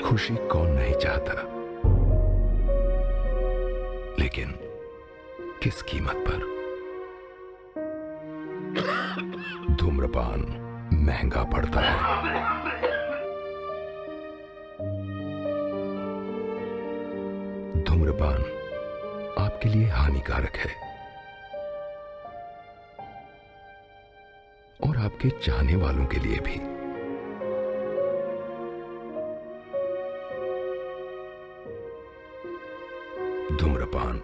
खुशी कौन नहीं चाहता, लेकिन किस कीमत पर। धूम्रपान महंगा पड़ता है। धूम्रपान आपके लिए हानिकारक है और आपके चाहने वालों के लिए भी। धूम्रपान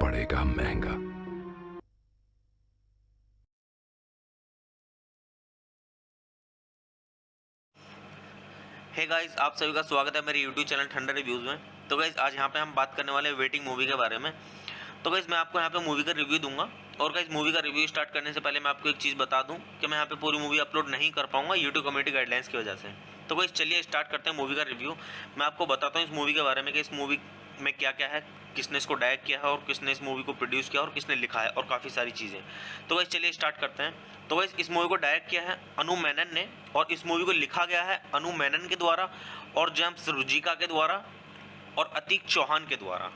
पड़ेगा महंगा। हे गाइस, आप सभी का स्वागत है मेरे यूट्यूब चैनल ठंडा रिव्यूज़ में। तो गाइस आज यहाँ पे हम बात करने वाले हैं वेटिंग मूवी के बारे में। तो गाइस मैं आपको यहाँ पे मूवी का रिव्यू दूंगा। और गाइस मूवी का रिव्यू स्टार्ट करने से पहले मैं आपको एक चीज़ बता दूं कि मैं यहाँ पे पूरी मूवी अपलोड नहीं कर पाऊंगा यूट्यूब कम्युनिटी गाइडलाइंस की वजह से। तो गाइस चलिए स्टार्ट करते हैं मूवी का रिव्यू। मैं आपको बताता हूँ इस मूवी के बारे में कि इस मूवी में क्या क्या है, किसने इसको डायरेक्ट किया है और किसने इस मूवी को प्रोड्यूस किया और किसने लिखा है और काफ़ी सारी चीज़ें। तो गाइस चलिए स्टार्ट करते हैं। तो गाइस इस मूवी को डायरेक्ट किया है अनु मेनन ने और इस मूवी को लिखा गया है अनु मेनन के द्वारा और जेम्स रुजिका के द्वारा और अतीक चौहान के द्वारा।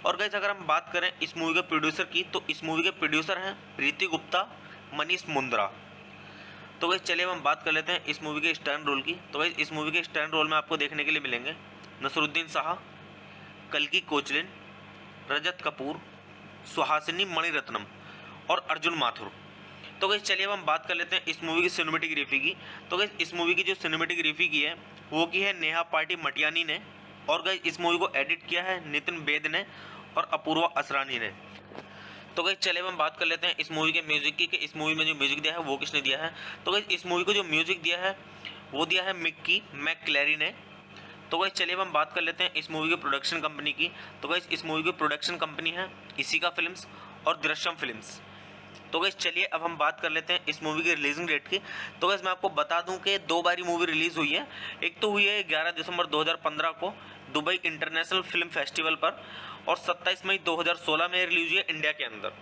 और गाइस अगर हम बात करें इस मूवी के प्रोड्यूसर की, तो इस मूवी के प्रोड्यूसर हैं प्रीति गुप्ता, मनीष मुंद्रा। तो गाइस चलिए हम बात कर लेते हैं इस मूवी के स्टैंड रोल की। तो गाइस इस मूवी के स्टैंड रोल में आपको देखने के लिए मिलेंगे नसरुद्दीन शाह, कल्की कोचलिन, रजत कपूर, सुहासिनी मणिरत्नम और अर्जुन माथुर। तो गाइस चलिए अब हम बात कर लेते हैं इस मूवी की सिनेमेटोग्राफी की। तो गाइस इस मूवी की जो सिनेमेटोग्राफी की है वो की है नेहा पार्टी मटियानी ने। और गाइस इस मूवी को एडिट किया है नितिन बेद ने और अपूर्वा असरानी ने। तो गाइस चलिए अब हम बात कर लेते हैं इस मूवी के म्यूजिक की कि इस मूवी में जो म्यूजिक दिया है वो किसने दिया है। तो गाइस इस मूवी को जो म्यूजिक दिया है वो दिया है मिक्की मैकक्लेरी ने। तो गाइस चलिए अब हम बात कर लेते हैं इस मूवी के प्रोडक्शन कंपनी की। तो गाइस इस मूवी की प्रोडक्शन कंपनी है इसिका फिल्म्स और दृश्यम फिल्म्स। तो गाइस चलिए अब हम बात कर लेते हैं इस मूवी की रिलीजिंग डेट की। तो गाइस मैं आपको बता दूं कि दो बारी मूवी रिलीज़ हुई है। एक तो हुई है 11 दिसंबर 2015 को दुबई इंटरनेशनल फिल्म फेस्टिवल पर और 27 मई 2016 में रिलीज हुई है इंडिया के अंदर।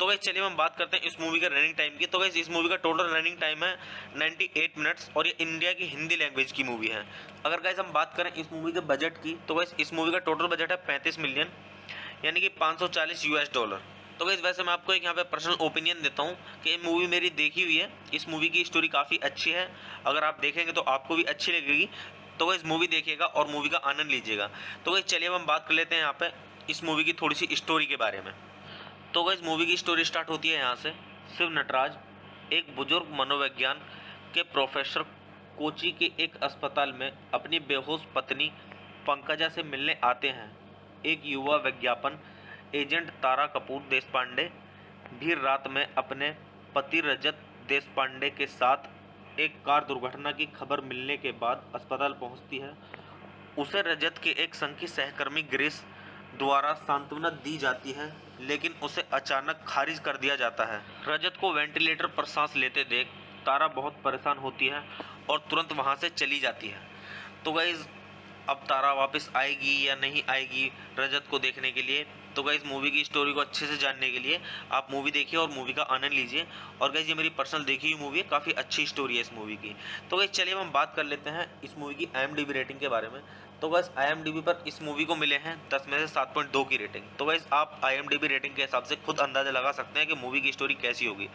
तो गाइस चलिए हम बात करते हैं इस मूवी का रनिंग टाइम की। तो गाइस इस मूवी का टोटल रनिंग टाइम है 98 मिनट्स और ये इंडिया की हिंदी लैंग्वेज की मूवी है। अगर गाइस हम बात करें इस मूवी के बजट की, तो गाइस इस मूवी का टोटल बजट है 35 मिलियन यानी कि $540। तो गाइस वैसे मैं आपको एक यहाँ पे पर्सनल ओपिनियन देता हूँ कि ये मूवी मेरी देखी हुई है। इस मूवी की स्टोरी काफ़ी अच्छी है, अगर आप देखेंगे तो आपको भी अच्छी लगेगी। तो गाइस मूवी देखिएगा और मूवी का आनंद लीजिएगा। तो गाइस चलिए अब हम बात कर लेते हैं यहाँ पे इस मूवी की थोड़ी सी स्टोरी के बारे में। तो गाइस मूवी की स्टोरी स्टार्ट होती है यहाँ से। शिव नटराज एक बुजुर्ग मनोविज्ञान के प्रोफेसर कोची के एक अस्पताल में अपनी बेहोश पत्नी पंकजा से मिलने आते हैं। एक युवा विज्ञापन एजेंट तारा कपूर देशपांडे भी रात में अपने पति रजत देशपांडे के साथ एक कार दुर्घटना की खबर मिलने के बाद अस्पताल पहुंचती है। उसे रजत के एक संघ की सहकर्मी ग्रेस द्वारा सांत्वना दी जाती है, लेकिन उसे अचानक खारिज कर दिया जाता है। रजत को वेंटिलेटर पर सांस लेते देख तारा बहुत परेशान होती है और तुरंत वहां से चली जाती है। तो गाइज अब तारा वापस आएगी या नहीं आएगी रजत को देखने के लिए। तो गाइज मूवी की स्टोरी को अच्छे से जानने के लिए आप मूवी देखिए और मूवी का आनंद लीजिए। और गाइज ये मेरी पर्सनल देखी हुई मूवी है, काफ़ी अच्छी स्टोरी है इस मूवी की। तो गाइज चलिए हम बात कर लेते हैं इस मूवी की IMDb रेटिंग के बारे में। तो गाइज IMDb पर इस मूवी को मिले हैं 10 में से 7.2 की रेटिंग। तो गाइज आप IMDb रेटिंग के हिसाब से खुद अंदाजा लगा सकते हैं कि मूवी की स्टोरी कैसी होगी।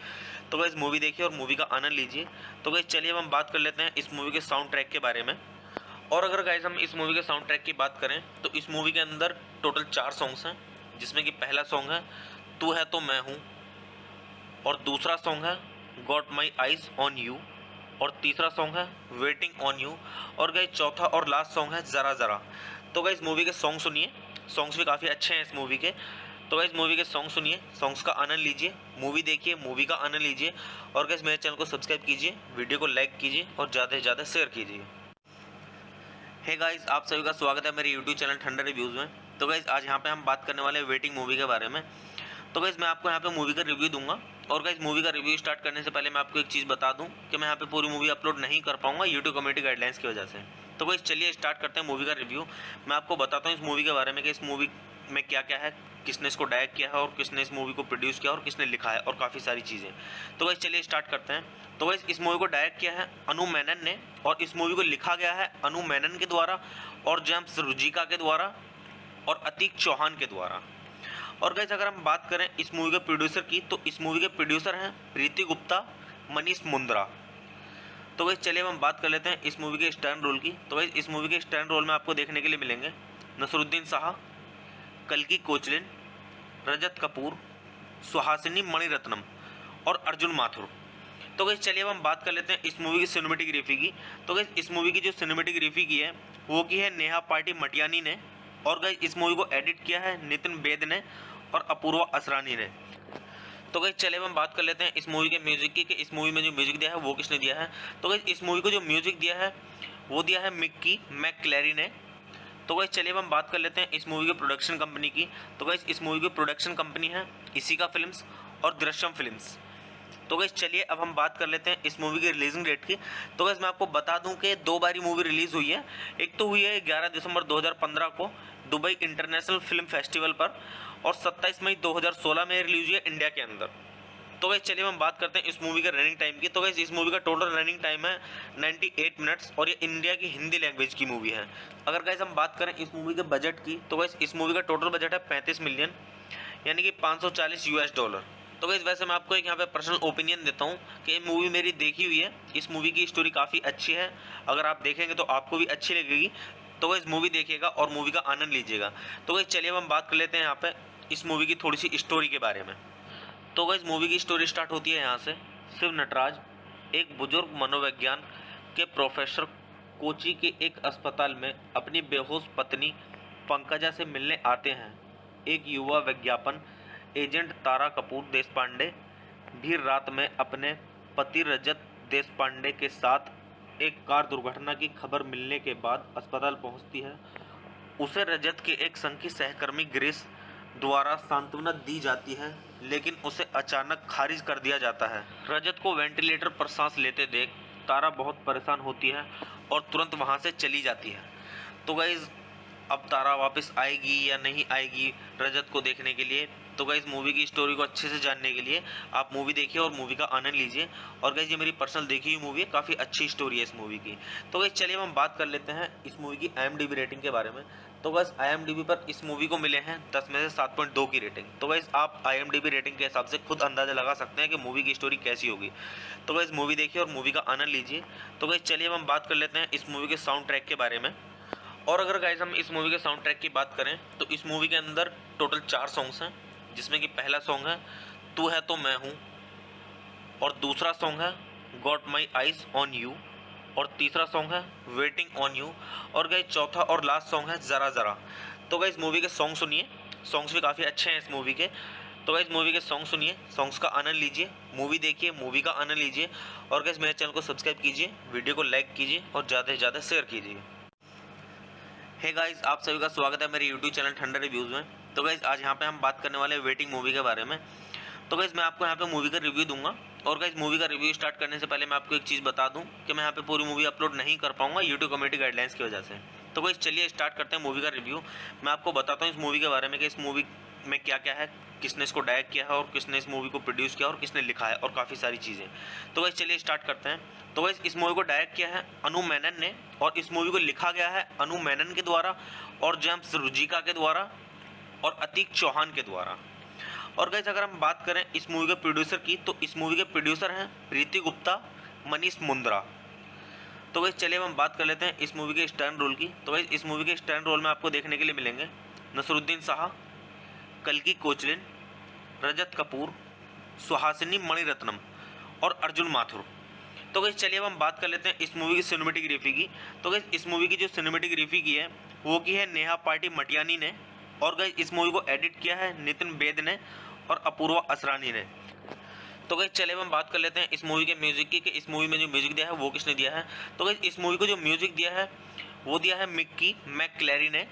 तो गाइज मूवी देखिए और मूवी का आनंद लीजिए। तो गाइज चलिए हम बात कर लेते हैं इस मूवी के साउंड ट्रैक के बारे में। और अगर गाइज हम इस मूवी के साउंड ट्रैक की बात करें तो इस मूवी के अंदर टोटल 4 सॉन्ग्स हैं, जिसमें कि पहला सॉन्ग है तू है तो मैं हूँ और दूसरा सॉन्ग है got my eyes on you और तीसरा सॉन्ग है वेटिंग ऑन यू और गाइज चौथा और लास्ट सॉन्ग है ज़रा ज़रा। तो गाइज मूवी के सॉन्ग सुनिए, सॉन्ग्स भी काफ़ी अच्छे हैं इस मूवी के। तो गाइज मूवी के सॉन्ग सुनिए, सॉन्ग्स का आनंद लीजिए, मूवी देखिए, मूवी का आनंद लीजिए। और गाइज मेरे चैनल को सब्सक्राइब कीजिए, वीडियो को लाइक कीजिए और ज़्यादा से ज़्यादा शेयर कीजिए। हे गाइस, आप सभी का स्वागत है मेरे यूट्यूब चैनल ठंडा रिव्यूज़ में। तो गाइस आज यहाँ पे हम बात करने वाले हैं वेटिंग मूवी के बारे में। तो गाइस मैं आपको यहाँ पे मूवी का रिव्यू दूंगा। और गाइस मूवी का रिव्यू स्टार्ट करने से पहले मैं आपको एक चीज़ बता दूं कि मैं यहाँ पे पूरी मूवी अपलोड नहीं कर पाऊंगा यूट्यूब कम्युनिटी गाइडलाइंस की वजह से। तो गाइस चलिए स्टार्ट करते हैं मूवी का रिव्यू। मैं आपको बताता हूँ इस मूवी के बारे में कि इस मूवी में क्या क्या है, किसने इसको डायरेक्ट किया है और किसने इस मूवी को प्रोड्यूस किया और किसने लिखा है और काफ़ी सारी चीज़ें। तो गाइस चलिए स्टार्ट करते हैं। तो गाइस इस मूवी को डायरेक्ट किया है अनु मेनन ने और इस मूवी को लिखा गया है अनु मेनन के द्वारा और जेम्स रुजिका के द्वारा और अतीक चौहान के द्वारा। और गाइस अगर हम बात करें इस मूवी के प्रोड्यूसर की, तो इस मूवी के प्रोड्यूसर हैं प्रीति गुप्ता, मनीष मुंद्रा। तो गाइस चलिए हम बात कर लेते हैं इस मूवी के स्टैंड रोल की। तो गाइस इस मूवी के स्टैंड रोल में आपको देखने के लिए मिलेंगे नसरुद्दीन शाह, कल्की कोचलिन, रजत कपूर, सुहासिनी मणिरत्नम और अर्जुन माथुर। तो गाइस चलिए हम बात कर लेते हैं इस मूवी की सिनेमेटोग्राफी की। तो गाइस इस मूवी की जो सिनेमेटोग्राफी की है वो की है नेहा पार्टी मटियानी ने और गाइस इस मूवी को एडिट किया है नितिन बेद ने और अपूर्वा असरानी ने। तो गाइस चलिए हम बात कर लेते हैं इस मूवी के म्यूजिक की कि इस मूवी में जो म्यूजिक दिया है वो किसने दिया है। तो गाइस इस मूवी को जो म्यूजिक दिया है वो दिया है मिक्की मैकक्लेरी ने। तो गाइस चलिए हम बात कर लेते हैं इस मूवी के प्रोडक्शन कंपनी की। तो गाइस इस मूवी की प्रोडक्शन कंपनी है इसिका फिल्म्स और दृश्यम फिल्म्स। तो गाइस चलिए अब हम बात कर लेते हैं इस मूवी की रिलीजिंग डेट की। तो गाइस मैं आपको बता दूं कि 2 बारी मूवी रिलीज़ हुई है। एक तो हुई है 11 दिसंबर 2015 को दुबई इंटरनेशनल फिल्म फेस्टिवल पर और 27 मई 2016 में रिलीज हुई है इंडिया के अंदर। तो गाइस चलिए हम बात करते हैं इस मूवी के रनिंग टाइम की। तो गाइस इस मूवी का टोटल रनिंग टाइम है 98 मिनट्स और ये इंडिया की हिंदी लैंग्वेज की मूवी है। अगर गाइस हम बात करें इस मूवी के बजट की, तो गाइस इस मूवी का टोटल बजट है 35 मिलियन यानी कि $540। तो गाइस वैसे मैं आपको एक यहाँ पे पर्सनल ओपिनियन देता हूँ कि ये मूवी मेरी देखी हुई है। इस मूवी की स्टोरी काफ़ी अच्छी है, अगर आप देखेंगे तो आपको भी अच्छी लगेगी। तो गाइस मूवी देखिएगा और मूवी का आनंद लीजिएगा। तो गाइस चलिए हम बात कर लेते हैं यहाँ पे इस मूवी की थोड़ी सी स्टोरी के बारे में। तो गाइस मूवी की स्टोरी स्टार्ट होती है यहाँ से। शिव नटराज एक बुजुर्ग मनोविज्ञान के प्रोफेसर कोची के एक अस्पताल में अपनी बेहोश पत्नी पंकजा से मिलने आते हैं। एक युवा विज्ञापन एजेंट तारा कपूर देशपांडे भी रात में अपने पति रजत देशपांडे के साथ एक कार दुर्घटना की खबर मिलने के बाद अस्पताल पहुंचती है। उसे रजत के एक संघी सहकर्मी गिरीश द्वारा सांत्वना दी जाती है, लेकिन उसे अचानक खारिज कर दिया जाता है। रजत को वेंटिलेटर पर सांस लेते देख तारा बहुत परेशान होती है और तुरंत वहां से चली जाती है। तो गाइज अब तारा वापस आएगी या नहीं आएगी रजत को देखने के लिए, तो गाइज मूवी की स्टोरी को अच्छे से जानने के लिए आप मूवी देखिए और मूवी का आनंद लीजिए। और गाइज ये मेरी पर्सनल देखी हुई मूवी है, काफ़ी अच्छी स्टोरी है इस मूवी की। तो गाइज चलिए हम बात कर लेते हैं इस मूवी की IMDb रेटिंग के बारे में। तो गाइज IMDb पर इस मूवी को मिले हैं 10 में से 7.2 की रेटिंग। तो गाइज आप IMDb रेटिंग के हिसाब से खुद अंदाजा लगा सकते हैं कि मूवी की स्टोरी कैसी होगी। तो गाइज मूवी देखिए और मूवी का आनंद लीजिए। तो गाइज चलिए हम बात कर लेते हैं इस मूवी के साउंड ट्रैक के बारे में। और अगर गाइज हम इस मूवी के साउंड ट्रैक की बात करें तो इस मूवी के अंदर टोटल 4 सॉन्ग्स हैं, जिसमें कि पहला सॉन्ग है तू है तो मैं हूँ और दूसरा सॉन्ग है got my eyes on you और तीसरा सॉन्ग है वेटिंग ऑन यू और गाइज चौथा और लास्ट सॉन्ग है ज़रा ज़रा। तो गाइज मूवी के सॉन्ग सुनिए, सॉन्ग्स भी काफ़ी अच्छे हैं इस मूवी के। तो गाइज मूवी के सॉन्ग सुनिए, सॉन्ग्स का आनंद लीजिए, मूवी देखिए, मूवी का आनंद लीजिए। और गाइज मेरे चैनल को सब्सक्राइब कीजिए, वीडियो को लाइक कीजिए और ज़्यादा से ज़्यादा शेयर कीजिए। हे गाइस आप सभी का स्वागत है मेरे यूट्यूब चैनल ठंडा रिव्यूज़ में। तो गाइस आज यहाँ पे हम बात करने वाले हैं वेटिंग मूवी के बारे में। तो गाइस मैं आपको यहाँ पे मूवी का रिव्यू दूंगा। और गाइस मूवी का रिव्यू स्टार्ट करने से पहले मैं आपको एक चीज़ बता दूं कि मैं यहाँ पे पूरी मूवी अपलोड नहीं कर पाऊंगा यूट्यूब कम्युनिटी गाइडलाइंस की वजह से। तो गाइस चलिए स्टार्ट करते हैं मूवी का रिव्यू। मैं आपको बताता हूँ इस मूवी के बारे में कि इस मूवी में क्या क्या है, किसने इसको डायरेक्ट किया है और किसने इस मूवी को प्रोड्यूस किया और किसने लिखा है और काफ़ी सारी चीज़ें। तो गाइस चलिए स्टार्ट करते हैं। तो गाइस इस मूवी को डायरेक्ट किया है अनु मेनन ने और इस मूवी को लिखा गया है अनु मेनन के द्वारा और जेम्स रुजिका के द्वारा और अतीक चौहान के द्वारा। और गाइस अगर हम बात करें इस मूवी के प्रोड्यूसर की, तो इस मूवी के प्रोड्यूसर हैं प्रीति गुप्ता, मनीष मुंद्रा। तो गाइस चलिए हम बात कर लेते हैं इस मूवी के स्टैंड रोल की। तो गाइस इस मूवी के स्टैंड रोल में आपको देखने के लिए मिलेंगे नसरुद्दीन शाह, कल्की कोचलिन, रजत कपूर, सुहासिनी मणिरत्नम और अर्जुन माथुर। तो गाइस चलिए अब हम बात कर लेते हैं इस मूवी की सिनेमेटोग्राफी की। तो गाइस इस मूवी की जो सिनेमेटोग्राफी की है वो की है नेहा पार्टी मटियानी ने और गाइस इस मूवी को एडिट किया है नितिन बेद ने और अपूर्वा असरानी ने। तो गाइस चलिए हम बात कर लेते हैं इस मूवी के म्यूजिक की कि इस मूवी में जो म्यूजिक दिया है वो किसने दिया है। तो गाइस इस मूवी को जो म्यूजिक दिया है वो दिया है मिक्की मैकक्लेरी ने।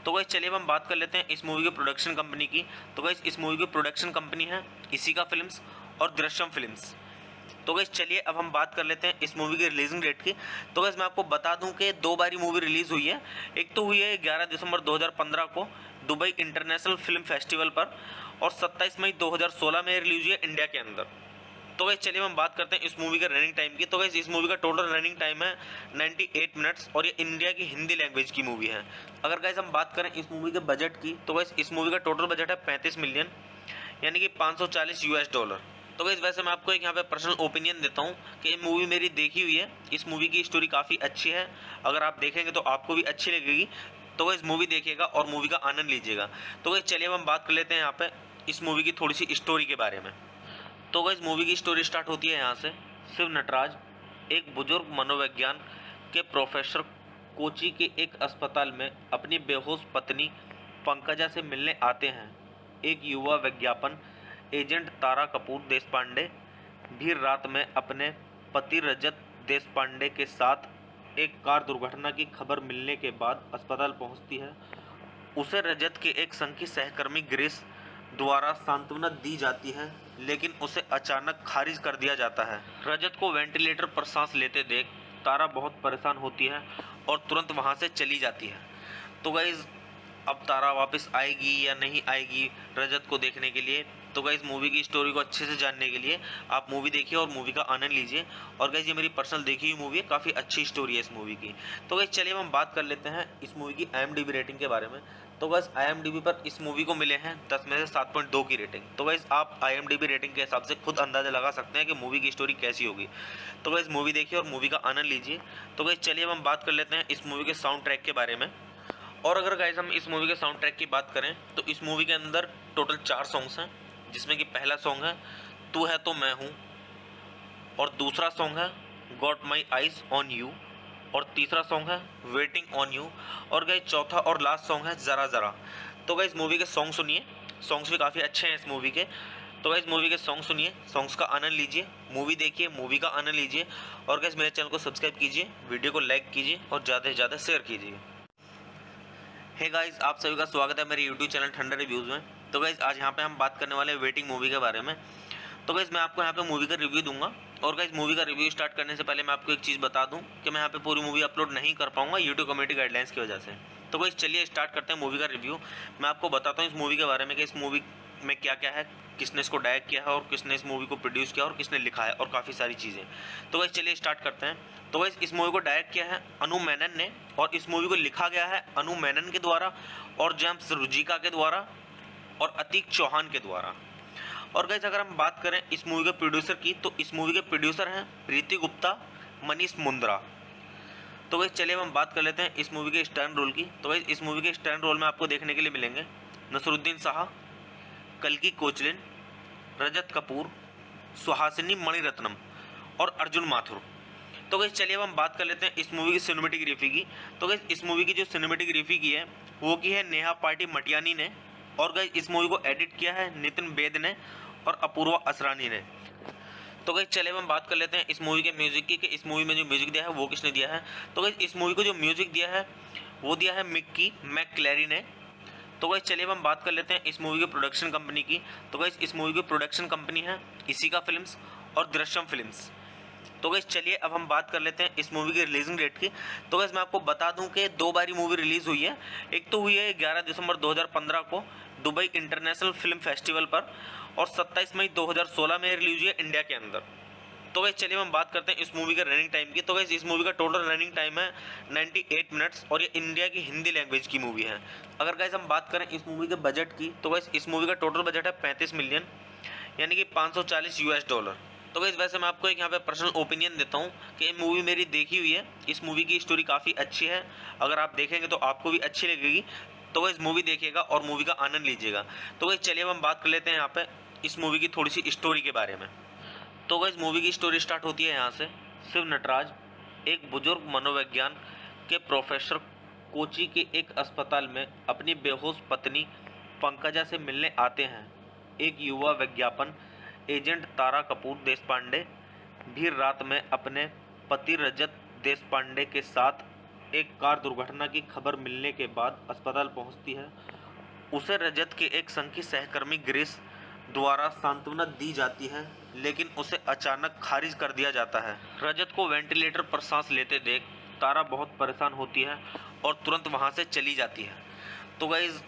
तो गाइस चलिए हम बात कर लेते हैं इस मूवी के प्रोडक्शन कंपनी की। तो गाइस इस मूवी की प्रोडक्शन कंपनी है इसिका फिल्म्स और दृश्यम फिल्म्स। तो गाइस चलिए अब हम बात कर लेते हैं इस मूवी की रिलीजिंग डेट की। तो गाइस मैं आपको बता दूं कि 2 बारी मूवी रिलीज़ हुई है। एक तो हुई है 11 दिसंबर 2015 को दुबई इंटरनेशनल फिल्म फेस्टिवल पर और 27 मई 2016 में रिलीज हुई है इंडिया के अंदर। तो गाइस चलिए हम बात करते हैं इस मूवी के रनिंग टाइम की। तो गाइस इस मूवी का टोटल रनिंग टाइम है 98 मिनट्स और ये इंडिया की हिंदी लैंग्वेज की मूवी है। अगर गाइस हम बात करें इस मूवी के बजट की, तो गाइस इस मूवी का टोटल बजट है 35 मिलियन यानी कि 540 US डॉलर। तो गाइस वैसे मैं आपको एक यहाँ पे पर्सनल ओपिनियन देता हूँ कि ये मूवी मेरी देखी हुई है। इस मूवी की स्टोरी काफ़ी अच्छी है, अगर आप देखेंगे तो आपको भी अच्छी लगेगी। तो गाइस मूवी देखिएगा और मूवी का आनंद लीजिएगा। तो गाइस चलिए हम बात कर लेते हैं यहाँ पे इस मूवी की थोड़ी सी स्टोरी के बारे में। तो गाइस मूवी की स्टोरी स्टार्ट होती है यहाँ से। शिव नटराज एक बुजुर्ग मनोविज्ञान के प्रोफेसर कोची के एक अस्पताल में अपनी बेहोश पत्नी पंकजा से मिलने आते हैं। एक युवा विज्ञापन एजेंट तारा कपूर देशपांडे भी रात में अपने पति रजत देशपांडे के साथ एक कार दुर्घटना की खबर मिलने के बाद अस्पताल पहुंचती है। उसे रजत के एक संघ की सहकर्मी ग्रेस द्वारा सांत्वना दी जाती है, लेकिन उसे अचानक खारिज कर दिया जाता है। रजत को वेंटिलेटर पर सांस लेते देख तारा बहुत परेशान होती है और तुरंत वहां से चली जाती है। तो गाइज अब तारा वापस आएगी या नहीं आएगी रजत को देखने के लिए? तो गाइज मूवी की स्टोरी को अच्छे से जानने के लिए आप मूवी देखिए और मूवी का आनंद लीजिए। और गाइज ये मेरी पर्सनल देखी हुई मूवी है, काफ़ी अच्छी स्टोरी है इस मूवी की। तो गाइज चलिए हम बात कर लेते हैं इस मूवी की IMDb रेटिंग के बारे में। तो गाइज IMDb पर इस मूवी को मिले हैं 10 में से 7.2 की रेटिंग। तो गाइज आप IMDb रेटिंग के हिसाब से खुद अंदाजा लगा सकते हैं कि मूवी की स्टोरी कैसी होगी। तो गाइज मूवी देखिए और मूवी का आनंद लीजिए। तो गाइज चलिए हम बात कर लेते हैं इस मूवी के साउंड ट्रैक के बारे में। और अगर गाइज हम इस मूवी के साउंड ट्रैक की बात करें तो इस मूवी के अंदर टोटल 4 सॉन्ग्स हैं, जिसमें कि पहला सॉन्ग है तू है तो मैं हूँ, और दूसरा सॉन्ग है got my eyes on you, और तीसरा सॉन्ग है वेटिंग ऑन यू, और गाइज चौथा और लास्ट सॉन्ग है ज़रा ज़रा। तो गाइज मूवी के सॉन्ग सुनिए, सॉन्ग्स भी काफ़ी अच्छे हैं इस मूवी के। तो गाइज मूवी के सॉन्ग सुनिए, सॉन्ग्स का आनंद लीजिए, मूवी देखिए, मूवी का आनंद लीजिए। और गाइज मेरे चैनल को सब्सक्राइब कीजिए, वीडियो को लाइक कीजिए और ज़्यादा से ज़्यादा शेयर कीजिए। हे गाइस, आप सभी का स्वागत है मेरे YouTube चैनल ठंडा रिव्यूज़ में। तो गाइस आज यहाँ पे हम बात करने वाले हैं वेटिंग मूवी के बारे में। तो गाइस मैं आपको यहाँ पे मूवी का रिव्यू दूंगा। और गाइस मूवी का रिव्यू स्टार्ट करने से पहले मैं आपको एक चीज़ बता दूं कि मैं यहाँ पे पूरी मूवी अपलोड नहीं कर पाऊंगा यूट्यूब कम्युनिटी गाइडलाइंस की वजह से। तो गाइस चलिए स्टार्ट करते हैं मूवी का रिव्यू। मैं आपको बताता हूँ इस मूवी के बारे में कि इस मूवी में क्या क्या है, किसने इसको डायरेक्ट किया है और किसने इस मूवी को प्रोड्यूस किया और किसने लिखा है, और काफ़ी सारी चीज़ें। तो गाइस चलिए स्टार्ट करते हैं। तो गाइस इस मूवी को डायरेक्ट किया है अनु मेनन ने, और इस मूवी को लिखा गया है अनु मेनन के द्वारा और जेम्स रुजिका के द्वारा और अतीक चौहान के द्वारा। और गाइस अगर हम बात करें इस मूवी के प्रोड्यूसर की, तो इस मूवी के प्रोड्यूसर हैं प्रीति गुप्ता, मनीष मुंद्रा। तो गाइस चलिए हम बात कर लेते हैं इस मूवी के स्टैंड रोल की। तो गाइस इस मूवी के स्टैंड रोल में आपको देखने के लिए मिलेंगे नसरुद्दीन शाह, कल्की कोचलिन, रजत कपूर, सुहासिनी मणिरत्नम और अर्जुन माथुर। तो गाइस चलिए अब हम बात कर लेते हैं इस मूवी की सिनेमेटोग्राफी की। तो गाइस इस मूवी की जो सिनेमेटोग्राफी की है वो की है नेहा पार्टी मटियानी ने, और गाइस इस मूवी को एडिट किया है नितिन बेद ने और अपूर्वा असरानी ने। तो गाइस चलिए हम बात कर लेते हैं इस मूवी के म्यूजिक की कि इस मूवी में जो म्यूजिक दिया है वो किसने दिया है। तो गाइस इस मूवी को जो म्यूजिक दिया है वो दिया है मिक्की मैकक्लेरी ने। तो गाइस चलिए अब हम बात कर लेते हैं इस मूवी की प्रोडक्शन कंपनी की। तो गाइस इस मूवी की प्रोडक्शन कंपनी है इसिका फिल्म्स और दृश्यम फिल्म्स। तो गाइस चलिए अब हम बात कर लेते हैं इस मूवी की रिलीजिंग डेट की। तो गाइस मैं आपको बता दूं कि 2 बारी मूवी रिलीज़ हुई है। एक तो हुई है 11 दिसंबर 2015 को दुबई इंटरनेशनल फिल्म फेस्टिवल पर, और 27 मई 2016 में रिलीज हुई है इंडिया के अंदर। तो गाइस चलिए हम बात करते हैं इस मूवी के रनिंग टाइम की। तो गाइस इस मूवी का टोटल रनिंग टाइम है 98 मिनट्स और ये इंडिया की हिंदी लैंग्वेज की मूवी है। अगर गाइस हम बात करें इस मूवी के बजट की, तो गाइस इस मूवी का टोटल बजट है 35 मिलियन यानी कि 540 US डॉलर। तो गाइस वैसे मैं आपको एक यहाँ पे पर्सनल ओपिनियन देता हूँ कि ये मूवी मेरी देखी हुई है। इस मूवी की स्टोरी काफ़ी अच्छी है, अगर आप देखेंगे तो आपको भी अच्छी लगेगी। तो गाइस मूवी देखिएगा और मूवी का आनंद लीजिएगा। तो गाइस चलिए अब हम बात कर लेते हैं यहाँ पे इस मूवी की थोड़ी सी स्टोरी के बारे में। तो गाइस मूवी की स्टोरी स्टार्ट होती है यहाँ से। शिव नटराज एक बुजुर्ग मनोविज्ञान के प्रोफेसर कोची के एक अस्पताल में अपनी बेहोश पत्नी पंकजा से मिलने आते हैं। एक युवा विज्ञापन एजेंट तारा कपूर देशपांडे भी रात में अपने पति रजत देशपांडे के साथ एक कार दुर्घटना की खबर मिलने के बाद अस्पताल पहुंचती है। उसे रजत के एक संघ की सहकर्मी ग्रेस द्वारा सांत्वना दी जाती है, लेकिन उसे अचानक खारिज कर दिया जाता है। रजत को वेंटिलेटर पर सांस लेते देख तारा बहुत परेशान होती है और तुरंत वहां से चली जाती है। तो गाइज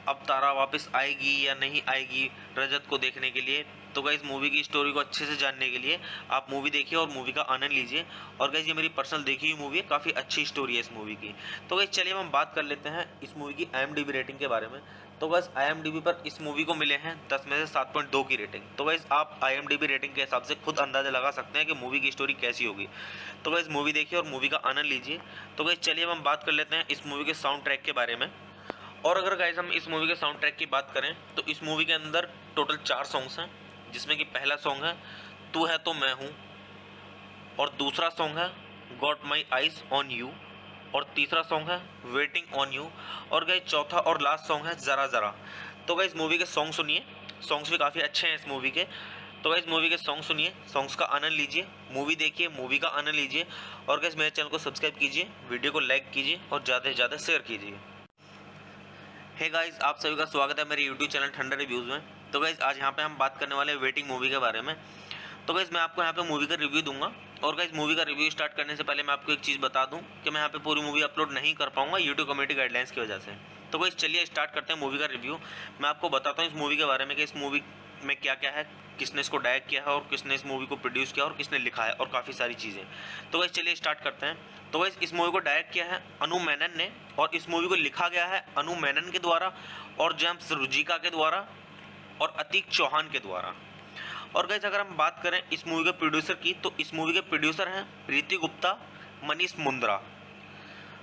अब तारा वापस आएगी या नहीं आएगी रजत को देखने के लिए। तो गाइस मूवी की स्टोरी को अच्छे से जानने के लिए आप मूवी देखिए और मूवी का आनंद लीजिए। और गाइस ये मेरी पर्सनल देखी हुई मूवी है, काफ़ी अच्छी स्टोरी है इस मूवी की। तो गाइस चलिए हम बात कर लेते हैं इस मूवी की IMDb रेटिंग के बारे में। तो गाइस IMDb पर इस मूवी को मिले हैं 10 में से 7.2 की रेटिंग। तो गाइस आप IMDb रेटिंग के हिसाब से खुद अंदाजा लगा सकते हैं कि मूवी की स्टोरी कैसी होगी। तो गाइस मूवी देखिए और मूवी का आनंद लीजिए। तो गाइस चलिए हम बात कर लेते हैं इस मूवी के साउंड ट्रैक के बारे में। और अगर गाइस हम इस मूवी के साउंड ट्रैक की बात करें तो इस मूवी के अंदर टोटल 4 सॉन्ग्स हैं, जिसमें कि पहला सॉन्ग है तू है तो मैं हूँ, और दूसरा सॉन्ग है got my eyes on you, और तीसरा सॉन्ग है वेटिंग ऑन यू, और गाइस चौथा और लास्ट सॉन्ग है ज़रा ज़रा। तो गाइस मूवी के सॉन्ग सुनिए, सॉन्ग्स भी काफ़ी अच्छे हैं इस मूवी के। तो गाइस मूवी के सॉन्ग सुनिए, सॉन्ग्स का आनंद लीजिए, मूवी देखिए, मूवी का आनंद लीजिए। और गाइस मेरे चैनल को सब्सक्राइब कीजिए, वीडियो को लाइक कीजिए और ज़्यादा से ज़्यादा शेयर कीजिए। हे गाइस, आप सभी का स्वागत है मेरे यूट्यूब चैनल ठंडा रिव्यूज़ में। तो गाइस आज यहाँ पे हम बात करने वाले हैं वेटिंग मूवी के बारे में। तो गाइस मैं आपको यहाँ पे मूवी का रिव्यू दूंगा। और गाइस मूवी का रिव्यू स्टार्ट करने से पहले मैं आपको एक चीज़ बता दूं कि मैं यहाँ पे पूरी मूवी अपलोड नहीं कर पाऊंगा यूट्यूब कम्युनिटी गाइडलाइंस की वजह से। तो गाइस चलिए स्टार्ट करते हैं मूवी का रिव्यू। मैं आपको बताता हूँ इस मूवी के बारे में कि इस मूवी में क्या क्या है, किसने इसको डायरेक्ट किया है और किसने इस मूवी को प्रोड्यूस किया और किसने लिखा है, और काफ़ी सारी चीज़ें। तो गाइस चलिए स्टार्ट करते हैं। तो गाइस इस मूवी को डायरेक्ट किया है अनु मेनन ने, और इस मूवी को लिखा गया है अनु मेनन के द्वारा और जेम्स रुजिका के द्वारा और अतीक चौहान के द्वारा। और गाइस अगर हम बात करें इस मूवी के प्रोड्यूसर की, तो इस मूवी के प्रोड्यूसर हैं प्रीति गुप्ता, मनीष मुंद्रा।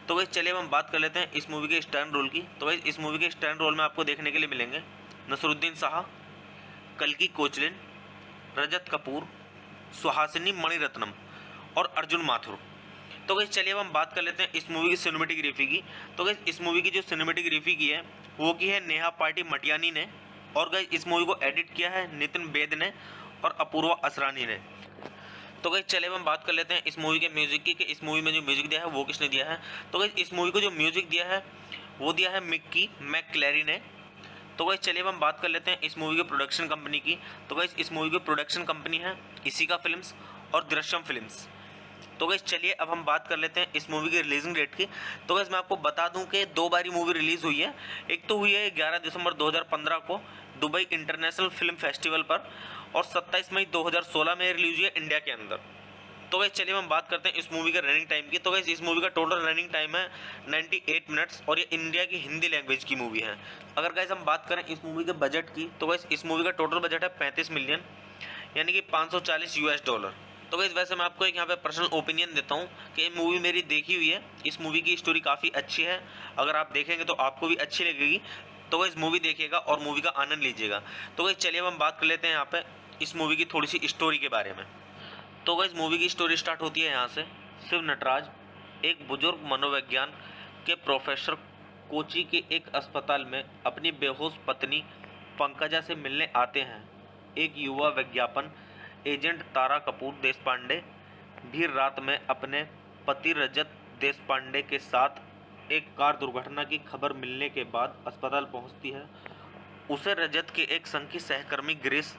तो गाइस चलिए हम बात कर लेते हैं इस मूवी के स्टैंड रोल की। तो गाइस इस मूवी के स्टैंड रोल में आपको देखने के लिए मिलेंगे नसरुद्दीन शाह, कल्की कोचलिन, रजत कपूर, सुहासिनी मणिरत्नम और अर्जुन माथुर। तो गाइस चलिए हम बात कर लेते हैं इस मूवी की सिनेमेटोग्राफी की। तो गाइस इस मूवी की जो सिनेमेटोग्राफी की है वो की है नेहा पार्टी मटियानी ने। और गाइस इस मूवी को एडिट किया है नितिन बेद ने और अपूर्वा असरानी ने। तो गाइस चलिए हम बात कर लेते हैं इस मूवी के म्यूजिक की कि इस मूवी में जो म्यूजिक दिया है वो किसने दिया है। तो गाइस इस मूवी को जो म्यूजिक दिया है वो दिया है मिक्की मैकक्लेरी ने। तो गाइस चलिए हम बात कर लेते हैं इस मूवी के प्रोडक्शन कंपनी की। तो गाइस इस मूवी की प्रोडक्शन कंपनी है इसिका फिल्म्स और दृश्यम फिल्म्स। तो गाइस चलिए अब हम बात कर लेते हैं इस मूवी की रिलीजिंग डेट की। तो गाइस मैं आपको बता दूं कि 2 बारी मूवी रिलीज़ हुई है। एक तो हुई है 11 दिसंबर 2015 को दुबई इंटरनेशनल फिल्म फेस्टिवल पर, और 27 मई 2016 में रिलीज हुई है इंडिया के अंदर। तो गाइस चलिए हम बात करते हैं इस मूवी के रनिंग टाइम की। तो गाइस इस मूवी का टोटल रनिंग टाइम है 98 मिनट्स, और ये इंडिया की हिंदी लैंग्वेज की मूवी है। अगर गाइस हम बात करें इस मूवी के बजट की, तो गाइस इस मूवी का टोटल बजट है 35 मिलियन, यानी कि $540। तो गाइस वैसे मैं आपको एक यहाँ पे पर्सनल ओपिनियन देता हूँ कि ये मूवी मेरी देखी हुई है, इस मूवी की स्टोरी काफ़ी अच्छी है। अगर आप देखेंगे तो आपको भी अच्छी लगेगी। तो गाइस मूवी देखिएगा और मूवी का आनंद लीजिएगा। तो गाइस चलिए अब हम बात कर लेते हैं यहाँ पे इस मूवी की थोड़ी सी स्टोरी के बारे में। तो गाइस मूवी की स्टोरी स्टार्ट होती है यहाँ से। शिव नटराज एक बुजुर्ग मनोविज्ञान के प्रोफेसर कोची के एक अस्पताल में अपनी बेहोश पत्नी पंकजा से मिलने आते हैं। एक युवा विज्ञापन एजेंट तारा कपूर देशपांडे भी रात में अपने पति रजत देशपांडे के साथ एक कार दुर्घटना की खबर मिलने के बाद अस्पताल पहुंचती है। उसे रजत के एक संघ की सहकर्मी ग्रेस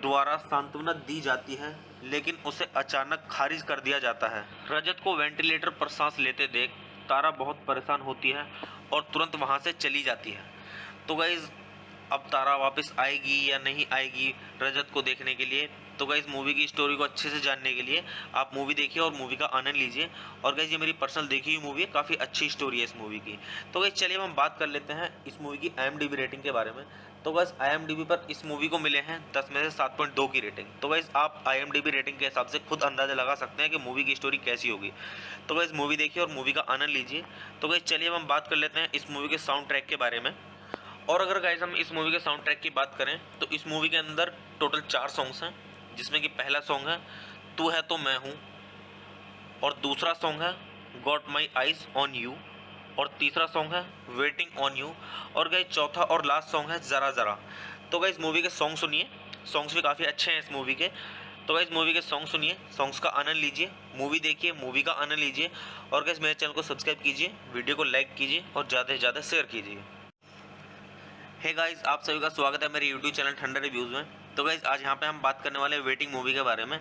द्वारा सांत्वना दी जाती है, लेकिन उसे अचानक खारिज कर दिया जाता है। रजत को वेंटिलेटर पर सांस लेते देख तारा बहुत परेशान होती है और तुरंत वहां से चली जाती है। तो गाइज अब तारा वापस आएगी या नहीं आएगी रजत को देखने के लिए। तो गाइज मूवी की स्टोरी को अच्छे से जानने के लिए आप मूवी देखिए और मूवी का आनंद लीजिए। और गाइज ये मेरी पर्सनल देखी हुई मूवी है, काफ़ी अच्छी स्टोरी है इस मूवी की। तो गाइज चलिए हम बात कर लेते हैं इस मूवी की IMDb रेटिंग के बारे में। तो गाइज IMDb पर इस मूवी को मिले हैं 10 में से 7.2 की रेटिंग। तो गाइज आप IMDb रेटिंग के हिसाब से खुद अंदाजा लगा सकते हैं कि मूवी की स्टोरी कैसी होगी। तो गाइज मूवी देखिए और मूवी का आनंद लीजिए। तो गाइज चलिए हम बात कर लेते हैं इस मूवी के साउंड ट्रैक के बारे में। और अगर गाइज हम इस मूवी के साउंड ट्रैक की बात करें तो इस मूवी के अंदर टोटल 4 सॉन्ग्स हैं, जिसमें कि पहला सॉन्ग है तू है तो मैं हूँ, और दूसरा सॉन्ग है got my eyes on you, और तीसरा सॉन्ग है वेटिंग ऑन यू, और गाइज चौथा और लास्ट सॉन्ग है ज़रा ज़रा। तो गाइज मूवी के सॉन्ग सुनिए, सॉन्ग्स भी काफ़ी अच्छे हैं इस मूवी के। तो गाइज मूवी के सॉन्ग सुनिए, सॉन्ग्स का आनंद लीजिए, मूवी देखिए, मूवी का आनंद लीजिए। और गाइज मेरे चैनल को सब्सक्राइब कीजिए, वीडियो को लाइक कीजिए और ज़्यादा से ज़्यादा शेयर कीजिए। हे गाइस, आप सभी का स्वागत है मेरे यूट्यूब चैनल ठंडा रिव्यूज़ में। तो गाइस आज यहाँ पे हम बात करने वाले हैं वेटिंग मूवी के बारे में।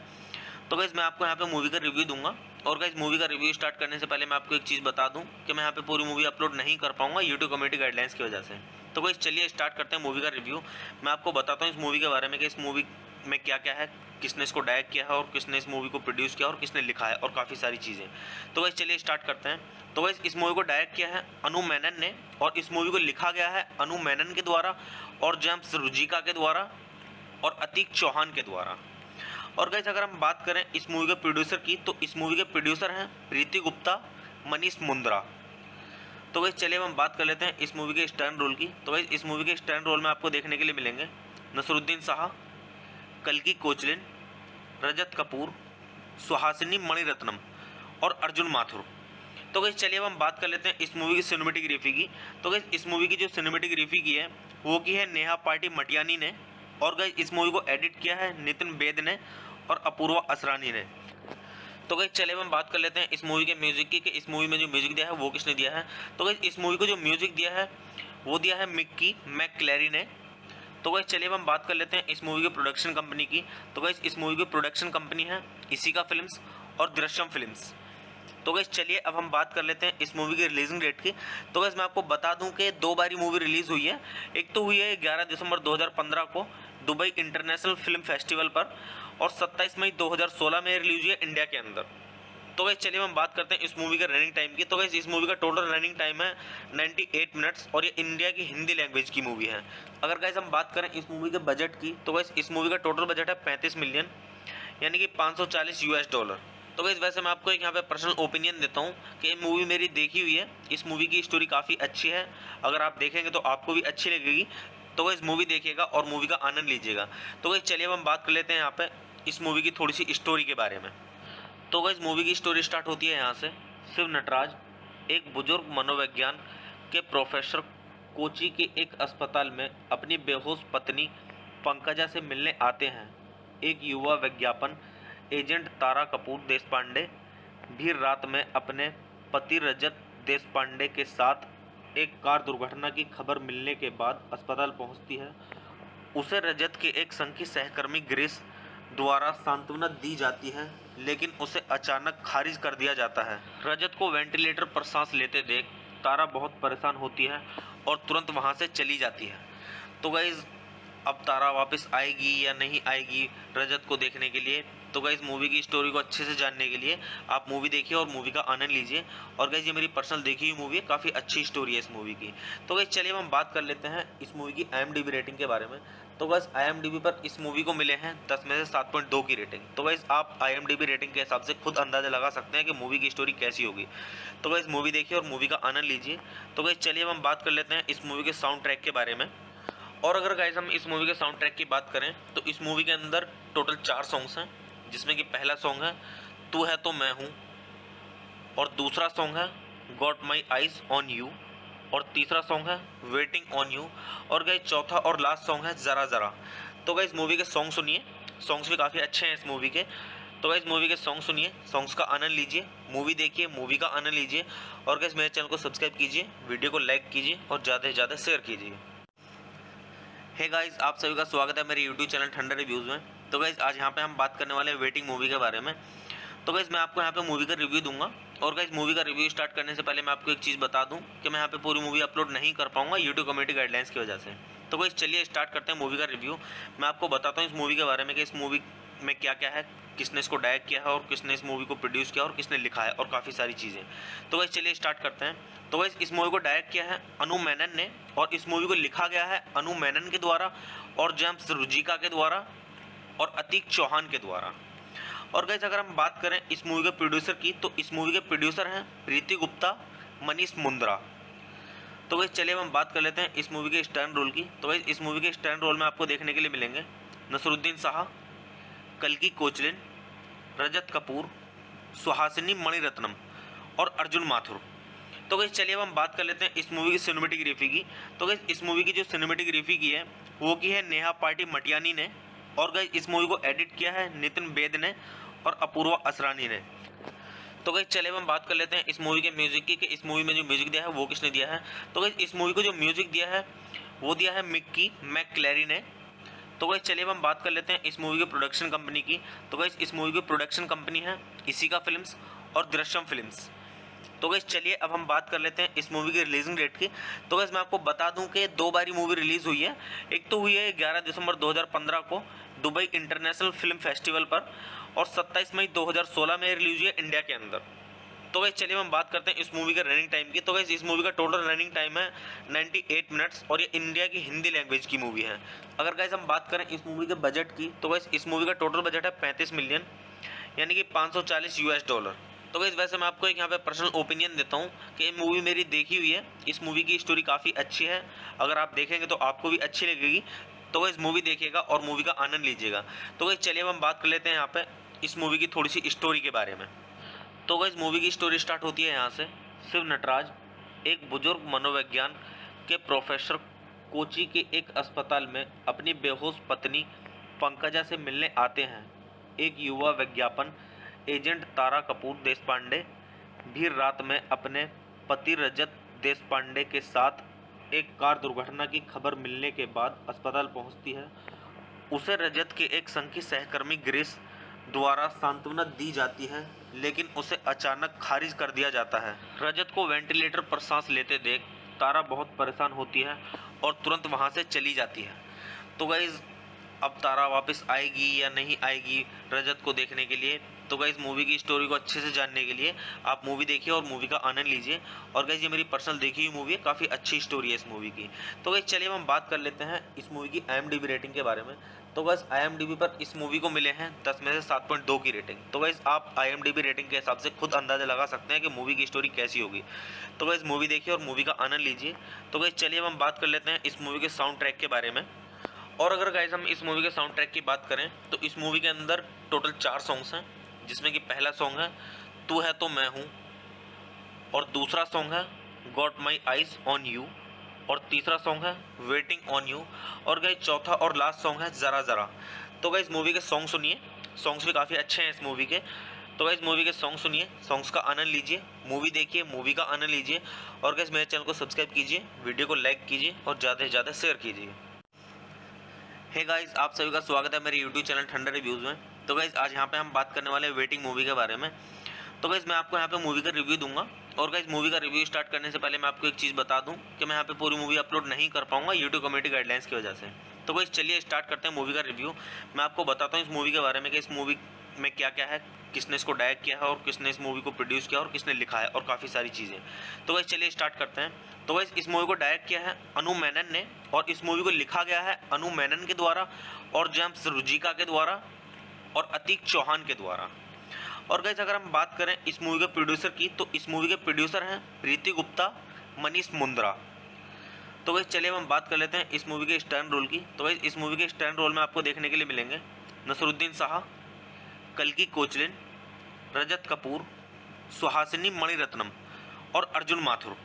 तो गाइस मैं आपको यहाँ पे मूवी का रिव्यू दूंगा। और गाइस मूवी का रिव्यू स्टार्ट करने से पहले मैं आपको एक चीज़ बता दूं कि मैं यहाँ पे पूरी मूवी अपलोड नहीं कर पाऊंगा यूट्यूब कम्युनिटी गाइडलाइंस की वजह से। तो गाइस चलिए स्टार्ट करते हैं मूवी का रिव्यू। मैं आपको बताता हूँ इस मूवी के बारे में कि इस मूवी में क्या क्या है, किसने इसको डायरेक्ट किया है और किसने इस मूवी को प्रोड्यूस किया और किसने लिखा है और काफ़ी सारी चीज़ें। तो गाइस चलिए स्टार्ट करते हैं। तो गाइस इस मूवी को डायरेक्ट किया है अनु मेनन ने और इस मूवी को लिखा गया है अनु मेनन के द्वारा और जेम्स रुजिका के द्वारा और अतीक चौहान के द्वारा। और गाइस अगर हम बात करें इस मूवी के प्रोड्यूसर की, तो इस मूवी के प्रोड्यूसर हैं प्रीति गुप्ता, मनीष मुंद्रा। तो गाइस चलिए हम बात कर लेते हैं इस मूवी के स्टैंड रोल की। तो गाइस इस मूवी के स्टैंड रोल में आपको देखने के लिए मिलेंगे नसरुद्दीन शाह, कल्की कोचलिन, रजत कपूर, सुहासिनी मणिरत्नम और अर्जुन माथुर। तो गाइस चलिए अब हम बात कर लेते हैं इस मूवी की सिनेमेटोग्राफी की। तो गाइस इस मूवी की जो सिनेमेटोग्राफी की है वो की है नेहा पार्टी मटियानी ने और गाइस इस मूवी को एडिट किया है नितिन बेद ने और अपूर्वा असरानी ने। तो गाइस चलिए हम बात कर लेते हैं इस मूवी के म्यूजिक की कि इस मूवी में जो म्यूजिक दिया है वो किसने दिया है। तो गाइस इस मूवी को जो म्यूजिक दिया है वो दिया है मिक्की मैकक्लेरी ने। तो गाइस चलिए हम बात कर लेते हैं इस मूवी के प्रोडक्शन कंपनी की। तो गाइस इस मूवी की प्रोडक्शन कंपनी है इसिका फिल्म्स और दृश्यम फिल्म्स। तो गाइस चलिए अब हम बात कर लेते हैं इस मूवी की रिलीजिंग डेट की। तो गाइस मैं आपको बता दूं कि दो बारी मूवी रिलीज़ हुई है। एक तो हुई है 11 दिसंबर 2015 को दुबई इंटरनेशनल फिल्म फेस्टिवल पर और 27 मई 2016 में रिलीज हुई है इंडिया के अंदर। तो गाइस चलिए हम बात करते हैं इस मूवी का रनिंग टाइम की। तो गाइस इस मूवी का टोटल रनिंग टाइम है 98 मिनट्स और ये इंडिया की हिंदी लैंग्वेज की मूवी है। अगर गाइस हम बात करें इस मूवी के बजट की, तो गाइस इस मूवी का टोटल बजट है 35 मिलियन यानी कि $540। तो गाइस वैसे मैं आपको एक यहाँ पे पर्सनल ओपिनियन देता हूँ कि ये मूवी मेरी देखी हुई है। इस मूवी की स्टोरी काफ़ी अच्छी है, अगर आप देखेंगे तो आपको भी अच्छी लगेगी। तो गाइस मूवी देखिएगा और मूवी का आनंद लीजिएगा। तो गाइस चलिए अब हम बात कर लेते हैं यहाँ पे इस मूवी की थोड़ी सी स्टोरी के बारे में। तो गाइस मूवी की स्टोरी स्टार्ट होती है यहाँ से। शिव नटराज एक बुजुर्ग मनोविज्ञान के प्रोफेसर कोची के एक अस्पताल में अपनी बेहोश पत्नी पंकजा से मिलने आते हैं। एक युवा विज्ञापन एजेंट तारा कपूर देशपांडे भी रात में अपने पति रजत देशपांडे के साथ एक कार दुर्घटना की खबर मिलने के बाद अस्पताल पहुंचती है। उसे रजत के एक संघ की सहकर्मी ग्रेस द्वारा सांत्वना दी जाती है, लेकिन उसे अचानक खारिज कर दिया जाता है। रजत को वेंटिलेटर पर सांस लेते देख तारा बहुत परेशान होती है और तुरंत वहां से चली जाती है। तो गाइज अब तारा वापस आएगी या नहीं आएगी रजत को देखने के लिए, तो गाइज मूवी की स्टोरी को अच्छे से जानने के लिए आप मूवी देखिए और मूवी का आनंद लीजिए। और गाइज ये मेरी पर्सनल देखी हुई मूवी है, काफ़ी अच्छी स्टोरी है इस मूवी की। तो गाइज चलिए हम बात कर लेते हैं इस मूवी की IMDb रेटिंग के बारे में। तो गाइज IMDb पर इस मूवी को मिले हैं 10 में से 7.2 की रेटिंग। तो गाइज आप IMDb रेटिंग के हिसाब से खुद अंदाजा लगा सकते हैं कि मूवी की स्टोरी कैसी होगी। तो गाइज मूवी देखिए और मूवी का आनंद लीजिए। तो गाइज चलिए हम बात कर लेते हैं इस मूवी के साउंड ट्रैक के बारे में। और अगर गाइज हम इस मूवी के साउंड ट्रैक की बात करें तो इस मूवी के अंदर टोटल 4 सॉन्ग्स हैं, जिसमें कि पहला सॉन्ग है तू है तो मैं हूँ और दूसरा सॉन्ग है got my eyes on you और तीसरा सॉन्ग है वेटिंग ऑन यू और गाइज चौथा और लास्ट सॉन्ग है ज़रा ज़रा। तो गाइज मूवी के सॉन्ग सुनिए, सॉन्ग्स भी काफ़ी अच्छे हैं इस मूवी के। तो गाइज मूवी के सॉन्ग सुनिए, सॉन्ग्स का आनंद लीजिए, मूवी देखिए, मूवी का आनंद लीजिए। और गाइज मेरे चैनल को सब्सक्राइब कीजिए, वीडियो को लाइक कीजिए और ज़्यादा से ज़्यादा शेयर कीजिए। हे गाइस आप सभी का स्वागत है मेरे यूट्यूब चैनल ठंडा रिव्यूज़ में। तो गाइस आज यहाँ पे हम बात करने वाले हैं वेटिंग मूवी के बारे में। तो गाइस मैं आपको यहाँ पे मूवी का रिव्यू दूंगा। और गाइस मूवी का रिव्यू स्टार्ट करने से पहले मैं आपको एक चीज़ बता दूं कि मैं यहाँ पे पूरी मूवी अपलोड नहीं कर पाऊंगा यूट्यूब कम्युनिटी गाइडलाइंस की वजह से। तो गाइस चलिए स्टार्ट करते हैं मूवी का रिव्यू। मैं आपको बताता हूँ इस मूवी के बारे में कि इस मूवी में क्या क्या है, किसने इसको डायरेक्ट किया है और किसने इस मूवी को प्रोड्यूस किया और किसने लिखा है और काफ़ी सारी चीज़ें। तो गाइस चलिए स्टार्ट करते हैं। तो गाइस इस मूवी को डायरेक्ट किया है अनु मेनन ने और इस मूवी को लिखा गया है अनु मेनन के द्वारा और जेम्स रुजिका के द्वारा और अतीक चौहान के द्वारा। और गाइस अगर हम बात करें इस मूवी के प्रोड्यूसर की, तो इस मूवी के प्रोड्यूसर हैं प्रीति गुप्ता, मनीष मुंद्रा। तो गाइस चलिए हम बात कर लेते हैं इस मूवी के स्टैंड रोल की। तो गाइस इस मूवी के स्टैंड रोल में आपको देखने के लिए मिलेंगे नसरुद्दीन शाह, कल्की कोचलिन, रजत कपूर, सुहासिनी मणिरत्नम और अर्जुन माथुर। तो गाइस चलिए अब हम बात कर लेते हैं इस मूवी की सिनेमेटोग्राफी की। तो गाइस इस मूवी की जो सिनेमेटोग्राफी की है वो की है नेहा पार्टी मटियानी ने और गाइस इस मूवी को एडिट किया है नितिन बेद ने और अपूर्वा असरानी ने। तो गाइस चलिए अब हम बात कर लेते हैं इस मूवी के म्यूजिक की कि इस मूवी में जो म्यूजिक दिया है वो किसने दिया है। तो गाइस इस मूवी को जो म्यूजिक दिया है वो दिया है मिक्की मैकक्लेरी ने। तो गाइस चलिए अब हम बात कर लेते हैं इस मूवी के प्रोडक्शन कंपनी की। तो गाइस इस मूवी की प्रोडक्शन कंपनी है इसिका फिल्म्स और दृश्यम फिल्म्स। तो गाइस चलिए अब हम बात कर लेते हैं इस मूवी की रिलीजिंग डेट की। तो गाइस मैं आपको बता दूं कि दो बारी मूवी रिलीज हुई है। एक तो हुई है 11 दिसंबर 2015 को दुबई इंटरनेशनल फिल्म फेस्टिवल पर, और 27 मई 2016 में रिलीज हुई है इंडिया के अंदर। तो गाइस चलिए हम बात करते हैं इस मूवी के रनिंग टाइम की। तो गाइस इस मूवी का टोटल रनिंग टाइम है 98 मिनट्स, और ये इंडिया की हिंदी लैंग्वेज की मूवी है। अगर गाइस हम बात करें इस मूवी के बजट की, तो गाइस इस मूवी का टोटल बजट है 35 मिलियन, यानी कि $540। तो गाइस वैसे मैं आपको एक यहाँ पे पर्सनल ओपिनियन देता हूँ कि ये मूवी मेरी देखी हुई है। इस मूवी की स्टोरी काफ़ी अच्छी है, अगर आप देखेंगे तो आपको भी अच्छी लगेगी। तो गाइस मूवी देखिएगा और मूवी का आनंद लीजिएगा। तो गाइस चलिए अब हम बात कर लेते हैं यहाँ पे इस मूवी की थोड़ी सी स्टोरी के बारे में। तो गाइस मूवी की स्टोरी स्टार्ट होती है यहाँ से। शिव नटराज एक बुजुर्ग मनोविज्ञान के प्रोफेसर कोची के एक अस्पताल में अपनी बेहोश पत्नी पंकजा से मिलने आते हैं। एक युवा विज्ञापन एजेंट तारा कपूर देशपांडे भी रात में अपने पति रजत देशपांडे के साथ एक कार दुर्घटना की खबर मिलने के बाद अस्पताल पहुंचती है। उसे रजत के एक संघी सहकर्मी गिरीश द्वारा सांत्वना दी जाती है, लेकिन उसे अचानक खारिज कर दिया जाता है। रजत को वेंटिलेटर पर सांस लेते देख तारा बहुत परेशान होती है और तुरंत वहां से चली जाती है। तो गाइज अब तारा वापस आएगी या नहीं आएगी रजत को देखने के लिए, तो गाइज मूवी की स्टोरी को अच्छे से जानने के लिए आप मूवी देखिए और मूवी का आनंद लीजिए। और गाइज ये मेरी पर्सनल देखी हुई मूवी है, काफ़ी अच्छी स्टोरी है इस मूवी की। तो गाइज चलिए हम बात कर लेते हैं इस मूवी की IMDb रेटिंग के बारे में। तो गाइज IMDb पर इस मूवी को मिले हैं 10 में से 7.2 की रेटिंग। तो गाइज आप IMDb रेटिंग के हिसाब से खुद अंदाजा लगा सकते हैं कि मूवी की स्टोरी कैसी होगी। तो गाइज मूवी देखिए और मूवी का आनंद लीजिए। तो गाइज चलिए अब हम बात कर लेते हैं इस मूवी के साउंड ट्रैक के बारे में। और अगर गाइज हम इस मूवी के साउंड ट्रैक की बात करें तो इस मूवी के अंदर टोटल 4 सॉन्ग्स हैं, जिसमें कि पहला सॉन्ग है तू है तो मैं हूँ, और दूसरा सॉन्ग है got my eyes on you, और तीसरा सॉन्ग है वेटिंग ऑन यू, और गाइज चौथा और लास्ट सॉन्ग है ज़रा ज़रा। तो गाइज मूवी के सॉन्ग सुनिए, सॉन्ग्स भी काफ़ी अच्छे हैं इस मूवी के। तो गाइज मूवी के सॉन्ग सुनिए, सॉन्ग्स का आनंद लीजिए, मूवी देखिए, मूवी का आनंद लीजिए। और गाइज मेरे चैनल को सब्सक्राइब कीजिए, वीडियो को लाइक कीजिए और ज़्यादा से ज़्यादा शेयर कीजिए। हे गाइस, आप सभी का स्वागत है मेरे यूट्यूब चैनल ठंडा रिव्यूज़ में। तो गाइस आज यहाँ पे हम बात करने वाले हैं वेटिंग मूवी के बारे में। तो गाइस मैं आपको यहाँ पे मूवी का रिव्यू दूंगा। और गाइस मूवी का रिव्यू स्टार्ट करने से पहले मैं आपको एक चीज़ बता दूं कि मैं यहाँ पे पूरी मूवी अपलोड नहीं कर पाऊंगा यूट्यूब कम्युनिटी गाइडलाइंस की वजह से। तो गाइस चलिए स्टार्ट करते हैं मूवी का रिव्यू। मैं आपको बताता हूँ इस मूवी के बारे में कि इस मूवी में क्या क्या है, किसने इसको डायरेक्ट किया है और किसने इस मूवी को प्रोड्यूस किया और किसने लिखा है, और काफ़ी सारी चीज़ें। तो गाइस चलिए स्टार्ट करते हैं। तो गाइस इस मूवी को डायरेक्ट किया है अनु मेनन ने, और इस मूवी को लिखा गया है अनु मेनन के द्वारा और जेम्स रुजिका के द्वारा और अतीक चौहान के द्वारा। और गाइस अगर हम बात करें इस मूवी के प्रोड्यूसर की, तो इस मूवी के प्रोड्यूसर हैं प्रीति गुप्ता, मनीष मुंद्रा। तो गाइस चलिए हम बात कर लेते हैं इस मूवी के स्टैंड रोल की। तो गाइस इस मूवी के स्टैंड रोल में आपको देखने के लिए मिलेंगे नसरुद्दीन शाह, कल्की कोचलिन, रजत कपूर, सुहासिनी मणिरत्नम और अर्जुन माथुर।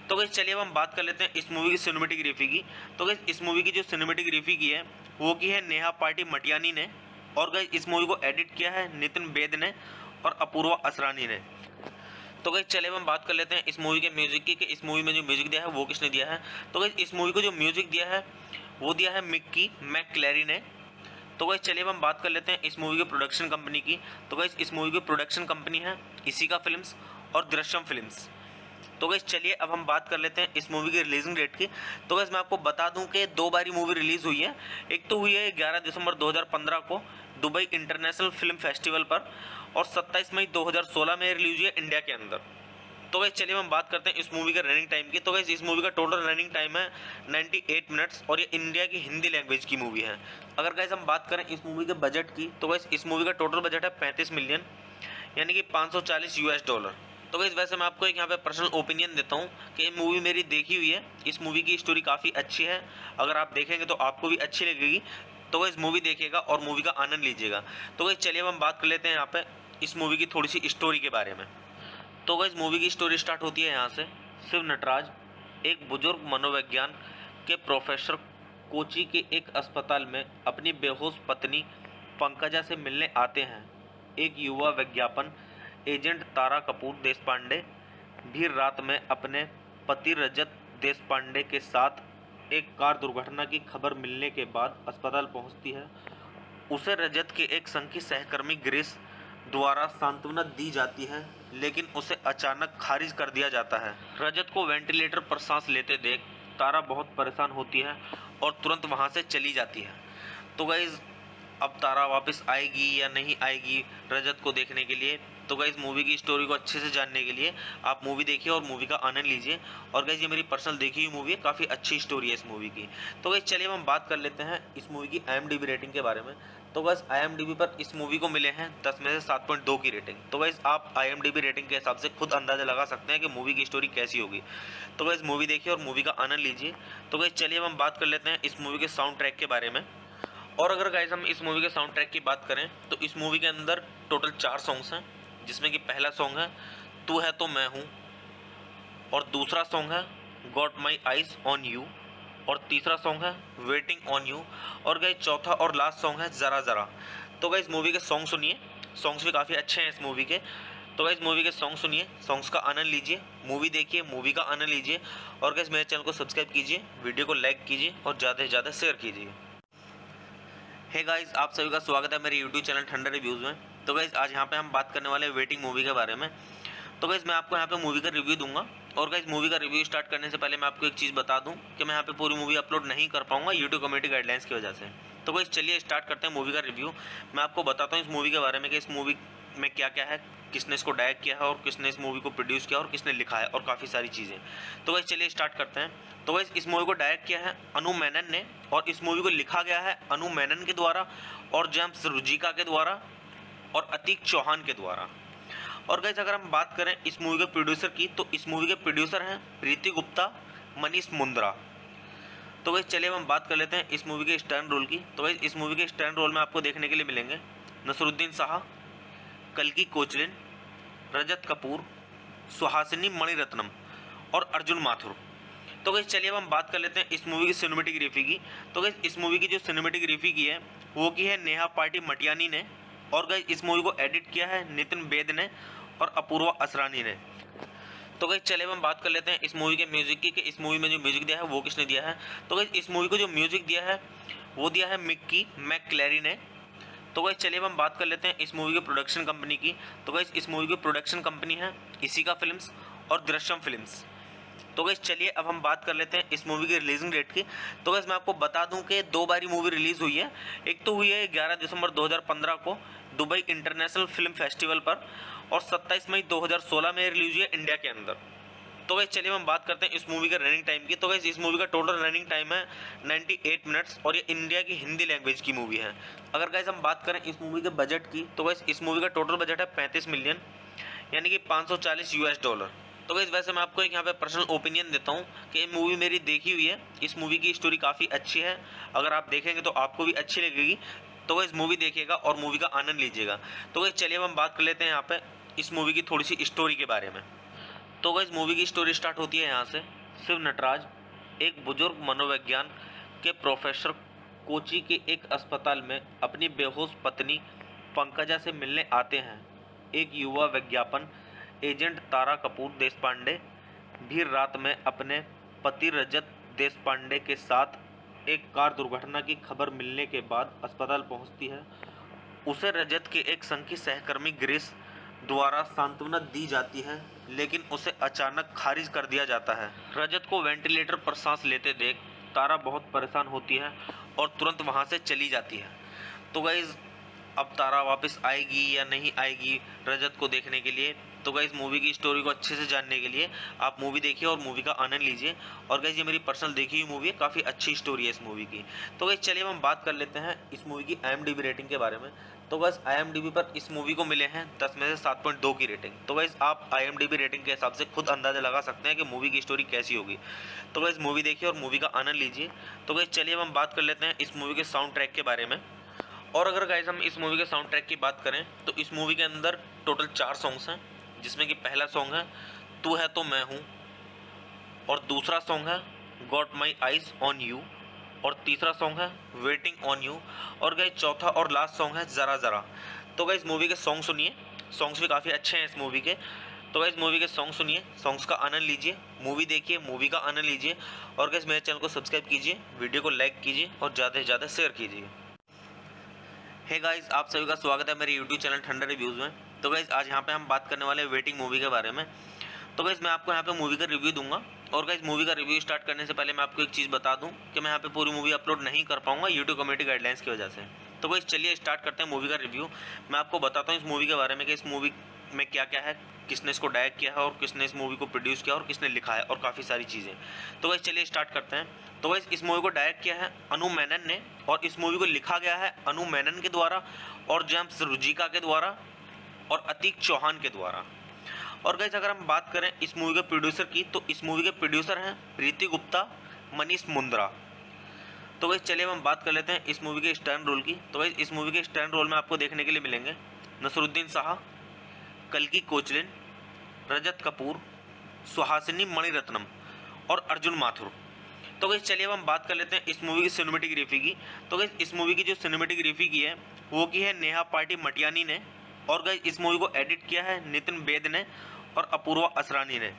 तो गाइस चलिए अब हम बात कर लेते हैं इस मूवी की सिनेमेटोग्राफी की। तो गाइस इस मूवी की जो सिनेमेटोग्राफी की है वो की है नेहा पार्टी मटियानी ने, और गाइस इस मूवी को एडिट किया है नितिन बेद ने और अपूर्वा असरानी ने। तो गाइस चलिए अब हम बात कर लेते हैं इस मूवी के म्यूजिक की कि इस मूवी में जो म्यूजिक दिया है वो किसने दिया है। तो गाइस इस मूवी को जो म्यूजिक दिया है वो दिया है मिक्की मैकक्लेरी ने। तो गाइस चलिए अब हम बात कर लेते हैं इस मूवी के प्रोडक्शन कंपनी की। तो गाइस इस मूवी की प्रोडक्शन कंपनी है इसिका फिल्म्स और दृश्यम फिल्म्स। तो गाइस चलिए अब हम बात कर लेते हैं इस मूवी की रिलीजिंग डेट की। तो गाइस मैं आपको बता दूं कि दो बारी मूवी रिलीज हुई है। एक तो हुई है 11 दिसंबर 2015 को दुबई इंटरनेशनल फिल्म फेस्टिवल पर, और 27 मई 2016 में रिलीज हुई है इंडिया के अंदर। तो गाइस चलिए हम बात करते हैं इस मूवी के रनिंग टाइम की। तो गाइस इस मूवी का टोटल रनिंग टाइम है 98 मिनट्स, और ये इंडिया की हिंदी लैंग्वेज की मूवी है। अगर गाइस हम बात करें इस मूवी के बजट की, तो गाइस इस मूवी का टोटल बजट है 35 मिलियन, यानी कि $540। तो गाइस वैसे मैं आपको एक यहाँ पे पर्सनल ओपिनियन देता हूँ कि ये मूवी मेरी देखी हुई है। इस मूवी की स्टोरी काफ़ी अच्छी है, अगर आप देखेंगे तो आपको भी अच्छी लगेगी। तो गाइस मूवी देखिएगा और मूवी का आनंद लीजिएगा। तो गाइस चलिए अब हम बात कर लेते हैं यहाँ पे इस मूवी की थोड़ी सी स्टोरी के बारे में। तो गाइस मूवी की स्टोरी स्टार्ट होती है यहाँ से। शिव नटराज एक बुजुर्ग मनोविज्ञान के प्रोफेसर कोची के एक अस्पताल में अपनी बेहोश पत्नी पंकजा से मिलने आते हैं। एक युवा विज्ञापन एजेंट तारा कपूर देशपांडे भी रात में अपने पति रजत देशपांडे के साथ एक कार दुर्घटना की खबर मिलने के बाद अस्पताल पहुंचती है। उसे रजत के एक संघी सहकर्मी गिरीश द्वारा सांत्वना दी जाती है, लेकिन उसे अचानक खारिज कर दिया जाता है। रजत को वेंटिलेटर पर सांस लेते देख तारा बहुत परेशान होती है और तुरंत वहां से चली जाती है। तो गाइज अब तारा वापस आएगी या नहीं आएगी रजत को देखने के लिए? तो गाइज मूवी की स्टोरी को अच्छे से जानने के लिए आप मूवी देखिए और मूवी का आनंद लीजिए। और गाइज ये मेरी पर्सनल देखी हुई मूवी है, काफ़ी अच्छी स्टोरी है इस मूवी की। तो गाइज चलिए हम बात कर लेते हैं इस मूवी की IMDb रेटिंग के बारे में। तो गाइज IMDb पर इस मूवी को मिले हैं 10 में से 7.2 की रेटिंग। तो गाइज आप IMDb रेटिंग के हिसाब से खुद अंदाजा लगा सकते हैं कि मूवी की स्टोरी कैसी होगी। तो गाइज मूवी देखिए और मूवी का आनंद लीजिए। तो गाइज चलिए हम बात कर लेते हैं इस मूवी के साउंड ट्रैक के बारे में। और अगर गाइज हम इस मूवी के साउंड ट्रैक की बात करें तो इस मूवी के अंदर टोटल 4 सॉन्ग्स हैं, जिसमें कि पहला सॉन्ग है तू है तो मैं हूँ, और दूसरा सॉन्ग है got my eyes on you, और तीसरा सॉन्ग है वेटिंग ऑन यू, और गाइज चौथा और लास्ट सॉन्ग है ज़रा ज़रा। तो गाइज मूवी के सॉन्ग सुनिए, सॉन्ग्स भी काफ़ी अच्छे हैं इस मूवी के। तो गाइज मूवी के सॉन्ग सुनिए, सॉन्ग्स का आनंद लीजिए, मूवी देखिए, मूवी का आनंद लीजिए। और गाइज मेरे चैनल को सब्सक्राइब कीजिए, वीडियो को लाइक कीजिए और ज़्यादा से ज़्यादा शेयर कीजिए। हे गाइस, आप सभी का स्वागत है मेरे YouTube चैनल ठंडा रिव्यूज़ में। तो गाइस आज यहाँ पे हम बात करने वाले हैं वेटिंग मूवी के बारे में। तो गाइस मैं आपको यहाँ पे मूवी का रिव्यू दूंगा। और गाइस मूवी का रिव्यू स्टार्ट करने से पहले मैं आपको एक चीज़ बता दूं कि मैं यहाँ पे पूरी मूवी अपलोड नहीं कर पाऊंगा यूट्यूब कम्युनिटी गाइडलाइंस की वजह से। तो गाइस चलिए स्टार्ट करते हैं मूवी का रिव्यू। मैं आपको बताता हूँ इस मूवी के बारे में कि इस मूवी में क्या क्या है, किसने इसको डायरेक्ट किया है और किसने इस मूवी को प्रोड्यूस किया और किसने लिखा है, और काफ़ी सारी चीज़ें। तो गाइस चलिए स्टार्ट करते हैं। तो गाइस इस मूवी को डायरेक्ट किया है अनु मेनन ने, और इस मूवी को लिखा गया है अनु मेनन के द्वारा और जेम्स रुजिका के द्वारा और अतीक चौहान के द्वारा। और गाइस अगर हम बात करें इस मूवी के प्रोड्यूसर की, तो इस मूवी के प्रोड्यूसर हैं प्रीति गुप्ता, मनीष मुंद्रा। तो गाइस चलिए हम बात कर लेते हैं इस मूवी के स्टैंड रोल की। तो गाइस इस मूवी के स्टैंड रोल में आपको देखने के लिए मिलेंगे नसरुद्दीन शाह, कल्की कोचलिन, रजत कपूर, सुहासिनी मणिरत्नम और अर्जुन माथुर। तो गाइस चलिए अब हम बात कर लेते हैं इस मूवी की सिनेमेटोग्राफी की। तो गाइस इस मूवी की जो सिनेमेटोग्राफी की है वो की है नेहा पार्टी मटियानी ने, और गाइस इस मूवी को एडिट किया है नितिन बेद ने और अपूर्वा असरानी ने। तो गाइस चलिए अब हम बात कर लेते हैं इस मूवी के म्यूजिक की कि इस मूवी में जो म्यूजिक दिया है वो किसने दिया है। तो गाइस इस मूवी को जो म्यूजिक दिया है वो दिया है मिक्की मैकक्लेरी ने। तो गाइस चलिए अब हम बात कर लेते हैं इस मूवी की प्रोडक्शन कंपनी की। तो गाइस इस मूवी की प्रोडक्शन कंपनी है इसिका फिल्म्स और दृश्यम फिल्म्स। तो गाइस चलिए अब हम बात कर लेते हैं इस मूवी की रिलीजिंग डेट की। तो गाइस मैं आपको बता दूं कि 2 बारी मूवी रिलीज़ हुई है। एक तो हुई है 11 दिसंबर 2015 को दुबई इंटरनेशनल फिल्म फेस्टिवल पर, और 27 मई 2016 में रिलीज हुई है इंडिया के अंदर। तो गाइस चलिए हम बात करते हैं इस मूवी के रनिंग टाइम की। तो गाइस इस मूवी का टोटल रनिंग टाइम है 98 मिनट्स, और ये इंडिया की हिंदी लैंग्वेज की मूवी है। अगर गाइस हम बात करें इस मूवी के बजट की, तो गाइस इस मूवी का टोटल बजट है 35 मिलियन, यानी कि $540। तो गाइस वैसे मैं आपको एक यहाँ पे पर्सनल ओपिनियन देता हूँ कि ये मूवी मेरी देखी हुई है, इस मूवी की स्टोरी काफ़ी अच्छी है। अगर आप देखेंगे तो आपको भी अच्छी लगेगी। तो गाइस मूवी देखिएगा और मूवी का आनंद लीजिएगा। तो गाइस चलिए अब हम बात कर लेते हैं यहाँ पे इस मूवी की थोड़ी सी स्टोरी के बारे में। तो गाइस मूवी की स्टोरी स्टार्ट होती है यहाँ से। शिव नटराज एक बुजुर्ग मनोविज्ञान के प्रोफेसर कोची के एक अस्पताल में अपनी बेहोश पत्नी पंकजा से मिलने आते हैं। एक युवा विज्ञापन एजेंट तारा कपूर देशपांडे भी रात में अपने पति रजत देशपांडे के साथ एक कार दुर्घटना की खबर मिलने के बाद अस्पताल पहुंचती है। उसे रजत के एक संघ की सहकर्मी ग्रेस द्वारा सांत्वना दी जाती है, लेकिन उसे अचानक खारिज कर दिया जाता है। रजत को वेंटिलेटर पर सांस लेते देख तारा बहुत परेशान होती है और तुरंत वहां से चली जाती है। तो गाइज अब तारा वापस आएगी या नहीं आएगी रजत को देखने के लिए? तो गाइज मूवी की स्टोरी को अच्छे से जानने के लिए आप मूवी देखिए और मूवी का आनंद लीजिए। और गाइज ये मेरी पर्सनल देखी हुई मूवी है, काफ़ी अच्छी स्टोरी है इस मूवी की। तो गाइज चलिए हम बात कर लेते हैं इस मूवी की IMDb रेटिंग के बारे में। तो गाइज IMDb पर इस मूवी को मिले हैं 10 में से 7.2 की रेटिंग। तो गाइज आप IMDb रेटिंग के हिसाब से खुद अंदाजा लगा सकते हैं कि मूवी की स्टोरी कैसी होगी। तो गाइज मूवी देखिए और मूवी का आनंद लीजिए। तो गाइज चलिए हम बात कर लेते हैं इस मूवी के साउंड ट्रैक के बारे में। और अगर गाइज हम इस मूवी के साउंड ट्रैक की बात करें तो इस मूवी के अंदर टोटल 4 सॉन्ग्स हैं, जिसमें कि पहला सॉन्ग है तू है तो मैं हूँ, और दूसरा सॉन्ग है got my eyes on you, और तीसरा सॉन्ग है वेटिंग ऑन यू, और गाइज चौथा और लास्ट सॉन्ग है ज़रा ज़रा। तो गाइज मूवी के सॉन्ग सुनिए, सॉन्ग्स भी काफ़ी अच्छे हैं इस मूवी के। तो गाइज मूवी के सॉन्ग सुनिए, सॉन्ग्स का आनंद लीजिए, मूवी देखिए, मूवी का आनंद लीजिए। और गाइज मेरे चैनल को सब्सक्राइब कीजिए, वीडियो को लाइक कीजिए और ज़्यादा से ज़्यादा शेयर कीजिए। हे गाइस, आप सभी का स्वागत है मेरे यूट्यूब चैनल ठंडा रिव्यूज़ में। तो गाइस आज यहाँ पे हम बात करने वाले हैं वेटिंग मूवी के बारे में। तो गाइस मैं आपको यहाँ पे मूवी का रिव्यू दूंगा और गाइस मूवी का रिव्यू स्टार्ट करने से पहले मैं आपको एक चीज़ बता दूं कि मैं यहाँ पे पूरी मूवी अपलोड नहीं कर पाऊंगा यूट्यूब कम्युनिटी गाइडलाइंस की वजह से। तो गाइस चलिए स्टार्ट करते हैं मूवी का रिव्यू। मैं आपको बताता हूँ इस मूवी के बारे में कि इस मूवी में क्या क्या है, किसने इसको डायरेक्ट किया है और किसने इस मूवी को प्रोड्यूस किया और किसने लिखा है और काफ़ी सारी चीज़ें। तो गाइस चलिए स्टार्ट करते हैं। तो गाइस इस मूवी को डायरेक्ट किया है अनु मेनन ने और इस मूवी को लिखा गया है अनु मेनन के द्वारा और जेम्स रुजिका के द्वारा और अतीक चौहान के द्वारा। और गाइस अगर हम बात करें इस मूवी के प्रोड्यूसर की, तो इस मूवी के प्रोड्यूसर हैं प्रीति गुप्ता, मनीष मुंद्रा। तो गाइस चलिए हम बात कर लेते हैं इस मूवी के स्टैंड रोल की। तो गाइस इस मूवी के स्टैंड रोल में आपको देखने के लिए मिलेंगे नसरुद्दीन शाह, कल्की कोचलिन, रजत कपूर, सुहासिनी मणिरत्नम और अर्जुन माथुर। तो गाइस चलिए हम बात कर लेते हैं इस मूवी की सिनेमेटोग्राफी की। तो गाइस इस मूवी की जो सिनेमेटोग्राफी की है वो की है नेहा पार्टी मटियानी ने और गाइस इस मूवी को एडिट किया है नितिन बेद ने और अपूर्वा असरानी ने।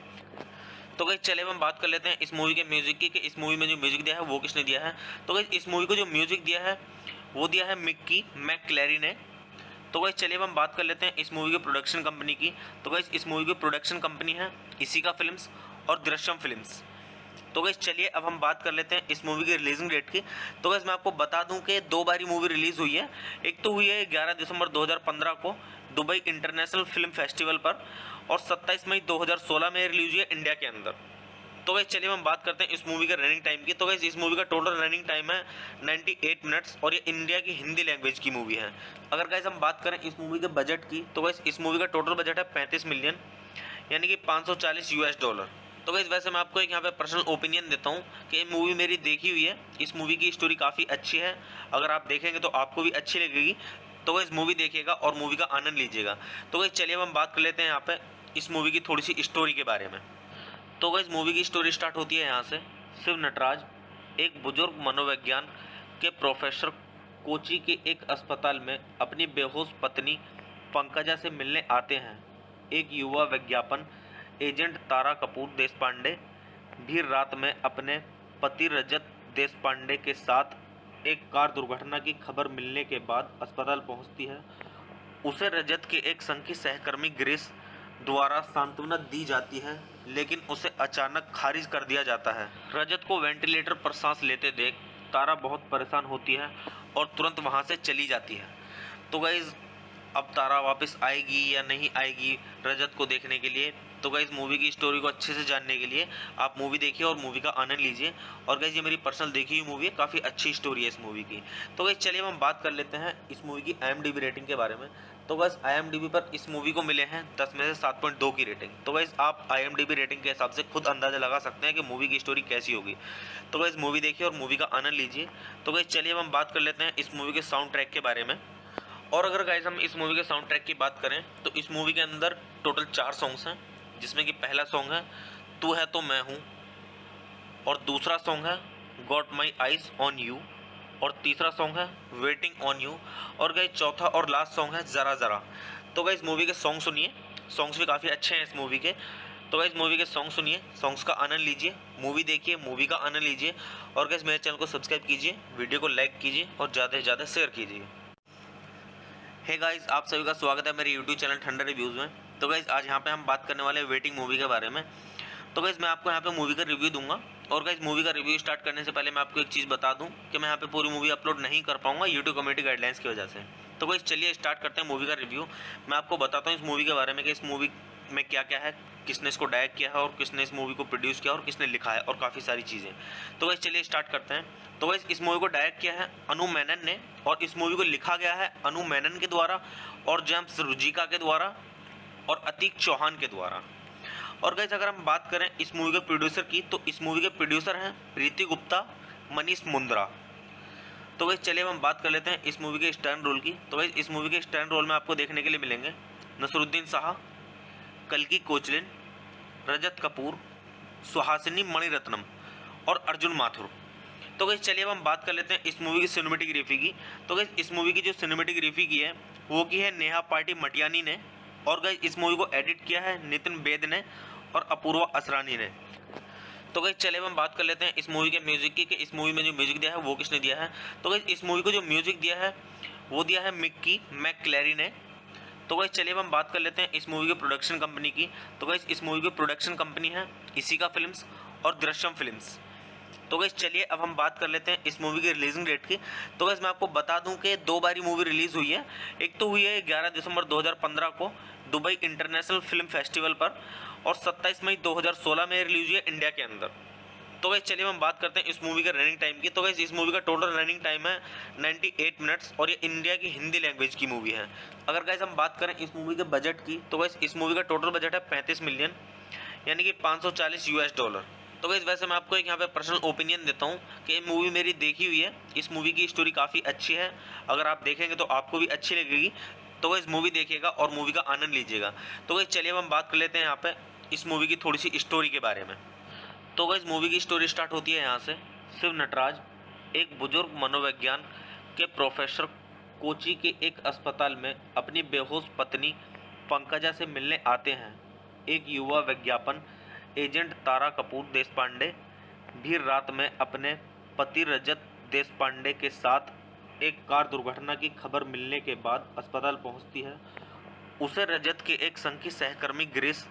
तो गाइस चलिए हम बात कर लेते हैं इस मूवी के म्यूजिक की कि इस मूवी में जो म्यूजिक दिया है वो किसने दिया है। तो गाइस इस मूवी को जो म्यूजिक दिया है वो दिया है मिक्की मैकक्लेरी ने। तो गाइस चलिए हम बात कर लेते हैं इस मूवी की प्रोडक्शन कंपनी की। तो गाइस इस मूवी की प्रोडक्शन कंपनी है इसिका फिल्म्स और दृश्यम फिल्म्स। तो गाइस चलिए अब हम बात कर लेते हैं इस मूवी की रिलीजिंग डेट की। तो गाइस मैं आपको बता दूं कि दो बारी मूवी रिलीज़ हुई है। एक तो हुई है 11 दिसंबर 2015 को दुबई इंटरनेशनल फिल्म फेस्टिवल पर और 27 मई 2016 में रिलीज हुई है इंडिया के अंदर। तो गाइस चलिए हम बात करते हैं इस मूवी के रनिंग टाइम की। तो गाइस इस मूवी का टोटल रनिंग टाइम है 98 मिनट्स और ये इंडिया की हिंदी लैंग्वेज की मूवी है। अगर गाइस हम बात करें इस मूवी के बजट की, तो गाइस इस मूवी का टोटल बजट है 35 मिलियन यानी कि $540। तो गाइस वैसे मैं आपको एक यहाँ पे पर्सनल ओपिनियन देता हूँ कि ये मूवी मेरी देखी हुई है। इस मूवी की स्टोरी काफ़ी अच्छी है, अगर आप देखेंगे तो आपको भी अच्छी लगेगी। तो गाइस मूवी देखिएगा और मूवी का आनंद लीजिएगा। तो गाइस चलिए हम बात कर लेते हैं यहाँ पे इस मूवी की थोड़ी सी स्टोरी के बारे में। तो गाइस मूवी की स्टोरी स्टार्ट होती है यहाँ से। शिव नटराज एक बुजुर्ग मनोविज्ञान के प्रोफेसर कोची के एक अस्पताल में अपनी बेहोश पत्नी पंकजा से मिलने आते हैं। एक युवा विज्ञापन एजेंट तारा कपूर देशपांडे भी रात में अपने पति रजत देशपांडे के साथ एक कार दुर्घटना की खबर मिलने के बाद अस्पताल पहुंचती है। उसे रजत के एक संघी सहकर्मी गिरीश द्वारा सांत्वना दी जाती है, लेकिन उसे अचानक खारिज कर दिया जाता है। रजत को वेंटिलेटर पर सांस लेते देख तारा बहुत परेशान होती है और तुरंत वहां से चली जाती है। तो गाइज अब तारा वापस आएगी या नहीं आएगी रजत को देखने के लिए, तो गाइज मूवी की स्टोरी को अच्छे से जानने के लिए आप मूवी देखिए और मूवी का आनंद लीजिए। और गाइज ये मेरी पर्सनल देखी हुई मूवी है, काफ़ी अच्छी स्टोरी है इस मूवी की। तो गाइज चलिए हम बात कर लेते हैं इस मूवी की IMDb रेटिंग के बारे में। तो गाइज IMDb पर इस मूवी को मिले हैं 10 में से 7.2 की रेटिंग। तो गाइज आप IMDb रेटिंग के हिसाब से खुद अंदाज़ा लगा सकते हैं कि मूवी की स्टोरी कैसी होगी। तो गाइज मूवी देखिए और मूवी का आनंद लीजिए। तो गाइज चलिए हम बात कर लेते हैं इस मूवी के साउंड ट्रैक के बारे में। और अगर गाइज हम इस मूवी के साउंड ट्रैक की बात करें तो इस मूवी के अंदर टोटल 4 सॉन्ग्स हैं, जिसमें कि पहला सॉन्ग है तू है तो मैं हूँ और दूसरा सॉन्ग है got my eyes on you और तीसरा सॉन्ग है वेटिंग ऑन यू और गाइज चौथा और लास्ट सॉन्ग है ज़रा ज़रा। तो गाइज मूवी के सॉन्ग सुनिए, सॉन्ग्स भी काफ़ी अच्छे हैं इस मूवी के। तो गाइज मूवी के सॉन्ग सुनिए, सॉन्ग्स का आनंद लीजिए, मूवी देखिए, मूवी का आनंद लीजिए। और गाइज मेरे चैनल को सब्सक्राइब कीजिए, वीडियो को लाइक कीजिए और ज़्यादा से ज़्यादा शेयर कीजिए। हे गाइस, आप सभी का स्वागत है मेरे यूट्यूब चैनल ठंडा रिव्यूज़ में। तो गाइस आज यहाँ पे हम बात करने वाले हैं वेटिंग मूवी के बारे में। तो गाइस मैं आपको यहाँ पे मूवी का रिव्यू दूंगा और गाइस मूवी का रिव्यू स्टार्ट करने से पहले मैं आपको एक चीज़ बता दूं कि मैं यहाँ पे पूरी मूवी अपलोड नहीं कर पाऊंगा यूट्यूब कम्युनिटी गाइडलाइंस की वजह से। तो गाइस चलिए स्टार्ट करते हैं मूवी का रिव्यू। मैं आपको बताता हूँ इस मूवी के बारे में कि इस मूवी में क्या क्या है, किसने इसको डायरेक्ट किया है और किसने इस मूवी को प्रोड्यूस किया और किसने लिखा है और काफ़ी सारी चीज़ें। तो गाइस चलिए स्टार्ट करते हैं। तो गाइस इस मूवी को डायरेक्ट किया है अनु मेनन ने और इस मूवी को लिखा गया है अनु मेनन के द्वारा और जेम्स रुजिका के द्वारा और अतीक चौहान के द्वारा। और गाइस अगर हम बात करें इस मूवी के प्रोड्यूसर की, तो इस मूवी के प्रोड्यूसर हैं प्रीति गुप्ता, मनीष मुंद्रा। तो गाइस चलिए हम बात कर लेते हैं इस मूवी के स्टैंड रोल की। तो गाइस इस मूवी के स्टैंड रोल में आपको देखने के लिए मिलेंगे नसरुद्दीन शाह, कल्की कोचलिन, रजत कपूर, सुहासिनी मणिरत्नम और अर्जुन माथुर। तो गाइस चलिए अब हम बात कर लेते हैं इस मूवी की सिनेमेटोग्राफी की। तो गाइस इस मूवी की जो सिनेमेटोग्राफी की है वो की है नेहा पार्टी मटियानी ने और गाइस इस मूवी को एडिट किया है नितिन बेद ने और अपूर्वा असरानी ने। तो गाइस चलिए हम बात कर लेते हैं इस मूवी के म्यूजिक की कि इस मूवी में जो म्यूजिक दिया है वो किसने दिया है। तो गाइस इस मूवी को जो म्यूजिक दिया है वो दिया है मिक्की मैकक्लेरी ने। तो गाइस चलिए अब हम बात कर लेते हैं इस मूवी के प्रोडक्शन कंपनी की। तो गाइस इस मूवी की प्रोडक्शन कंपनी है इशिका फिल्म्स और दृश्यम फिल्म्स। तो गाइस चलिए अब हम बात कर लेते हैं इस मूवी की रिलीजिंग डेट की। तो गाइस मैं आपको बता दूं कि दो बारी मूवी रिलीज़ हुई है। एक तो हुई है 11 दिसंबर 2015 को दुबई इंटरनेशनल फिल्म फेस्टिवल पर, और 27 मई 2016 में रिलीज हुई है इंडिया के अंदर। तो गाइस चलिए हम बात करते हैं इस मूवी के रनिंग टाइम की। तो गाइस इस मूवी का टोटल रनिंग टाइम है 98 मिनट्स, और ये इंडिया की हिंदी लैंग्वेज की मूवी है। अगर गाइस हम बात करें इस मूवी के बजट की, तो गाइस इस मूवी का टोटल बजट है 35 मिलियन, यानी कि $540। तो गाइस वैसे मैं आपको एक यहाँ पे पर्सनल ओपिनियन देता हूँ कि ये मूवी मेरी देखी हुई है। इस मूवी की स्टोरी काफ़ी अच्छी है, अगर आप देखेंगे तो आपको भी अच्छी लगेगी। तो गाइस मूवी देखिएगा और मूवी का आनंद लीजिएगा। तो गाइस चलिए अब हम बात कर लेते हैं यहाँ पे इस मूवी की थोड़ी सी स्टोरी के बारे में। तो गाइस मूवी की स्टोरी स्टार्ट होती है यहाँ से। शिव नटराज एक बुजुर्ग मनोविज्ञान के प्रोफेसर कोची के एक अस्पताल में अपनी बेहोश पत्नी पंकजा से मिलने आते हैं। एक युवा विज्ञापन एजेंट तारा कपूर देशपांडे भी रात में अपने पति रजत देशपांडे के साथ एक कार दुर्घटना की खबर मिलने के बाद अस्पताल पहुंचती है। उसे रजत के एक संघ की सहकर्मी ग्रेस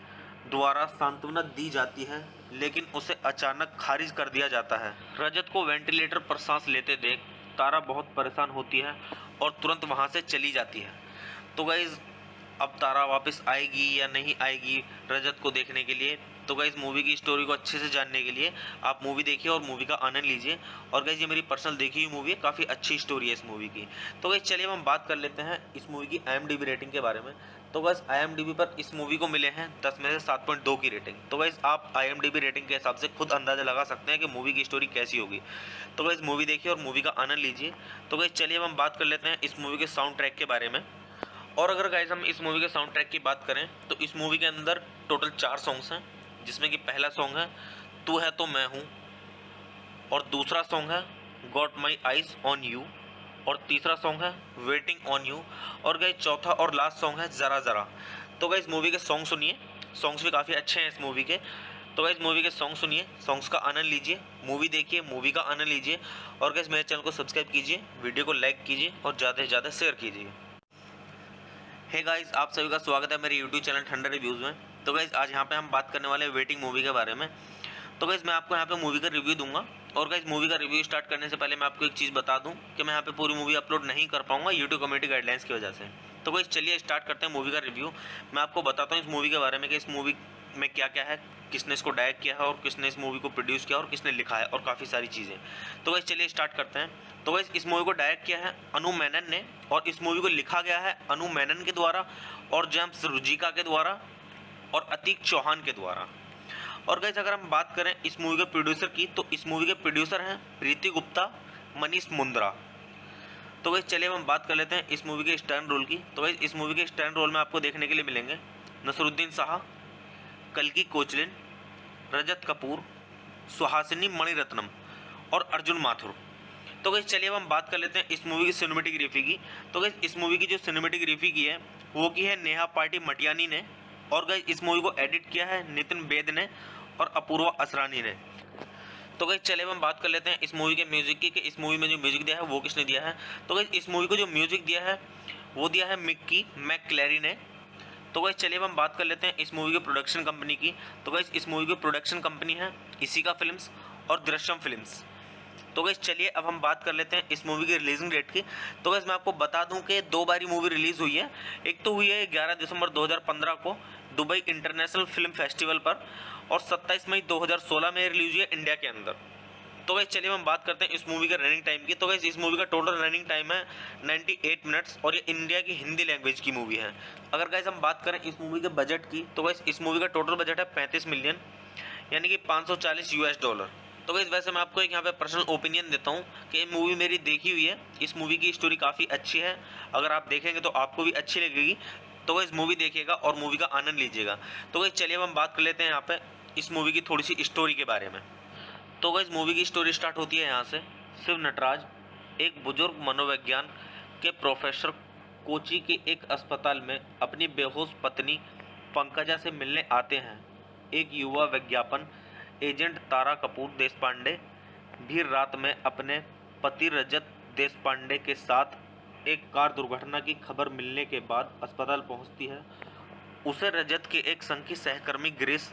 द्वारा सांत्वना दी जाती है, लेकिन उसे अचानक खारिज कर दिया जाता है। रजत को वेंटिलेटर पर सांस लेते देख तारा बहुत परेशान होती है और तुरंत वहां से चली जाती है। तो गाइज अब तारा वापस आएगी या नहीं आएगी रजत को देखने के लिए, तो गाइज मूवी की स्टोरी को अच्छे से जानने के लिए आप मूवी देखिए और मूवी का आनंद लीजिए। और गाइज ये मेरी पर्सनल देखी हुई मूवी है, काफ़ी अच्छी स्टोरी है इस मूवी की। तो गाइज चलिए हम बात कर लेते हैं इस मूवी की IMDb रेटिंग के बारे में। तो गाइज IMDb पर इस मूवी को मिले हैं 10 में से 7.2 की रेटिंग। तो गाइज आप IMDb रेटिंग के हिसाब से खुद अंदाजा लगा सकते हैं कि मूवी की स्टोरी कैसी होगी। तो गाइज मूवी देखिए और मूवी का आनंद लीजिए। तो गाइज चलिए हम बात कर लेते हैं इस मूवी के साउंड ट्रैक के बारे में। और अगर गाइज हम इस मूवी के साउंड ट्रैक की बात करें तो इस मूवी के अंदर टोटल 4 सॉन्ग्स हैं, जिसमें कि पहला सॉन्ग है तू है तो मैं हूँ, और दूसरा सॉन्ग है got my eyes on you, और तीसरा सॉन्ग है वेटिंग ऑन यू, और गाइज चौथा और लास्ट सॉन्ग है ज़रा ज़रा। तो गाइज मूवी के सॉन्ग सुनिए, सॉन्ग्स भी काफ़ी अच्छे हैं इस मूवी के। तो गाइज मूवी के सॉन्ग सुनिए, सॉन्ग्स का आनंद लीजिए, मूवी देखिए, मूवी का आनंद लीजिए। और गाइज मेरे चैनल को सब्सक्राइब कीजिए, वीडियो को लाइक कीजिए और ज़्यादा से ज़्यादा शेयर कीजिए। हे गाइस, आप सभी का स्वागत है मेरे यूट्यूब चैनल ठंडा रिव्यूज़ में। तो गाइस आज यहाँ पे हम बात करने वाले हैं वेटिंग मूवी के बारे में। तो गाइस मैं आपको यहाँ पे मूवी का रिव्यू दूंगा। और गाइस मूवी का रिव्यू स्टार्ट करने से पहले मैं आपको एक चीज़ बता दूं कि मैं यहाँ पे पूरी मूवी अपलोड नहीं कर पाऊंगा यूट्यूब कम्युनिटी गाइडलाइंस की वजह से। तो गाइस चलिए स्टार्ट करते हैं मूवी का रिव्यू। मैं आपको बताता हूँ इस मूवी के बारे में कि इस मूवी में क्या क्या है, किसने इसको डायरेक्ट किया है और किसने इस मूवी को प्रोड्यूस किया और किसने लिखा है, और काफ़ी सारी चीज़ें। तो गाइस चलिए स्टार्ट करते हैं। तो गाइस इस मूवी को डायरेक्ट किया है अनु मेनन ने, और इस मूवी को लिखा गया है अनु मेनन के द्वारा और जेम्स रुजिका के द्वारा और अतीक चौहान के द्वारा। और गाइस अगर हम बात करें इस मूवी के प्रोड्यूसर की, तो इस मूवी के प्रोड्यूसर हैं प्रीति गुप्ता, मनीष मुंद्रा। तो गाइस चलिए हम बात कर लेते हैं इस मूवी के स्टैंड रोल की। तो गाइस इस मूवी के स्टैंड रोल में आपको देखने के लिए मिलेंगे नसरुद्दीन शाह, कल्की कोचलिन, रजत कपूर, सुहासिनी मणिरत्नम और अर्जुन माथुर। तो गाइस चलिए अब हम बात कर लेते हैं इस मूवी की सिनेमेटोग्राफी की। तो गाइस इस मूवी की जो सिनेमेटोग्राफी की है वो की है नेहा पार्टी मटियानी ने, और गाइस इस मूवी को एडिट किया है नितिन बेद ने और अपूर्वा असरानी ने। तो गाइस चलिए अब हम बात कर लेते हैं इस मूवी के म्यूजिक की कि इस मूवी में जो म्यूजिक दिया है वो किसने दिया है। तो गाइस इस मूवी को जो म्यूजिक दिया है वो दिया है मिक्की मैकक्लेरी ने। तो गाइस चलिए अब हम बात कर लेते हैं इस मूवी के प्रोडक्शन कंपनी की। तो गाइस इस मूवी की प्रोडक्शन कंपनी है इशिका फिल्म्स और दृश्यम फिल्म्स। तो गाइस चलिए अब हम बात कर लेते हैं इस मूवी की रिलीजिंग डेट की। तो गाइस मैं आपको बता दूं कि दो बारी मूवी रिलीज़ हुई है। एक तो हुई है 11 दिसंबर 2015 को दुबई इंटरनेशनल फिल्म फेस्टिवल पर, और 27 मई 2016 में रिलीज हुई है इंडिया के अंदर। तो गाइस चलिए हम बात करते हैं इस मूवी का रनिंग टाइम की। तो गाइस इस मूवी का टोटल रनिंग टाइम है 98 मिनट्स, और ये इंडिया की हिंदी लैंग्वेज की मूवी है। अगर गाइस हम बात करें इस मूवी के बजट की, तो गाइस इस मूवी का टोटल बजट है 35 मिलियन, यानी कि $540। तो गाइस वैसे मैं आपको एक यहाँ पे पर्सनल ओपिनियन देता हूँ कि ये मूवी मेरी देखी हुई है। इस मूवी की स्टोरी काफ़ी अच्छी है, अगर आप देखेंगे तो आपको भी अच्छी लगेगी। तो गाइस मूवी देखिएगा और मूवी का आनंद लीजिएगा। तो गाइस चलिए अब हम बात कर लेते हैं यहाँ पे इस मूवी की थोड़ी सी स्टोरी के बारे में। तो गाइस मूवी की स्टोरी स्टार्ट होती है यहाँ से। शिव नटराज एक बुजुर्ग मनोविज्ञान के प्रोफेसर कोची के एक अस्पताल में अपनी बेहोश पत्नी पंकजा से मिलने आते हैं। एक युवा विज्ञापन एजेंट तारा कपूर देशपांडे भी रात में अपने पति रजत देशपांडे के साथ एक कार दुर्घटना की खबर मिलने के बाद अस्पताल पहुंचती है। उसे रजत के एक संघ की सहकर्मी ग्रेस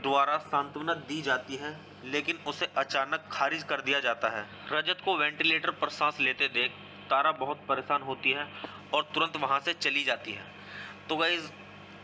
द्वारा सांत्वना दी जाती है, लेकिन उसे अचानक खारिज कर दिया जाता है। रजत को वेंटिलेटर पर सांस लेते देख तारा बहुत परेशान होती है और तुरंत वहां से चली जाती है। तो गाइज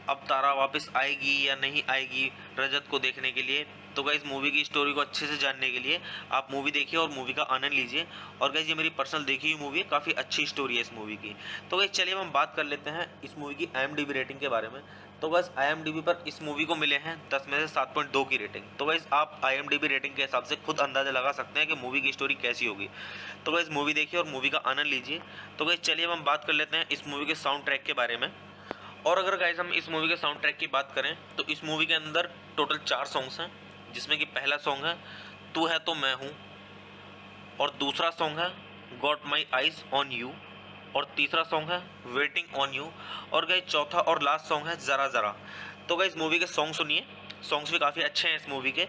अब तारा वापस आएगी या नहीं आएगी रजत को देखने के लिए, तो गाइज मूवी की स्टोरी को अच्छे से जानने के लिए आप मूवी देखिए और मूवी का आनंद लीजिए। और गाइज ये मेरी पर्सनल देखी हुई मूवी है, काफ़ी अच्छी स्टोरी है इस मूवी की। तो गाइज चलिए हम बात कर लेते हैं इस मूवी की IMDb रेटिंग के बारे में। तो गाइज IMDb पर इस मूवी को मिले हैं 10 में से 7.2 की रेटिंग। तो गाइज आप IMDb रेटिंग के हिसाब से खुद अंदाजा लगा सकते हैं कि मूवी की स्टोरी कैसी होगी। तो गाइज मूवी देखिए और मूवी का आनंद लीजिए। तो गाइज चलिए हम बात कर लेते हैं इस मूवी के साउंड ट्रैक के बारे में। और अगर गाइज हम इस मूवी के साउंड ट्रैक की बात करें तो इस मूवी के अंदर टोटल 4 सॉन्ग्स हैं, जिसमें कि पहला सॉन्ग है तू है तो मैं हूँ, और दूसरा सॉन्ग है got my eyes on you, और तीसरा सॉन्ग है वेटिंग ऑन यू, और गाइज चौथा और लास्ट सॉन्ग है ज़रा ज़रा। तो गाइज मूवी के सॉन्ग सुनिए, सॉन्ग्स भी काफ़ी अच्छे हैं इस मूवी के।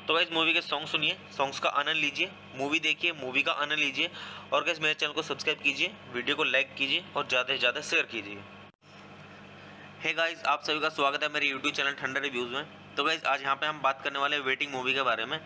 तो गाइज मूवी के सॉन्ग सुनिए, सॉन्ग्स का आनंद लीजिए, मूवी देखिए, मूवी का आनंद लीजिए। और गाइज मेरे चैनल को सब्सक्राइब कीजिए, वीडियो को लाइक कीजिए और ज़्यादा से ज़्यादा शेयर कीजिए। हे गाइस, आप सभी का स्वागत है मेरे यूट्यूब चैनल ठंडा रिव्यूज़ में। तो गाइस आज यहाँ पे हम बात करने वाले हैं वेटिंग मूवी के बारे में।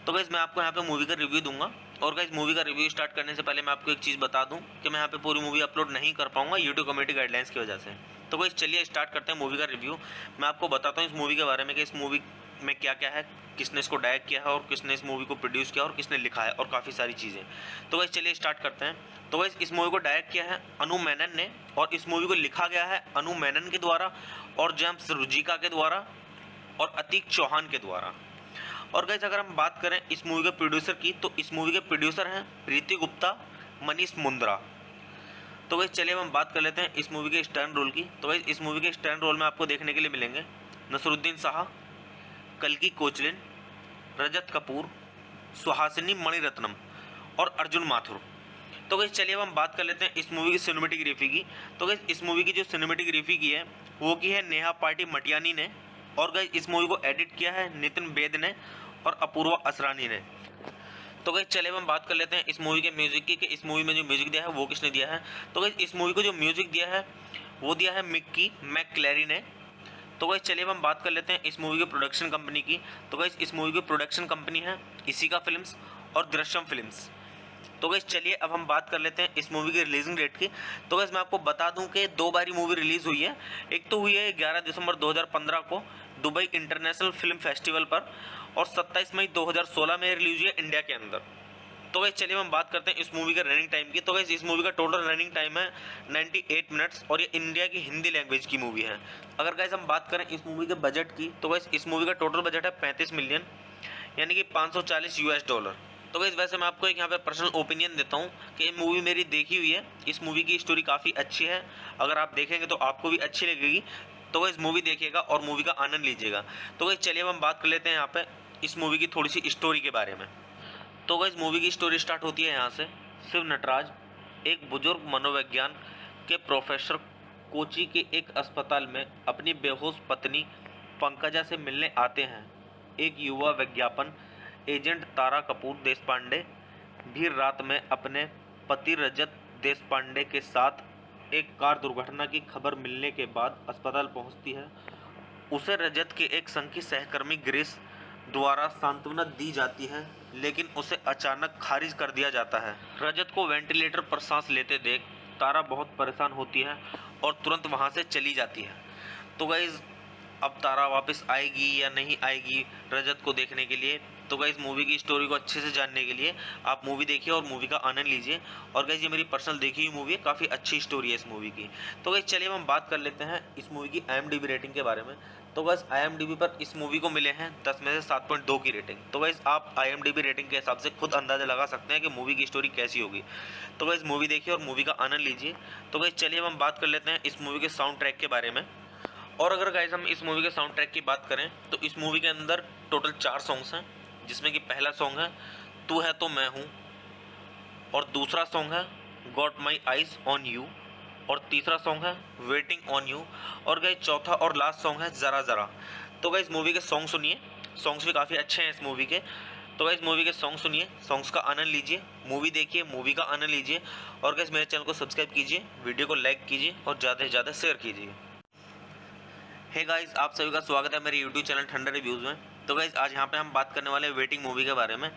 तो गाइस मैं आपको यहाँ पे मूवी का रिव्यू दूंगा। और गाइस मूवी का रिव्यू स्टार्ट करने से पहले मैं आपको एक चीज़ बता दूं कि मैं यहाँ पे पूरी मूवी अपलोड नहीं कर पाऊंगा यूट्यूब कम्युनिटी गाइडलाइंस की वजह से। तो गाइस चलिए स्टार्ट करते हैं मूवी का रिव्यू। मैं आपको बताता हूँ इस मूवी के बारे में कि इस मूवी में क्या क्या है, किसने इसको डायरेक्ट किया है और किसने इस मूवी को प्रोड्यूस किया और किसने लिखा है, और काफ़ी सारी चीज़ें। तो गाइस चलिए स्टार्ट करते हैं। तो गाइस इस मूवी को डायरेक्ट किया है अनु मेनन ने, और इस मूवी को लिखा गया है अनु मेनन के द्वारा और जेम्स रुजिका के द्वारा और अतीक चौहान के द्वारा। और गाइस अगर हम बात करें इस मूवी के प्रोड्यूसर की, तो इस मूवी के प्रोड्यूसर हैं प्रीति गुप्ता, मनीष मुंद्रा। तो गाइस चलिए हम बात कर लेते हैं इस मूवी के स्टैंड रोल की। तो गाइस इस मूवी के स्टैंड रोल में आपको देखने के लिए मिलेंगे नसरुद्दीन शाह, कल्की कोचलिन, रजत कपूर, सुहासिनी मणिरत्नम और अर्जुन माथुर। तो गाइस चलिए अब हम बात कर लेते हैं इस मूवी की सिनेमेटोग्राफी की। तो गाइस इस मूवी की जो सिनेमेटोग्राफी की है वो की है नेहा पार्टी मटियानी ने। और गाइस इस मूवी को एडिट किया है नितिन बेद ने और अपूर्वा असरानी ने। तो गाइस चलिए अब हम बात कर लेते हैं इस मूवी के म्यूजिक की कि इस मूवी में जो म्यूजिक दिया है वो किसने दिया है। तो गाइस इस मूवी को जो म्यूजिक दिया है वो दिया है मिक्की मैकक्लेरी ने। तो गाइस चलिए अब हम बात कर लेते हैं इस मूवी की प्रोडक्शन कंपनी की। तो गाइस इस मूवी की प्रोडक्शन कंपनी है इसिका फिल्म्स और दृश्यम फिल्म्स। तो गाइस चलिए अब हम बात कर लेते हैं इस मूवी की रिलीजिंग डेट की। तो गाइस मैं आपको बता दूं कि 2 बारी मूवी रिलीज़ हुई है। एक तो हुई है 11 दिसंबर 2015 को दुबई इंटरनेशनल फिल्म फेस्टिवल पर, और 27 मई 2016 में रिलीज हुई है इंडिया के अंदर। तो गाइस चलिए हम बात करते हैं इस मूवी का रनिंग टाइम की। तो गाइस इस मूवी का टोटल रनिंग टाइम है 98 मिनट्स, और ये इंडिया की हिंदी लैंग्वेज की मूवी है। अगर गाइस हम बात करें इस मूवी के बजट की, तो गाइस इस मूवी का टोटल बजट है 35 मिलियन, यानी कि $540। तो गाइस वैसे मैं आपको एक यहाँ पे पर्सनल ओपिनियन देता हूँ कि ये मूवी मेरी देखी हुई है, इस मूवी की स्टोरी काफ़ी अच्छी है। अगर आप देखेंगे तो आपको भी अच्छी लगेगी। तो गाइस मूवी देखिएगा और मूवी का आनंद लीजिएगा। तो गाइस चलिए अब हम बात कर लेते हैं यहाँ पे इस मूवी की थोड़ी सी स्टोरी के बारे में। तो गाइस मूवी की स्टोरी स्टार्ट होती है यहाँ से। शिव नटराज एक बुजुर्ग मनोविज्ञान के प्रोफेसर कोची के एक अस्पताल में अपनी बेहोश पत्नी पंकजा से मिलने आते हैं। एक युवा विज्ञापन एजेंट तारा कपूर देशपांडे भी रात में अपने पति रजत देशपांडे के साथ एक कार दुर्घटना की खबर मिलने के बाद अस्पताल पहुंचती है। उसे रजत के एक संघ की सहकर्मी ग्रेस द्वारा सांत्वना दी जाती है, लेकिन उसे अचानक खारिज कर दिया जाता है। रजत को वेंटिलेटर पर सांस लेते देख तारा बहुत परेशान होती है और तुरंत वहां से चली जाती है। तो गाइज अब तारा वापस आएगी या नहीं आएगी रजत को देखने के लिए, तो गाइज मूवी की स्टोरी को अच्छे से जानने के लिए आप मूवी देखिए और मूवी का आनंद लीजिए। और गाइज ये मेरी पर्सनल देखी हुई मूवी है, काफ़ी अच्छी स्टोरी है इस मूवी की। तो गाइज चलिए हम बात कर लेते हैं इस मूवी की IMDb रेटिंग के बारे में। तो गाइज IMDb पर इस मूवी को मिले हैं 10 में से 7.2 की रेटिंग। तो गाइज आप IMDb रेटिंग के हिसाब से खुद अंदाजा लगा सकते हैं कि मूवी की स्टोरी कैसी होगी। तो गाइज मूवी देखिए और मूवी का आनंद लीजिए। तो गाइज चलिए हम बात कर लेते हैं इस मूवी के साउंड ट्रैक के बारे में। और अगर गाइज हम इस मूवी के साउंड ट्रैक की बात करें तो इस मूवी के अंदर टोटल 4 सॉन्ग्स हैं, जिसमें कि पहला सॉन्ग है तू है तो मैं हूँ, और दूसरा सॉन्ग है got my eyes on you, और तीसरा सॉन्ग है वेटिंग ऑन यू, और गाइज चौथा और लास्ट सॉन्ग है ज़रा ज़रा। तो गाइज मूवी के सॉन्ग सुनिए, सॉन्ग्स भी काफ़ी अच्छे हैं इस मूवी के। तो गाइस मूवी के सॉन्ग सुनिए, सॉन्ग्स का आनंद लीजिए, मूवी देखिए, मूवी का आनंद लीजिए और गाइस मेरे चैनल को सब्सक्राइब कीजिए, वीडियो को लाइक कीजिए और ज़्यादा से ज़्यादा शेयर कीजिए। हे गाइस, आप सभी का स्वागत है मेरे यूट्यूब चैनल ठंडा रिव्यूज़ में। तो गाइस आज यहाँ पे हम बात करने वाले हैं वेटिंग मूवी के बारे में।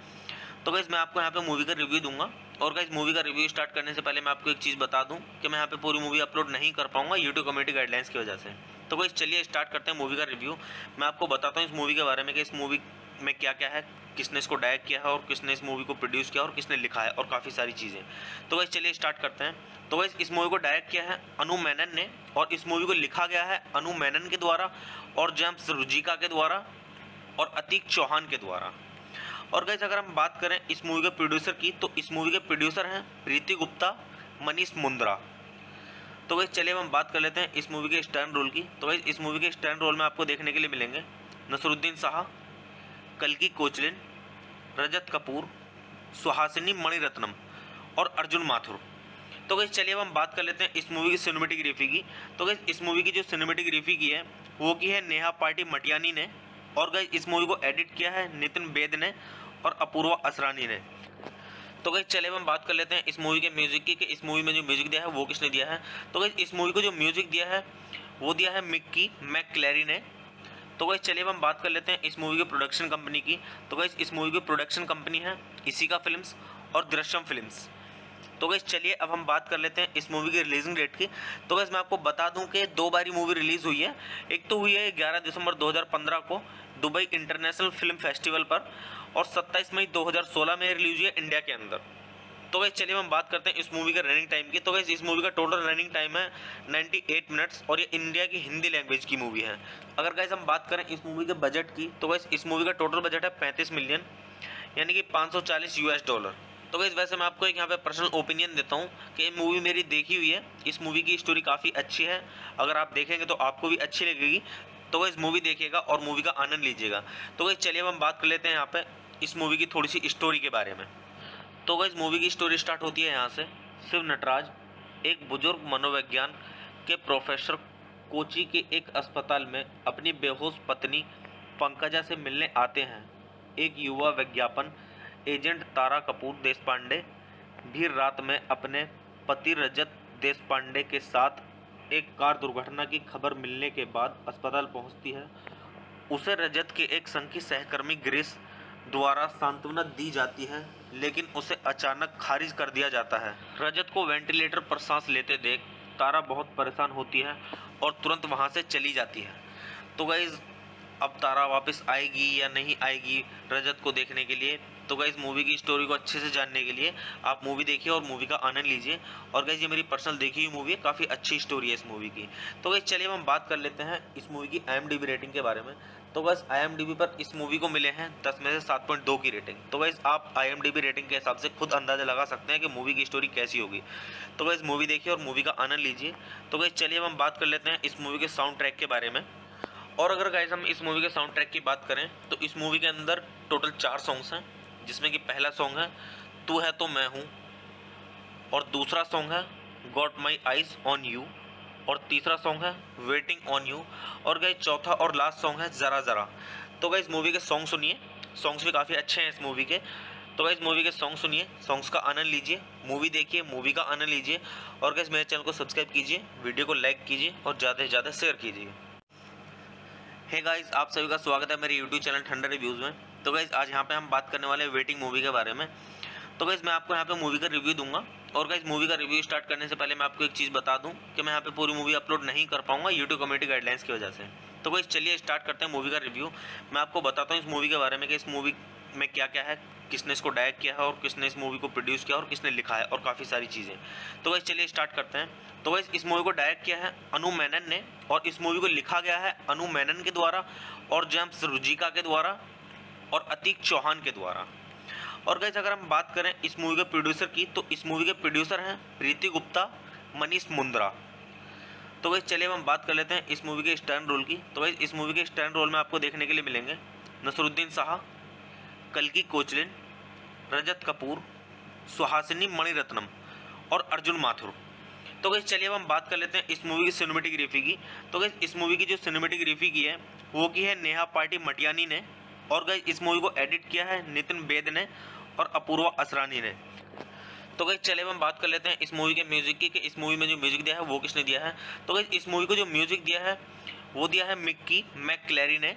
तो गाइस मैं आपको यहाँ पे मूवी का रिव्यू दूंगा और गाइस मूवी का रिव्यू स्टार्ट करने से पहले मैं आपको एक चीज़ बता दूं कि मैं यहाँ पे पूरी मूवी अपलोड नहीं कर पाऊंगा यूट्यूब कम्युनिटी गाइडलाइंस की वजह से। तो गाइस चलिए स्टार्ट करते हैं मूवी का रिव्यू। मैं आपको बताता हूँ इस मूवी के बारे में कि इस मूवी में क्या क्या है, किसने इसको डायरेक्ट किया है और किसने इस मूवी को प्रोड्यूस किया और किसने लिखा है और काफ़ी सारी चीज़ें। तो गाइस चलिए स्टार्ट करते हैं। तो गाइस इस मूवी को डायरेक्ट किया है अनु मेनन ने और इस मूवी को लिखा गया है अनु मेनन के द्वारा और जेम्स रुजिका के द्वारा और अतीक चौहान के द्वारा। और गाइस अगर हम बात करें इस मूवी के प्रोड्यूसर की, तो इस मूवी के प्रोड्यूसर हैं प्रीति गुप्ता, मनीष मुंद्रा। तो गाइस चलिए हम बात कर लेते हैं इस मूवी के स्टैंड रोल की। तो गाइस इस मूवी के स्टैंड रोल में आपको देखने के लिए मिलेंगे नसरुद्दीन शाह, कल्की कोचलिन, रजत कपूर, सुहासिनी मणिरत्नम और अर्जुन माथुर। तो गाइस चलिए हम बात कर लेते हैं इस मूवी की सिनेमेटोग्राफी की। तो गाइस इस मूवी की जो सिनेमेटोग्राफी की है वो की है नेहा पार्टी मटियानी ने और गाइस इस मूवी को एडिट किया है नितिन बेद ने और अपूर्वा असरानी ने। तो गाइस चलिए हम बात कर लेते हैं इस मूवी के म्यूजिक की कि इस मूवी में जो म्यूजिक दिया है वो किसने दिया है। तो गाइस इस मूवी को जो म्यूजिक दिया है वो दिया है मिक्की मैकक्लेरी ने। तो गाइस चलिए हम बात कर लेते हैं इस मूवी की प्रोडक्शन कंपनी की। तो गाइस इस मूवी की प्रोडक्शन कंपनी है इसिका फिल्म्स और दृश्यम फिल्म्स। तो गाइस चलिए अब हम बात कर लेते हैं इस मूवी की रिलीजिंग डेट की। तो गाइस मैं आपको बता दूं कि दो बारी मूवी रिलीज़ हुई है। एक तो हुई है 11 दिसंबर 2015 को दुबई इंटरनेशनल फिल्म फेस्टिवल पर और 27 मई 2016 में रिलीज हुई है इंडिया के अंदर। तो गाइस चलिए हम बात करते हैं इस मूवी का रनिंग टाइम की। तो गाइस इस मूवी का टोटल रनिंग टाइम है 98 मिनट्स और ये इंडिया की हिंदी लैंग्वेज की मूवी है। अगर गाइस हम बात करें इस मूवी के बजट की, तो गाइस इस मूवी का टोटल बजट है 35 मिलियन यानी कि $540। तो गाइस वैसे मैं आपको एक यहाँ पे पर्सनल ओपिनियन देता हूँ कि ये मूवी मेरी देखी हुई है, इस मूवी की स्टोरी काफ़ी अच्छी है। अगर आप देखेंगे तो आपको भी अच्छी लगेगी। तो गाइस मूवी देखिएगा और मूवी का आनंद लीजिएगा। तो गाइस चलिए अब हम बात कर लेते हैं यहाँ पे इस मूवी की थोड़ी सी स्टोरी के बारे में। तो गाइस मूवी की स्टोरी स्टार्ट होती है यहाँ से। शिव नटराज एक बुजुर्ग मनोविज्ञान के प्रोफेसर कोची के एक अस्पताल में अपनी बेहोश पत्नी पंकजा से मिलने आते हैं। एक युवा विज्ञापन एजेंट तारा कपूर देशपांडे भी रात में अपने पति रजत देशपांडे के साथ एक कार दुर्घटना की खबर मिलने के बाद अस्पताल पहुंचती है। उसे रजत के एक संघ की सहकर्मी ग्रेस द्वारा सांत्वना दी जाती है, लेकिन उसे अचानक खारिज कर दिया जाता है। रजत को वेंटिलेटर पर सांस लेते देख तारा बहुत परेशान होती है और तुरंत वहां से चली जाती है। तो गाइज अब तारा वापस आएगी या नहीं आएगी रजत को देखने के लिए, तो गाइज मूवी की स्टोरी को अच्छे से जानने के लिए आप मूवी देखिए और मूवी का आनंद लीजिए। और गाइज ये मेरी पर्सनल देखी हुई मूवी है, काफ़ी अच्छी स्टोरी है इस मूवी की। तो गाइज चलिए हम बात कर लेते हैं इस मूवी की IMDb रेटिंग के बारे में। तो गाइज IMDb पर इस मूवी को मिले हैं 10 में से 7.2 की रेटिंग। तो गाइज आप IMDb रेटिंग के हिसाब से खुद अंदाजा लगा सकते हैं कि मूवी की स्टोरी कैसी होगी। तो गाइज मूवी देखिए और मूवी का आनंद लीजिए। तो गाइज चलिए हम बात कर लेते हैं इस मूवी के साउंड ट्रैक के बारे में। और अगर गाइज हम इस मूवी के साउंड ट्रैक की बात करें तो इस मूवी के अंदर टोटल 4 सॉन्ग्स हैं, जिसमें कि पहला सॉन्ग है तू है तो मैं हूँ और दूसरा सॉन्ग है got my eyes on you और तीसरा सॉन्ग है वेटिंग ऑन यू और गाइज चौथा और लास्ट सॉन्ग है ज़रा ज़रा। तो गाइज मूवी के सॉन्ग सुनिए, सॉन्ग्स भी काफ़ी अच्छे हैं इस मूवी के। तो गाइज मूवी के सॉन्ग सुनिए, सॉन्ग्स का आनंद लीजिए, मूवी देखिए, मूवी का आनंद लीजिए और गाइज मेरे चैनल को सब्सक्राइब कीजिए, वीडियो को लाइक कीजिए और ज़्यादा से ज़्यादा शेयर कीजिए। हे गाइस, आप सभी का स्वागत है मेरे यूट्यूब चैनल ठंडा रिव्यूज़ में। तो गाइस आज यहाँ पे हम बात करने वाले हैं वेटिंग मूवी के बारे में। तो गाइस मैं आपको यहाँ पे मूवी का रिव्यू दूंगा और गाइस मूवी का रिव्यू स्टार्ट करने से पहले मैं आपको एक चीज़ बता दूं कि मैं यहाँ पे पूरी मूवी अपलोड नहीं कर पाऊंगा यूट्यूब कम्युनिटी गाइडलाइंस की वजह से। तो गाइस चलिए स्टार्ट करते हैं मूवी का रिव्यू। मैं आपको बताता हूँ इस मूवी के बारे में कि इस मूवी में क्या क्या है, किसने इसको डायरेक्ट किया है और किसने इस मूवी को प्रोड्यूस किया और किसने लिखा है और काफ़ी सारी चीज़ें। तो गाइस चलिए स्टार्ट करते हैं। तो गाइस इस मूवी को डायरेक्ट किया है अनु मेनन ने और इस मूवी को लिखा गया है अनु मेनन के द्वारा और जेम्स रुजिका के द्वारा और अतीक चौहान के द्वारा। और गाइस अगर हम बात करें इस मूवी के प्रोड्यूसर की, तो इस मूवी के प्रोड्यूसर हैं प्रीति गुप्ता, मनीष मुंद्रा। तो गाइस चलिए हम बात कर लेते हैं इस मूवी के स्टैंड रोल की। तो गाइस इस मूवी के स्टैंड रोल में आपको देखने के लिए मिलेंगे नसरुद्दीन शाह, कल्की कोचलिन, रजत कपूर, सुहासिनी मणिरत्नम और अर्जुन माथुर। तो गाइस चलिए अब हम बात कर लेते हैं इस मूवी की सिनेमेटोग्राफी की। तो गाइस इस मूवी की जो सिनेमेटोग्राफी की है वो की है नेहा पार्टी मटियानी ने और गाइस इस मूवी को एडिट किया है नितिन बेद ने और अपूर्वा असरानी ने। तो गाइस चलिए हम बात कर लेते हैं इस मूवी के म्यूजिक की कि इस मूवी में जो म्यूजिक दिया है वो किसने दिया है। तो गाइस इस मूवी को जो म्यूजिक दिया है वो दिया है मिक्की मैकक्लेरी ने।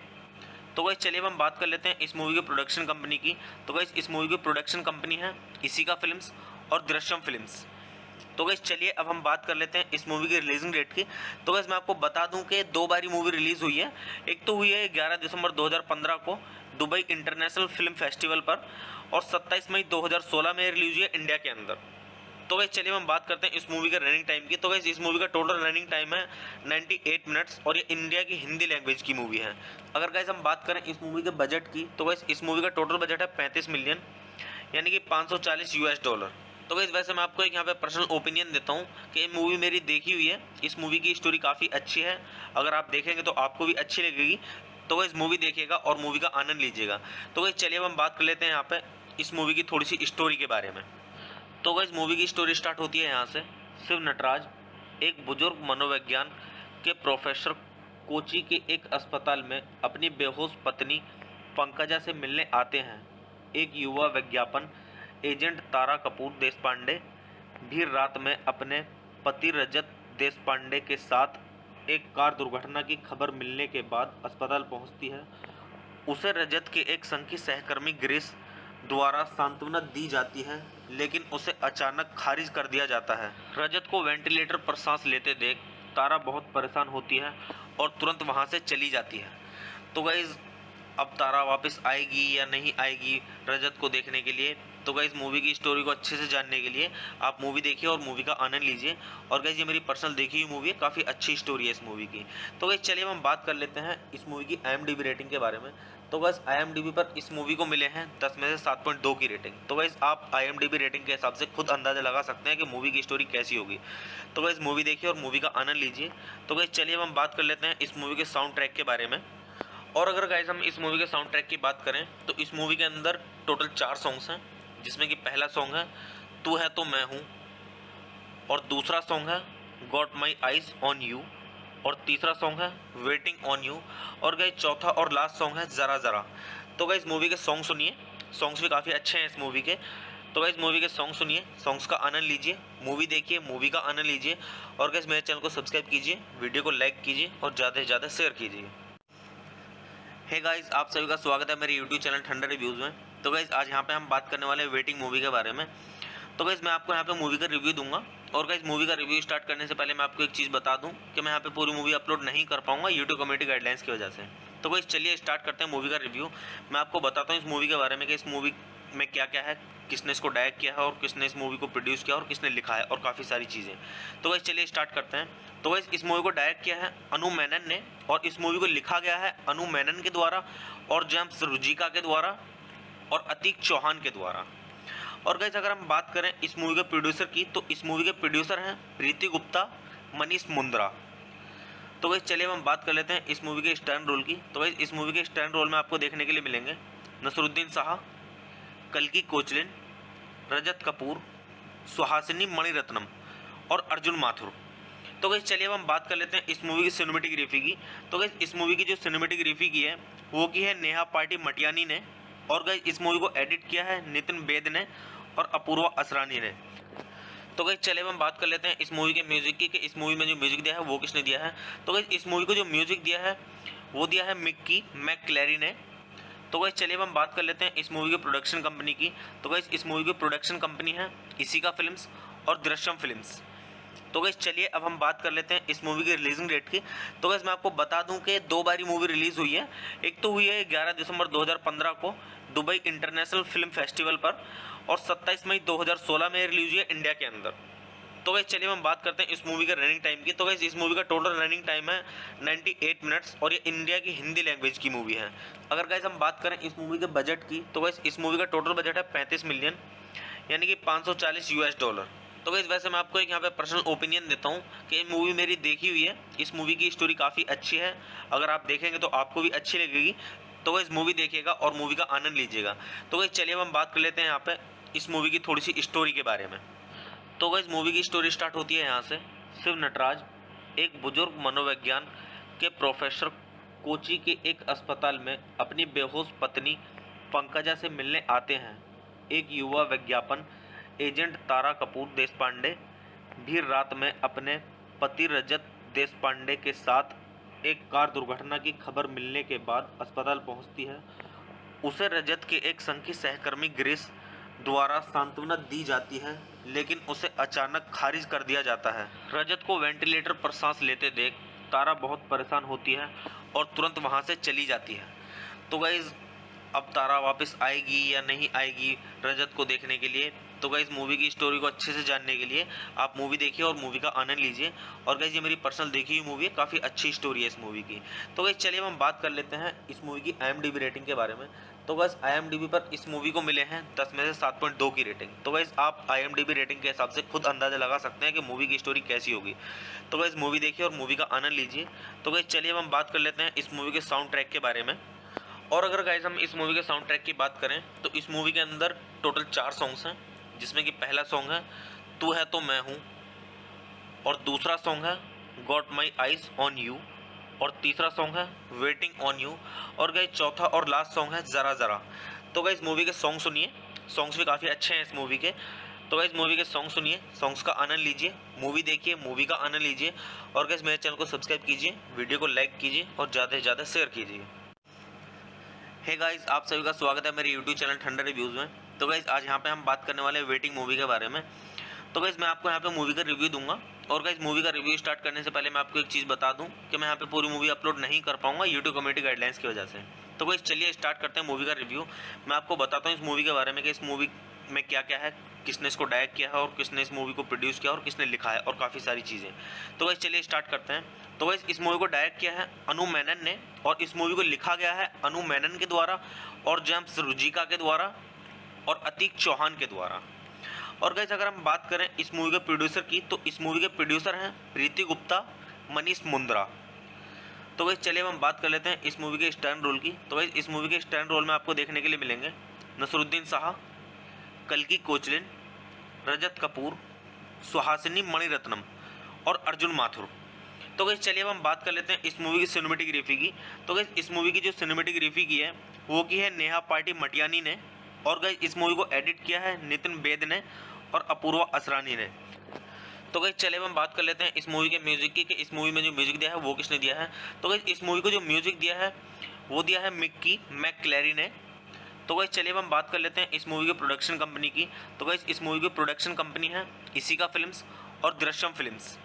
तो गाइस चलिए हम बात कर लेते हैं इस मूवी के प्रोडक्शन कंपनी की। तो गाइस इस मूवी की प्रोडक्शन कंपनी है इसिका फिल्म्स और दृश्यम फिल्म्स। तो गाइस चलिए अब हम बात कर लेते हैं इस मूवी की रिलीजिंग डेट की। तो गाइस मैं आपको बता दूं कि 2 बारी मूवी रिलीज़ हुई है। एक तो हुई है 11 दिसंबर 2015 को दुबई इंटरनेशनल फिल्म फेस्टिवल पर और 27 मई 2016 में रिलीज हुई है इंडिया के अंदर। तो गाइस चलिए हम बात करते हैं इस मूवी के रनिंग टाइम की। तो गाइस इस मूवी का टोटल रनिंग टाइम है 98 मिनट्स और ये इंडिया की हिंदी लैंग्वेज की मूवी है। अगर गाइस हम बात करें इस मूवी के बजट की तो गाइस इस मूवी का टोटल बजट है 35 मिलियन यानी कि 540 US डॉलर। तो गाइस वैसे मैं आपको एक यहाँ पे पर्सनल ओपिनियन देता हूँ कि ये मूवी मेरी देखी हुई है। इस मूवी की स्टोरी काफ़ी अच्छी है, अगर आप देखेंगे तो आपको भी अच्छी लगेगी। तो गाइस मूवी देखिएगा और मूवी का आनंद लीजिएगा। तो गाइस चलिए अब हम बात कर लेते हैं यहाँ पे इस मूवी की थोड़ी सी स्टोरी के बारे में। तो गाइस मूवी की स्टोरी स्टार्ट होती है यहाँ से। शिव नटराज एक बुजुर्ग मनोविज्ञान के प्रोफेसर कोची के एक अस्पताल में अपनी बेहोश पत्नी पंकजा से मिलने आते हैं। एक युवा विज्ञापन एजेंट तारा कपूर देशपांडे भी रात में अपने पति रजत देशपांडे के साथ एक कार दुर्घटना की खबर मिलने के बाद अस्पताल पहुंचती है। उसे रजत के एक संघ की सहकर्मी ग्रेस द्वारा सांत्वना दी जाती है, लेकिन उसे अचानक खारिज कर दिया जाता है। रजत को वेंटिलेटर पर सांस लेते देख तारा बहुत परेशान होती है और तुरंत वहां से चली जाती है। तो गाइस अब तारा वापस आएगी या नहीं आएगी रजत को देखने के लिए। तो गाइस मूवी की स्टोरी को अच्छे से जानने के लिए आप मूवी देखिए और मूवी का आनंद लीजिए। और गाइस ये मेरी पर्सनल देखी हुई मूवी है, काफ़ी अच्छी स्टोरी है इस मूवी की। तो गाइस चलिए हम बात कर लेते हैं इस मूवी की IMDb रेटिंग के बारे में। तो गाइस IMDb पर इस मूवी को मिले हैं 10 में से 7.2 की रेटिंग। तो गाइस आप IMDb रेटिंग के हिसाब से खुद अंदाजा लगा सकते हैं कि मूवी की स्टोरी कैसी होगी। तो गाइस मूवी देखिए और मूवी का आनंद लीजिए। तो गाइस चलिए हम बात कर लेते हैं इस मूवी के साउंड ट्रैक के बारे में। और अगर गाइस हम इस मूवी के साउंड ट्रैक की बात करें तो इस मूवी के अंदर टोटल 4 सॉन्ग्स हैं, जिसमें कि पहला सॉन्ग है तू है तो मैं हूँ, और दूसरा सॉन्ग है got my eyes on you, और तीसरा सॉन्ग है वेटिंग ऑन यू, और गाइस चौथा और लास्ट सॉन्ग है ज़रा ज़रा। तो गाइस मूवी के सॉन्ग सुनिए, सॉन्ग्स भी काफ़ी अच्छे हैं इस मूवी के। तो गाइस मूवी के सॉन्ग सुनिए, सॉन्ग्स का आनंद लीजिए, मूवी देखिए, मूवी का आनंद लीजिए। और गाइस मेरे चैनल को सब्सक्राइब कीजिए, वीडियो को लाइक कीजिए और ज़्यादा से ज़्यादा शेयर कीजिए। हे गाइस आप सभी का स्वागत है मेरे YouTube चैनल ठंडा रिव्यूज़ में। तो गाइस आज यहाँ पे हम बात करने वाले हैं वेटिंग मूवी के बारे में। तो गाइस मैं आपको यहाँ पे मूवी का रिव्यू दूंगा। और गाइस मूवी का रिव्यू स्टार्ट करने से पहले मैं आपको एक चीज़ बता दूं कि मैं यहाँ पे पूरी मूवी अपलोड नहीं कर पाऊंगा यूट्यूब कम्युनिटी गाइडलाइंस की वजह से। तो गाइस चलिए स्टार्ट करते हैं मूवी का रिव्यू। मैं आपको बताता हूँ इस मूवी के बारे में कि इस मूवी में क्या क्या है, किसने इसको डायरेक्ट किया है और किसने इस मूवी को प्रोड्यूस किया और किसने लिखा है, और काफ़ी सारी चीज़ें। तो गाइस चलिए स्टार्ट करते हैं। तो गाइस इस मूवी को डायरेक्ट किया है अनु मेनन ने, और इस मूवी को लिखा गया है अनु मेनन के द्वारा और जेम्स रुजिका के द्वारा और अतीक चौहान के द्वारा। और गाइस अगर हम बात करें इस मूवी के प्रोड्यूसर की, तो इस मूवी के प्रोड्यूसर हैं प्रीति गुप्ता, मनीष मुंद्रा। तो गाइस चलिए हम बात कर लेते हैं इस मूवी के स्टैंड रोल की। तो गाइस इस मूवी के स्टैंड रोल में आपको देखने के लिए मिलेंगे नसरुद्दीन शाह, कल्की कोचलिन, रजत कपूर, सुहासिनी मणिरत्नम और अर्जुन माथुर। तो गाइस चलिए अब हम बात कर लेते हैं इस मूवी की सिनेमेटोग्राफी की। तो गाइस इस मूवी की जो सिनेमेटोग्राफी की है वो की है नेहा पार्टी मटियानी ने। और गाइस इस मूवी को एडिट किया है नितिन बेद ने और अपूर्वा असरानी ने। तो गाइस चलिए अब हम बात कर लेते हैं इस मूवी के म्यूजिक की कि इस मूवी में जो म्यूजिक दिया है वो किसने दिया है। तो गाइस इस मूवी को जो म्यूजिक दिया है वो दिया है मिक्की मैकक्लेरी ने। तो गाइस चलिए अब हम बात कर लेते हैं इस मूवी की प्रोडक्शन कंपनी की। तो गाइस इस मूवी की प्रोडक्शन कंपनी है इसिका फिल्म्स और दृश्यम फिल्म्स। तो गाइस चलिए अब हम बात कर लेते हैं इस मूवी की रिलीजिंग डेट की। तो गाइस मैं आपको बता दूं कि 2 बारी मूवी रिलीज़ हुई है। एक तो हुई है 11 दिसंबर 2015 को दुबई इंटरनेशनल फिल्म फेस्टिवल पर और 27 मई 2016 में रिलीज हुई है इंडिया के अंदर। तो गाइस चलिए हम बात करते हैं इस मूवी के रनिंग टाइम की। तो गाइस इस मूवी का टोटल रनिंग टाइम है 98 मिनट्स और ये इंडिया की हिंदी लैंग्वेज की मूवी है। अगर गाइस हम बात करें इस मूवी के बजट की, तो गाइस इस मूवी का टोटल बजट है 35 मिलियन यानी कि 540 US डॉलर। तो गाइस वैसे मैं आपको एक यहाँ पे पर्सनल ओपिनियन देता हूँ कि ये मूवी मेरी देखी हुई है। इस मूवी की स्टोरी काफ़ी अच्छी है, अगर आप देखेंगे तो आपको भी अच्छी लगेगी। तो गाइस मूवी देखिएगा और मूवी का आनंद लीजिएगा। तो गाइस चलिए अब हम बात कर लेते हैं यहाँ पे इस मूवी की थोड़ी सी स्टोरी के बारे में। तो गाइस मूवी की स्टोरी स्टार्ट होती है यहाँ से। शिव नटराज एक बुजुर्ग मनोविज्ञान के प्रोफेसर कोची के एक अस्पताल में अपनी बेहोश पत्नी पंकजा से मिलने आते हैं। एक युवा विज्ञापन एजेंट तारा कपूर देशपांडे भी रात में अपने पति रजत देशपांडे के साथ एक कार दुर्घटना की खबर मिलने के बाद अस्पताल पहुंचती है। उसे रजत के एक संघ की सहकर्मी ग्रेस द्वारा सांत्वना दी जाती है, लेकिन उसे अचानक खारिज कर दिया जाता है। रजत को वेंटिलेटर पर सांस लेते देख तारा बहुत परेशान होती है और तुरंत वहां से चली जाती है। तो गाइज अब तारा वापस आएगी या नहीं आएगी रजत को देखने के लिए, तो गाइज मूवी की स्टोरी को अच्छे से जानने के लिए आप मूवी देखिए और मूवी का आनंद लीजिए। और गाइज ये मेरी पर्सनल देखी हुई मूवी है, काफ़ी अच्छी स्टोरी है इस मूवी की। तो गाइज चलिए हम बात कर लेते हैं इस मूवी की IMDb रेटिंग के बारे में। तो गाइज IMDb पर इस मूवी को मिले हैं 10 में से 7.2 की रेटिंग। तो गाइज आप IMDb रेटिंग के हिसाब से खुद अंदाजा लगा सकते हैं कि मूवी की स्टोरी कैसी होगी। तो गाइज मूवी देखिए और मूवी का आनंद लीजिए। तो गाइज चलिए हम बात कर लेते हैं इस मूवी के साउंड ट्रैक के बारे में। और अगर गाइज हम इस मूवी के साउंड ट्रैक की बात करें तो इस मूवी के अंदर टोटल 4 सॉन्ग्स हैं, जिसमें कि पहला सॉन्ग है तू है तो मैं हूँ, और दूसरा सॉन्ग है got my eyes on you, और तीसरा सॉन्ग है वेटिंग ऑन यू, और गाइज चौथा और लास्ट सॉन्ग है ज़रा ज़रा। तो गाइज मूवी के सॉन्ग सुनिए, सॉन्ग्स भी काफ़ी अच्छे हैं इस मूवी के। तो गाइज मूवी के सॉन्ग सुनिए, सॉन्ग्स का आनंद लीजिए, मूवी देखिए, मूवी का आनंद लीजिए। और गाइज मेरे चैनल को सब्सक्राइब कीजिए, वीडियो को लाइक कीजिए और ज़्यादा से ज़्यादा शेयर कीजिए। हे गाइस, आप सभी का स्वागत है मेरे YouTube चैनल ठंडा रिव्यूज़ में। तो गाइस आज यहाँ पे हम बात करने वाले हैं वेटिंग मूवी के बारे में। तो गाइस मैं आपको यहाँ पे मूवी का रिव्यू दूंगा। और गाइस मूवी का रिव्यू स्टार्ट करने से पहले मैं आपको एक चीज़ बता दूं कि मैं यहाँ पे पूरी मूवी अपलोड नहीं कर पाऊंगा यूट्यूब कम्युनिटी गाइडलाइंस की वजह से। तो गाइस चलिए स्टार्ट करते हैं मूवी का रिव्यू। मैं आपको बताता हूँ इस मूवी के बारे में कि इस मूवी में क्या क्या है, किसने इसको डायरेक्ट किया है और किसने इस मूवी को प्रोड्यूस किया और किसने लिखा है, और काफ़ी सारी चीज़ें। तो गाइस चलिए स्टार्ट करते हैं। तो गाइस इस मूवी को डायरेक्ट किया है अनु मेनन ने, और इस मूवी को लिखा गया है अनु मेनन के द्वारा और जेम्स रुजिका के द्वारा और अतीक चौहान के द्वारा। और गाइस अगर हम बात करें इस मूवी के प्रोड्यूसर की, तो इस मूवी के प्रोड्यूसर हैं प्रीति गुप्ता, मनीष मुंद्रा। तो गाइस चलिए हम बात कर लेते हैं इस मूवी के स्टैंड रोल की। तो गाइस इस मूवी के स्टैंड रोल में आपको देखने के लिए मिलेंगे नसरुद्दीन शाह, कल्की कोचलिन, रजत कपूर, सुहासिनी मणिरत्नम और अर्जुन माथुर। तो गाइस चलिए अब हम बात कर लेते हैं इस मूवी की सिनेमेटोग्राफी की। तो गाइस इस मूवी की जो सिनेमेटोग्राफी की है वो की है नेहा पार्टी मटियानी ने, और गाइस इस मूवी को एडिट किया है नितिन बेद ने और अपूर्वा असरानी ने। तो गाइस चलिए अब हम बात कर लेते हैं इस मूवी के म्यूजिक की कि इस मूवी में जो म्यूजिक दिया है वो किसने दिया है। तो गाइस इस मूवी को जो म्यूजिक दिया है वो दिया है मिक्की मैकक्लेरी ने। तो गाइस चलिए अब हम बात कर लेते हैं इस मूवी की प्रोडक्शन कंपनी की। तो गाइस इस मूवी की प्रोडक्शन कंपनी है इसिका फिल्म्स और दृश्यम फिल्म्स।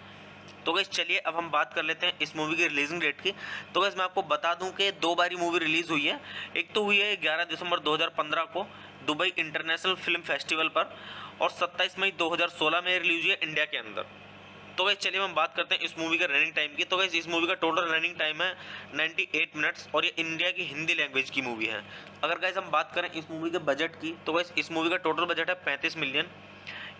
तो गाइस चलिए अब हम बात कर लेते हैं इस मूवी की रिलीजिंग डेट की। तो गाइस मैं आपको बता दूं कि 2 बारी मूवी रिलीज़ हुई है। एक तो हुई है 11 दिसंबर 2015 को दुबई इंटरनेशनल फिल्म फेस्टिवल पर, और 27 मई 2016 में रिलीज हुई है इंडिया के अंदर। तो गाइस चलिए हम बात करते हैं इस मूवी का रनिंग टाइम की। तो गाइस इस मूवी का टोटल रनिंग टाइम है 98 मिनट्स, और ये इंडिया की हिंदी लैंग्वेज की मूवी है। अगर गाइस हम बात करें इस मूवी के बजट की, तो गाइस इस मूवी का टोटल बजट है 35 मिलियन,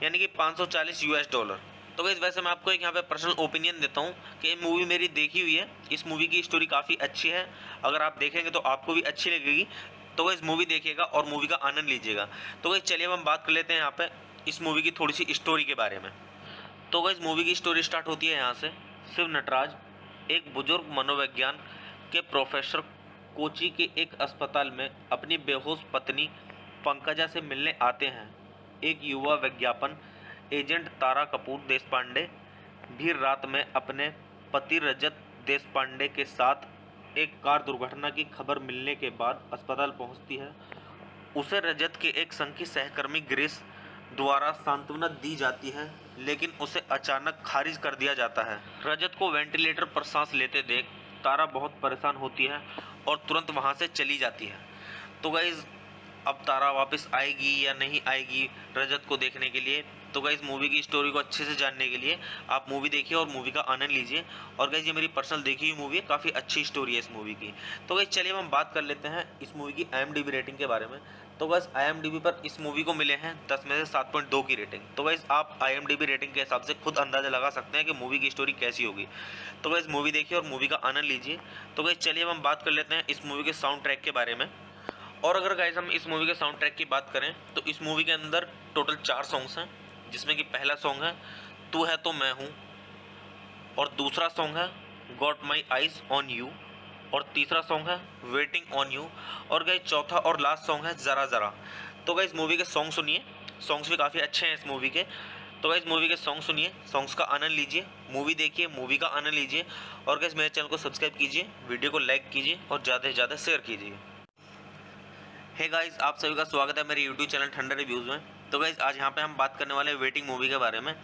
यानी कि $540। तो गाइस वैसे मैं आपको एक यहाँ पे पर्सनल ओपिनियन देता हूँ कि ये मूवी मेरी देखी हुई है, इस मूवी की स्टोरी काफ़ी अच्छी है। अगर आप देखेंगे तो आपको भी अच्छी लगेगी। तो गाइस मूवी देखिएगा और मूवी का आनंद लीजिएगा। तो गाइस चलिए अब हम बात कर लेते हैं यहाँ पे इस मूवी की थोड़ी सी स्टोरी के बारे में। तो गाइस मूवी की स्टोरी स्टार्ट होती है यहाँ से। शिव नटराज एक बुजुर्ग मनोविज्ञान के प्रोफेसर कोची के एक अस्पताल में अपनी बेहोश पत्नी पंकजा से मिलने आते हैं। एक युवा विज्ञापन एजेंट तारा कपूर देशपांडे भी रात में अपने पति रजत देशपांडे के साथ एक कार दुर्घटना की खबर मिलने के बाद अस्पताल पहुंचती है। उसे रजत के एक संघ की सहकर्मी ग्रेस द्वारा सांत्वना दी जाती है, लेकिन उसे अचानक खारिज कर दिया जाता है। रजत को वेंटिलेटर पर सांस लेते देख तारा बहुत परेशान होती है और तुरंत वहां से चली जाती है। तो गाइज अब तारा वापस आएगी या नहीं आएगी रजत को देखने के लिए, तो गाइज मूवी की स्टोरी को अच्छे से जानने के लिए आप मूवी देखिए और मूवी का आनंद लीजिए। और गाइज ये मेरी पर्सनल देखी हुई मूवी है, काफ़ी अच्छी स्टोरी है इस मूवी की। तो गाइज चलिए हम बात कर लेते हैं इस मूवी की IMDb रेटिंग के बारे में। तो गाइज IMDb पर इस मूवी को मिले हैं 10 में से 7.2 की रेटिंग। तो गाइज आप IMDb रेटिंग के हिसाब से खुद अंदाजा लगा सकते हैं कि मूवी की स्टोरी कैसी होगी। तो गाइज मूवी देखिए और मूवी का आनंद लीजिए। तो गाइज चलिए हम बात कर लेते हैं इस मूवी के साउंड ट्रैक के बारे में। और अगर गाइज हम इस मूवी के साउंड ट्रैक की बात करें तो इस मूवी के अंदर टोटल 4 सॉन्ग्स हैं, जिसमें कि पहला सॉन्ग है तू है तो मैं हूँ, और दूसरा सॉन्ग है got my eyes on you, और तीसरा सॉन्ग है वेटिंग ऑन यू, और गाइस चौथा और लास्ट सॉन्ग है ज़रा ज़रा। तो गाइस मूवी के सॉन्ग सुनिए, सॉन्ग्स भी काफ़ी अच्छे हैं इस मूवी के। तो गाइस मूवी के सॉन्ग सुनिए, सॉन्ग्स का आनंद लीजिए, मूवी देखिए, मूवी का आनंद लीजिए, और गाइस मेरे चैनल को सब्सक्राइब कीजिए, वीडियो को लाइक कीजिए और ज़्यादा से ज़्यादा शेयर कीजिए। हे गाइस, आप सभी का स्वागत है मेरे यूट्यूब चैनल ठंडा रिव्यूज़ में। तो गाइस आज यहाँ पे हम बात करने वाले हैं वेटिंग मूवी के बारे में।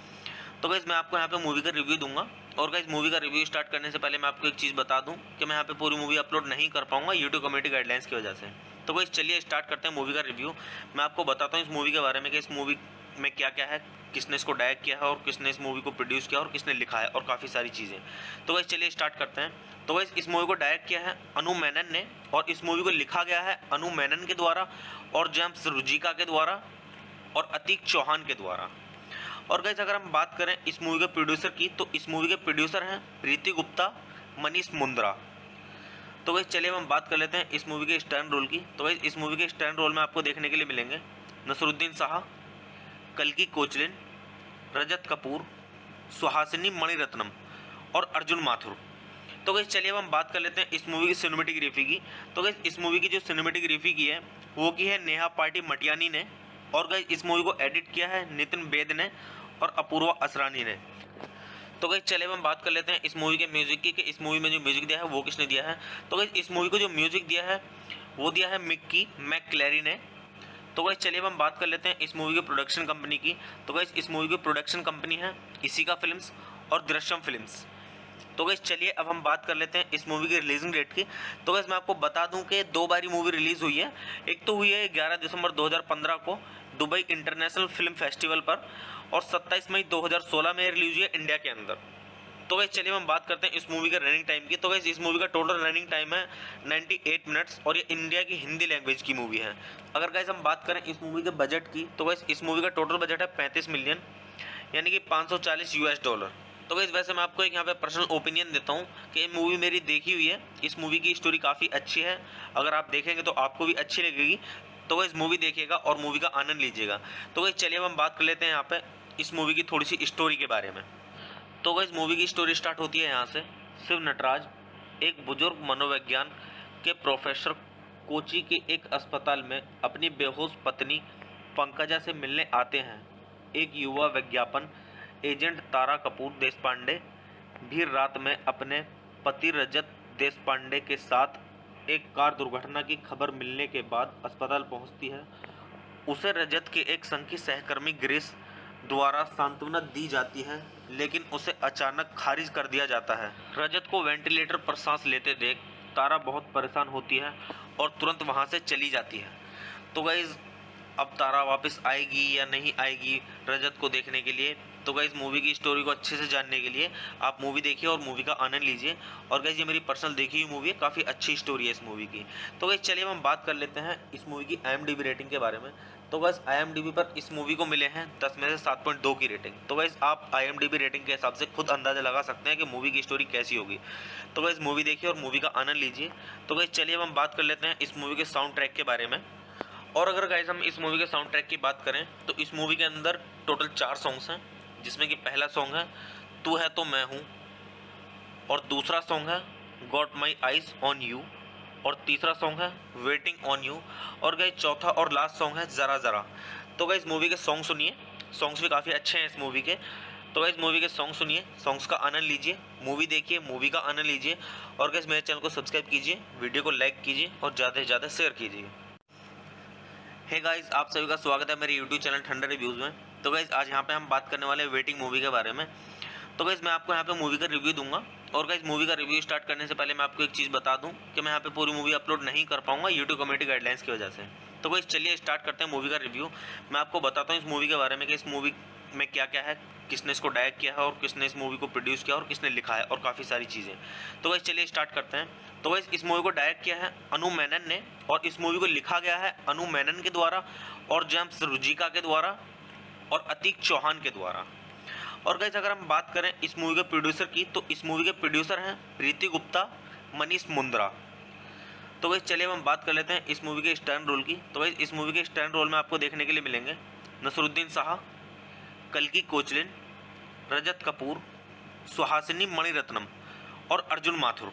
तो गाइस मैं आपको यहाँ पे मूवी का रिव्यू दूंगा, और गाइस मूवी का रिव्यू स्टार्ट करने से पहले मैं आपको एक चीज़ बता दूं कि मैं यहाँ पे पूरी मूवी अपलोड नहीं कर पाऊंगा यूट्यूब कम्युनिटी गाइडलाइंस की वजह से। तो गाइस चलिए स्टार्ट करते हैं मूवी का रिव्यू। मैं आपको बताता हूँ इस मूवी के बारे में कि इस मूवी में क्या क्या है, किसने इसको डायरेक्ट किया है और किसने इस मूवी को प्रोड्यूस किया और किसने लिखा है, और काफ़ी सारी चीज़ें। तो गाइस चलिए स्टार्ट करते हैं। तो गाइस इस मूवी को डायरेक्ट किया है अनु मेनन ने, और इस मूवी को लिखा गया है अनु मेनन के द्वारा और जेम्स रुजिका के द्वारा और अतीक चौहान के द्वारा। और गाइस अगर हम बात करें इस मूवी के प्रोड्यूसर की, तो इस मूवी के प्रोड्यूसर हैं प्रीति गुप्ता, मनीष मुंद्रा। तो गाइस चलिए हम बात कर लेते हैं इस मूवी के स्टैंड रोल की। तो गाइस इस मूवी के स्टैंड रोल में आपको देखने के लिए मिलेंगे नसरुद्दीन शाह, कल्की कोचलिन, रजत कपूर, सुहासिनी मणिरत्नम और अर्जुन माथुर। तो गाइस चलिए अब हम बात कर लेते हैं इस मूवी की सिनेमेटोग्राफी की। तो गाइस इस मूवी की जो सिनेमेटोग्राफी की है वो की है नेहा पार्टी मटियानी ने, और गाइस इस मूवी को एडिट किया है नितिन बेद ने और अपूर्वा असरानी ने। तो गाइस चलिए अब हम बात कर लेते हैं इस मूवी के म्यूजिक की कि इस मूवी में जो म्यूजिक दिया है वो किसने दिया है। तो गाइस इस मूवी को जो म्यूजिक दिया है वो दिया है मिक्की मैकक्लेरी ने। तो गाइस चलिए अब हम बात कर लेते हैं इस मूवी के प्रोडक्शन कंपनी की। तो गाइस इस मूवी की प्रोडक्शन कंपनी है इसिका फिल्म्स और दृश्यम फिल्म्स। तो गाइस चलिए अब हम बात कर लेते हैं इस मूवी की रिलीजिंग डेट की। तो गाइस मैं आपको बता दूं कि दो बारी मूवी रिलीज़ हुई है। एक तो हुई है 11 दिसंबर 2015 को दुबई इंटरनेशनल फिल्म फेस्टिवल पर, और 27 मई 2016 में रिलीज हुई है इंडिया के अंदर। तो गाइस चलिए हम बात करते हैं इस मूवी के रनिंग टाइम की। तो गाइस इस मूवी का टोटल रनिंग टाइम है 98 मिनट्स, और ये इंडिया की हिंदी लैंग्वेज की मूवी है। अगर गाइस हम बात करें इस मूवी के बजट की, तो गाइस इस मूवी का टोटल बजट है 35 मिलियन, यानी कि $540। तो गाइस वैसे मैं आपको एक यहाँ पे पर्सनल ओपिनियन देता हूँ कि ये मूवी मेरी देखी हुई है, इस मूवी की स्टोरी काफ़ी अच्छी है, अगर आप देखेंगे तो आपको भी अच्छी लगेगी। तो गाइस मूवी देखिएगा और मूवी का आनंद लीजिएगा। तो गाइस चलिए अब हम बात कर लेते हैं यहाँ पे इस मूवी की थोड़ी सी स्टोरी के बारे में। तो गाइस मूवी की स्टोरी स्टार्ट होती है यहाँ से। शिव नटराज एक बुजुर्ग मनोविज्ञान के प्रोफेसर कोची के एक अस्पताल में अपनी बेहोश पत्नी पंकजा से मिलने आते हैं। एक युवा विज्ञापन एजेंट तारा कपूर देशपांडे भी रात में अपने पति रजत देशपांडे के साथ एक कार दुर्घटना की खबर मिलने के बाद अस्पताल पहुंचती है। उसे रजत के एक संघ की सहकर्मी ग्रेस द्वारा सांत्वना दी जाती है, लेकिन उसे अचानक खारिज कर दिया जाता है। रजत को वेंटिलेटर पर सांस लेते देख तारा बहुत परेशान होती है और तुरंत वहां से चली जाती है। तो गाइज अब तारा वापस आएगी या नहीं आएगी रजत को देखने के लिए, तो गाइज मूवी की स्टोरी को अच्छे से जानने के लिए आप मूवी देखिए और मूवी का आनंद लीजिए। और गाइज ये मेरी पर्सनल देखी हुई मूवी है, काफ़ी अच्छी स्टोरी है इस मूवी की। तो गाइज चलिए हम बात कर लेते हैं इस मूवी की IMDb रेटिंग के बारे में। तो गाइज IMDb पर इस मूवी को मिले हैं 10 में से 7.2 की रेटिंग। तो गाइज आप IMDb रेटिंग के हिसाब से खुद अंदाजा लगा सकते हैं कि मूवी की स्टोरी कैसी होगी। तो गाइज मूवी देखिए और मूवी का आनंद लीजिए। तो गाइज चलिए हम बात कर लेते हैं इस मूवी के साउंड ट्रैक के बारे में। और अगर गाइज हम इस मूवी के साउंड ट्रैक की बात करें तो इस मूवी के अंदर टोटल 4 सॉन्ग्स हैं, जिसमें कि पहला सॉन्ग है तू है तो मैं हूँ, और दूसरा सॉन्ग है got my eyes on you, और तीसरा सॉन्ग है वेटिंग ऑन यू, और गाइज चौथा और लास्ट सॉन्ग है ज़रा ज़रा। तो गाइज मूवी के सॉन्ग सुनिए, सॉन्ग्स भी काफ़ी अच्छे हैं इस मूवी के। तो गाइज मूवी के सॉन्ग सुनिए, सॉन्ग्स का आनंद लीजिए, मूवी देखिए, मूवी का आनंद लीजिए, और गाइज मेरे चैनल को सब्सक्राइब कीजिए, वीडियो को लाइक कीजिए और ज़्यादा से ज़्यादा शेयर कीजिए। हे गाइस, आप सभी का स्वागत है मेरे यूट्यूब चैनल ठंडा रिव्यूज़ में। तो गाइस आज यहाँ पे हम बात करने वाले हैं वेटिंग मूवी के बारे में। तो गाइस मैं आपको यहाँ पे मूवी का रिव्यू दूंगा, और गाइस मूवी का रिव्यू स्टार्ट करने से पहले मैं आपको एक चीज़ बता दूं कि मैं यहाँ पे पूरी मूवी अपलोड नहीं कर पाऊंगा यूट्यूब कम्युनिटी गाइडलाइंस की वजह से। तो गाइस चलिए स्टार्ट करते हैं मूवी का रिव्यू। मैं आपको बताता हूँ इस मूवी के बारे में कि इस मूवी में क्या क्या है, किसने इसको डायरेक्ट किया है और किसने इस मूवी को प्रोड्यूस किया और किसने लिखा है, और काफ़ी सारी चीज़ें। तो गाइस चलिए स्टार्ट करते हैं। तो गाइस इस मूवी को डायरेक्ट किया है अनु मेनन ने, और इस मूवी को लिखा गया है अनु मेनन के द्वारा और जेम्स रुजिका के द्वारा और अतीक चौहान के द्वारा। और गाइस अगर हम बात करें इस मूवी के प्रोड्यूसर की, तो इस मूवी के प्रोड्यूसर हैं प्रीति गुप्ता, मनीष मुंद्रा। तो गाइस चलिए हम बात कर लेते हैं इस मूवी के स्टैंड रोल की। तो गाइस इस मूवी के स्टैंड रोल में आपको देखने के लिए मिलेंगे नसरुद्दीन शाह, कल्की कोचलिन, रजत कपूर, सुहासिनी मणिरत्नम और अर्जुन माथुर।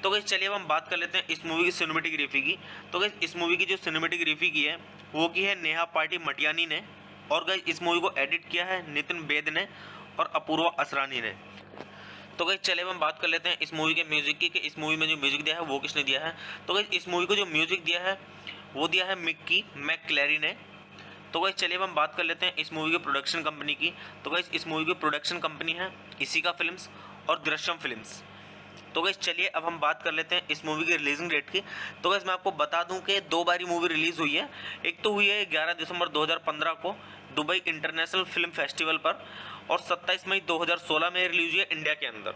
तो गाइस चलिए अब हम बात कर लेते हैं इस मूवी की सिनेमैटिक रिव्यू की। तो गाइस इस मूवी की जो सिनेमैटिक रिव्यू की है वो की है नेहा पार्टी मटियानी ने, और गाइस इस मूवी को एडिट किया है नितिन बेद ने और अपूर्वा असरानी ने। तो गाइस चलिए अब हम बात कर लेते हैं इस मूवी के म्यूजिक की कि इस मूवी में जो म्यूजिक दिया है वो किसने दिया है। तो गाइस इस मूवी को जो म्यूजिक दिया है वो दिया है मिक्की मैकक्लेरी ने। तो गाइस चलिए अब हम बात कर लेते हैं इस मूवी के प्रोडक्शन कंपनी की। तो गाइस इस मूवी की प्रोडक्शन कंपनी है इसिका फिल्म्स और दृश्यम फिल्म्स। तो गाइस चलिए अब हम बात कर लेते हैं इस मूवी की रिलीजिंग डेट की। तो गाइस मैं आपको बता दूं कि दो बारी मूवी रिलीज हुई है। एक तो हुई है 11 दिसंबर 2015 को दुबई इंटरनेशनल फिल्म फेस्टिवल पर, और 27 मई 2016 में रिलीज हुई है इंडिया के अंदर।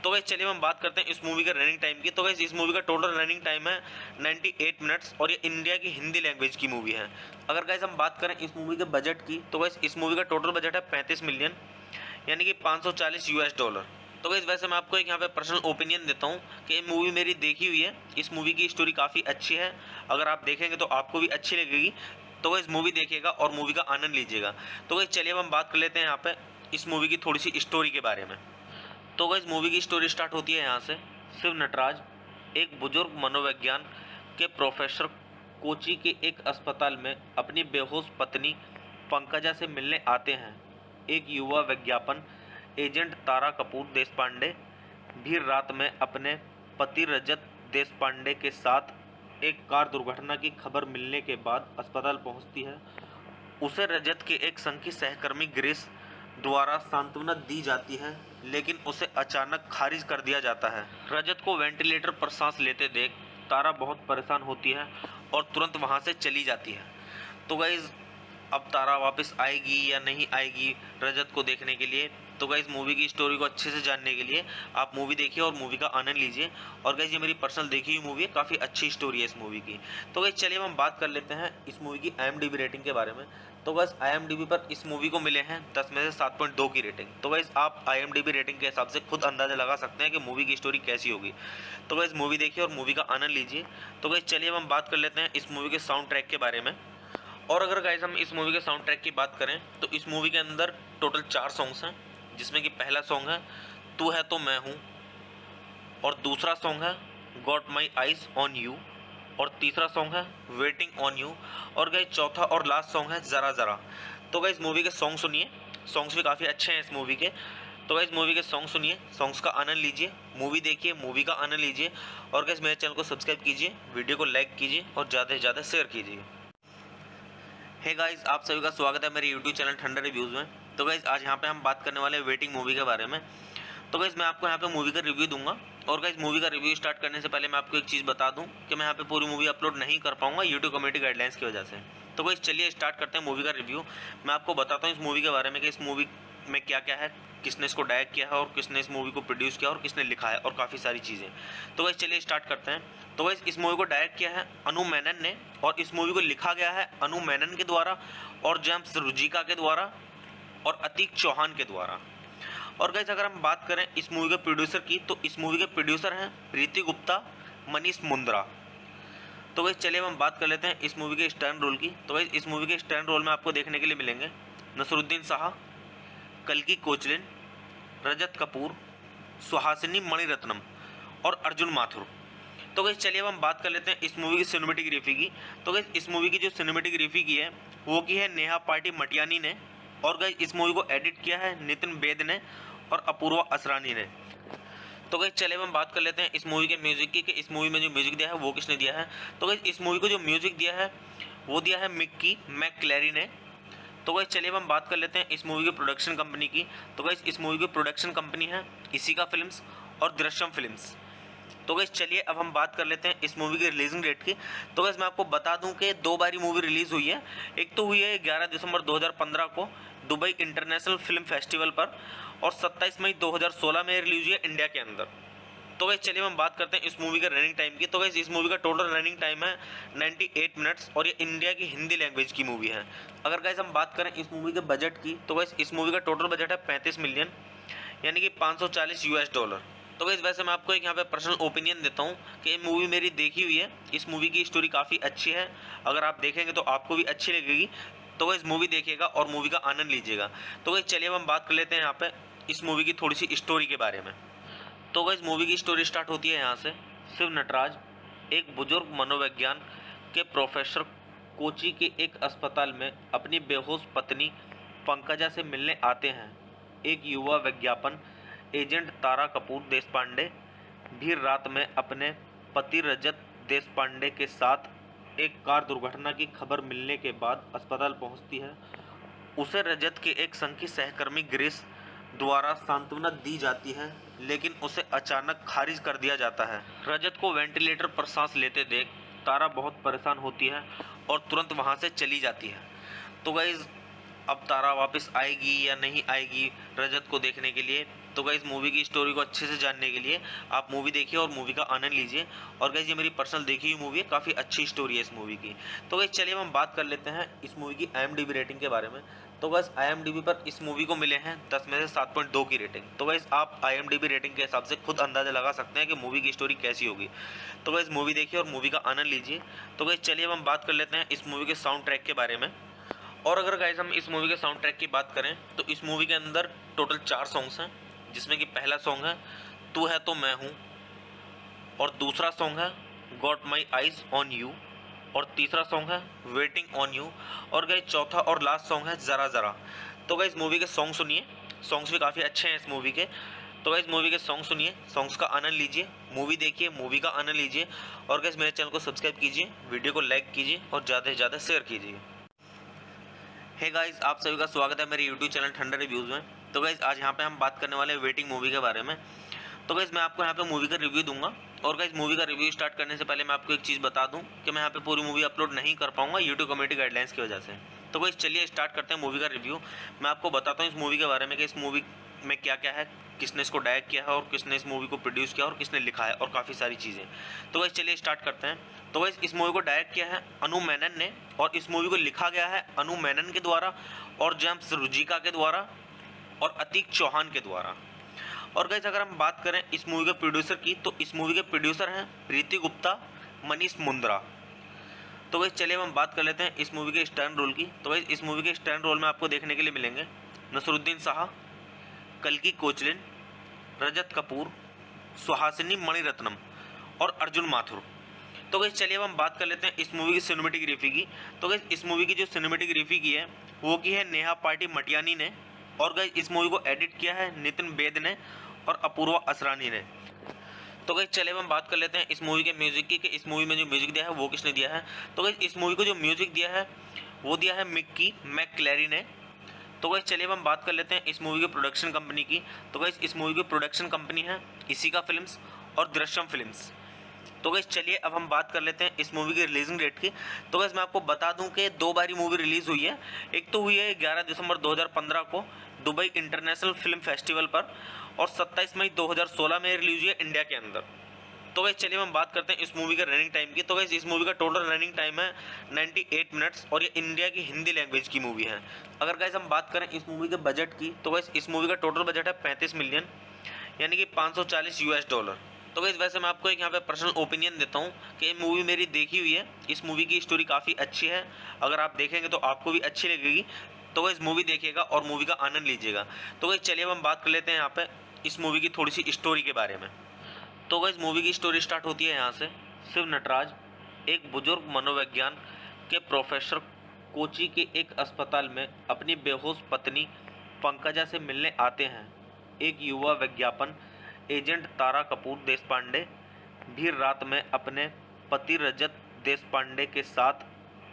तो गाइस चलिए हम बात करते हैं इस मूवी के रनिंग टाइम की। तो गाइस इस मूवी का टोटल रनिंग टाइम है 98 मिनट्स, और ये इंडिया की हिंदी लैंग्वेज की मूवी है। अगर गाइस हम बात करें इस मूवी के बजट की, तो गाइस इस मूवी का टोटल बजट है 35 मिलियन, यानी कि $540। तो गाइस वैसे मैं आपको एक यहाँ पे पर्सनल ओपिनियन देता हूँ कि ये मूवी मेरी देखी हुई है। इस मूवी की स्टोरी काफ़ी अच्छी है, अगर आप देखेंगे तो आपको भी अच्छी लगेगी। तो गाइस मूवी देखिएगा और मूवी का आनंद लीजिएगा। तो गाइस चलिए अब हम बात कर लेते हैं यहाँ पे इस मूवी की थोड़ी सी स्टोरी के बारे में। तो गाइस मूवी की स्टोरी स्टार्ट होती है यहाँ से। शिव नटराज एक बुजुर्ग मनोविज्ञान के प्रोफेसर कोची के एक अस्पताल में अपनी बेहोश पत्नी पंकजा से मिलने आते हैं। एक युवा विज्ञापन एजेंट तारा कपूर देशपांडे भी रात में अपने पति रजत देशपांडे के साथ एक कार दुर्घटना की खबर मिलने के बाद अस्पताल पहुंचती है। उसे रजत के एक संघी सहकर्मी गिरीश द्वारा सांत्वना दी जाती है, लेकिन उसे अचानक खारिज कर दिया जाता है। रजत को वेंटिलेटर पर सांस लेते देख तारा बहुत परेशान होती है और तुरंत वहां से चली जाती है। तो गाइज अब तारा वापस आएगी या नहीं आएगी रजत को देखने के लिए, तो गाइज मूवी की स्टोरी को अच्छे से जानने के लिए आप मूवी देखिए और मूवी का आनंद लीजिए। और गाइज ये मेरी पर्सनल देखी हुई मूवी है, काफ़ी अच्छी स्टोरी है इस मूवी की। तो गाइज चलिए हम बात कर लेते हैं इस मूवी की IMDb रेटिंग के बारे में। तो गाइज IMDb पर इस मूवी को मिले हैं 10 में से 7.2 की रेटिंग। तो गाइज आप IMDb रेटिंग के हिसाब से खुद अंदाजा लगा सकते हैं कि मूवी की स्टोरी कैसी होगी। तो गाइज मूवी देखिए और मूवी का आनंद लीजिए। तो गाइज चलिए अब हम बात कर लेते हैं इस मूवी के साउंड ट्रैक के बारे में। और अगर गाइज हम इस मूवी के साउंड ट्रैक की बात करें तो इस मूवी के अंदर टोटल 4 सॉन्ग्स हैं, जिसमें कि पहला सॉन्ग है तू है तो मैं हूँ, और दूसरा सॉन्ग है got my eyes on you, और तीसरा सॉन्ग है वेटिंग ऑन यू, और गाइज चौथा और लास्ट सॉन्ग है ज़रा ज़रा। तो गाइज मूवी के सॉन्ग सुनिए, सॉन्ग्स भी काफ़ी अच्छे हैं इस मूवी के। तो गाइज मूवी के सॉन्ग सुनिए, सॉन्ग्स का आनंद लीजिए, मूवी देखिए, मूवी का आनंद लीजिए। और गाइज मेरे चैनल को सब्सक्राइब कीजिए, वीडियो को लाइक कीजिए और ज़्यादा से ज़्यादा शेयर कीजिए। हे गाइस, आप सभी का स्वागत है मेरे यूट्यूब चैनल ठंडा रिव्यूज़ में। तो गाइस आज यहाँ पे हम बात करने वाले हैं वेटिंग मूवी के बारे में। तो गाइस मैं आपको यहाँ पे मूवी का रिव्यू दूंगा, और गाइस मूवी का रिव्यू स्टार्ट करने से पहले मैं आपको एक चीज़ बता दूं कि मैं यहाँ पे पूरी मूवी अपलोड नहीं कर पाऊंगा यूट्यूब कम्युनिटी गाइडलाइंस की वजह से। तो गाइस चलिए स्टार्ट करते हैं मूवी का रिव्यू। मैं आपको बताता हूँ इस मूवी के बारे में कि इस मूवी में क्या क्या है, किसने इसको डायरेक्ट किया है और किसने इस मूवी को प्रोड्यूस किया और किसने लिखा है, और काफ़ी सारी चीज़ें। तो गाइस चलिए स्टार्ट करते हैं। तो गाइस इस मूवी को डायरेक्ट किया है अनु मेनन ने, और इस मूवी को लिखा गया है अनु मेनन के द्वारा और जेम्स रुजिका के द्वारा और अतीक चौहान के द्वारा। और गाइस अगर हम बात करें इस मूवी के प्रोड्यूसर की, तो इस मूवी के प्रोड्यूसर हैं प्रीति गुप्ता, मनीष मुंद्रा। तो गाइस चलिए हम बात कर लेते हैं इस मूवी के स्टैंड रोल की। तो गाइस इस मूवी के स्टैंड रोल में आपको देखने के लिए मिलेंगे नसरुद्दीन शाह, कल्की कोचलिन, रजत कपूर, सुहासिनी मणिरत्नम और अर्जुन माथुर। तो गाइस चलिए अब हम बात कर लेते हैं इस मूवी की सिनेमैटिक रिव्यू की। तो गाइस इस मूवी की जो सिनेमैटिक रिव्यू की है वो की है नेहा पार्टी मटियानी ने, और गाइस इस मूवी को एडिट किया है नितिन बेद ने और अपूर्वा असरानी ने। तो गाइस चलिए अब हम बात कर लेते हैं इस मूवी के म्यूजिक की कि इस मूवी में जो म्यूजिक दिया है वो किसने दिया है। तो गाइस इस मूवी को जो म्यूजिक दिया है वो दिया है मिक्की मैकक्लेरी ने। तो गाइस चलिए अब हम बात कर लेते हैं इस मूवी की प्रोडक्शन कंपनी की। तो गाइस इस मूवी की प्रोडक्शन कंपनी है इसिका फिल्म्स और दृश्यम फिल्म्स। तो गाइस चलिए अब हम बात कर लेते हैं इस मूवी की रिलीजिंग डेट की। तो गाइस मैं आपको बता दूं कि दो बारी मूवी रिलीज़ हुई है। एक तो हुई है 11 दिसंबर 2015 को दुबई इंटरनेशनल फिल्म फेस्टिवल पर, और 27 मई 2016 में रिलीज हुई है इंडिया के अंदर। तो गाइस चलिए हम बात करते हैं इस मूवी का रनिंग टाइम की। तो गाइस इस मूवी का टोटल रनिंग टाइम है 98 मिनट्स, और ये इंडिया की हिंदी लैंग्वेज की मूवी है। अगर गाइस हम बात करें इस मूवी के बजट की, तो गाइस इस मूवी का टोटल बजट है 35 मिलियन, यानी कि $540। तो गाइस वैसे मैं आपको एक यहाँ पे पर्सनल ओपिनियन देता हूँ कि ये मूवी मेरी देखी हुई है। इस मूवी की स्टोरी काफ़ी अच्छी है, अगर आप देखेंगे तो आपको भी अच्छी लगेगी। तो गाइस मूवी देखिएगा और मूवी का आनंद लीजिएगा। तो गाइस चलिए अब हम बात कर लेते हैं यहाँ पे इस मूवी की थोड़ी सी स्टोरी के बारे में। तो गाइस मूवी की स्टोरी स्टार्ट होती है यहाँ से। शिव नटराज एक बुजुर्ग मनोविज्ञान के प्रोफेसर कोची के एक अस्पताल में अपनी बेहोश पत्नी पंकजा से मिलने आते हैं। एक युवा विज्ञापन एजेंट तारा कपूर देशपांडे भी रात में अपने पति रजत देशपांडे के साथ एक कार दुर्घटना की खबर मिलने के बाद अस्पताल पहुंचती है। उसे रजत के एक संघ की सहकर्मी ग्रेस द्वारा सांत्वना दी जाती है, लेकिन उसे अचानक खारिज कर दिया जाता है। रजत को वेंटिलेटर पर सांस लेते देख तारा बहुत परेशान होती है और तुरंत वहां से चली जाती है। तो गाइज अब तारा वापस आएगी या नहीं आएगी रजत को देखने के लिए? तो गाइज मूवी की स्टोरी को अच्छे से जानने के लिए आप मूवी देखिए और मूवी का आनंद लीजिए। और गाइज ये मेरी पर्सनल देखी हुई मूवी है, काफ़ी अच्छी स्टोरी है इस मूवी की। तो गाइज चलिए हम बात कर लेते हैं इस मूवी की IMDb रेटिंग के बारे में। तो गाइज IMDb पर इस मूवी को मिले हैं 10 में से 7.2 की रेटिंग। तो गाइज आप IMDb रेटिंग के हिसाब से खुद अंदाजा लगा सकते हैं कि मूवी की स्टोरी कैसी होगी। तो गाइज मूवी देखिए और मूवी का आनंद लीजिए। तो गाइज चलिए हम बात कर लेते हैं इस मूवी के साउंड ट्रैक के बारे में। और अगर गाइज हम इस मूवी के साउंड ट्रैक की बात करें तो इस मूवी के अंदर टोटल 4 सॉन्ग्स हैं, जिसमें कि पहला सॉन्ग है तू है तो मैं हूँ, और दूसरा सॉन्ग है got my eyes on you, और तीसरा सॉन्ग है वेटिंग ऑन यू, और गाइज चौथा और लास्ट सॉन्ग है ज़रा ज़रा। तो गाइज मूवी के सॉन्ग सुनिए, सॉन्ग्स भी काफ़ी अच्छे हैं इस मूवी के। तो गाइज मूवी के सॉन्ग सुनिए, सॉन्ग्स का आनंद लीजिए, मूवी देखिए, मूवी का आनंद लीजिए। और गाइज मेरे चैनल को सब्सक्राइब कीजिए, वीडियो को लाइक कीजिए और ज़्यादा से ज़्यादा शेयर कीजिए। हे गाइस, आप सभी का स्वागत है मेरे YouTube चैनल ठंडा रिव्यूज़ में। तो गाइस आज यहाँ पे हम बात करने वाले हैं वेटिंग मूवी के बारे में। तो गाइस मैं आपको यहाँ पे मूवी का रिव्यू दूंगा। और गाइस मूवी का रिव्यू स्टार्ट करने से पहले मैं आपको एक चीज़ बता दूं कि मैं यहाँ पे पूरी मूवी अपलोड नहीं कर पाऊंगा यूट्यूब कम्युनिटी गाइडलाइंस की वजह से। तो गाइस चलिए स्टार्ट करते हैं मूवी का रिव्यू। मैं आपको बताता हूँ इस मूवी के बारे में कि इस मूवी में क्या क्या है, किसने इसको डायरेक्ट किया है और किसने इस मूवी को प्रोड्यूस किया और किसने लिखा है, और काफ़ी सारी चीज़ें। तो गाइस चलिए स्टार्ट करते हैं। तो गाइस इस मूवी को डायरेक्ट किया है अनु मेनन ने, और इस मूवी को लिखा गया है अनु मेनन के द्वारा और जेम्स रुजिका के द्वारा और अतीक चौहान के द्वारा। और गाइस अगर हम बात करें इस मूवी के प्रोड्यूसर की, तो इस मूवी के प्रोड्यूसर हैं प्रीति गुप्ता, मनीष मुंद्रा। तो गाइस चलिए हम बात कर लेते हैं इस मूवी के स्टैंड रोल की। तो गाइस इस मूवी के स्टैंड रोल में आपको देखने के लिए मिलेंगे नसरुद्दीन शाह, कल्की कोचलिन, रजत कपूर, सुहासिनी मणिरत्नम और अर्जुन माथुर। तो गाइस चलिए अब हम बात कर लेते हैं इस मूवी की सिनेमेटोग्राफी की। तो गाइस इस मूवी की जो सिनेमेटोग्राफी की है वो की है नेहा पार्टी मटियानी ने, और गाइस इस मूवी को एडिट किया है नितिन बेद ने और अपूर्वा असरानी ने। तो गाइस चलिए अब हम बात कर लेते हैं इस मूवी के म्यूजिक की कि इस मूवी में जो म्यूजिक दिया है वो किसने दिया है। तो गाइस इस मूवी को जो म्यूजिक दिया है वो दिया है मिक्की मैकक्लेरी ने। तो गाइस चलिए अब हम बात कर लेते हैं इस मूवी की प्रोडक्शन कंपनी की। तो गाइस इस मूवी की प्रोडक्शन कंपनी है इसिका फिल्म्स और दृश्यम फिल्म्स। तो गाइस चलिए अब हम बात कर लेते हैं इस मूवी की रिलीजिंग डेट की। तो गाइस मैं आपको बता दूं कि 2 बार मूवी रिलीज़ हुई है। एक तो हुई है 11 दिसंबर 2015 को दुबई इंटरनेशनल फिल्म फेस्टिवल पर, और 27 मई 2016 में रिलीज हुई है इंडिया के अंदर। तो गाइस चलिए हम बात करते हैं इस मूवी का रनिंग टाइम की। तो गाइस इस मूवी का टोटल रनिंग टाइम है 98 मिनट्स, और ये इंडिया की हिंदी लैंग्वेज की मूवी है। अगर गाइस हम बात करें इस मूवी के बजट की, तो गाइस इस मूवी का टोटल बजट है 35 मिलियन, यानी कि $540। तो गाइस वैसे मैं आपको एक यहाँ पे पर्सनल ओपिनियन देता हूँ कि ये मूवी मेरी देखी हुई है, इस मूवी की स्टोरी काफ़ी अच्छी है। अगर आप देखेंगे तो आपको भी अच्छी लगेगी। तो गाइस मूवी देखिएगा और मूवी का आनंद लीजिएगा। तो गाइस चलिए अब हम बात कर लेते हैं यहाँ पे इस मूवी की थोड़ी सी स्टोरी के बारे में। तो गाइस मूवी की स्टोरी स्टार्ट होती है यहाँ से। शिव नटराज एक बुजुर्ग मनोविज्ञान के प्रोफेसर कोची के एक अस्पताल में अपनी बेहोश पत्नी पंकजा से मिलने आते हैं। एक युवा विज्ञापन एजेंट तारा कपूर देशपांडे भी रात में अपने पति रजत देशपांडे के साथ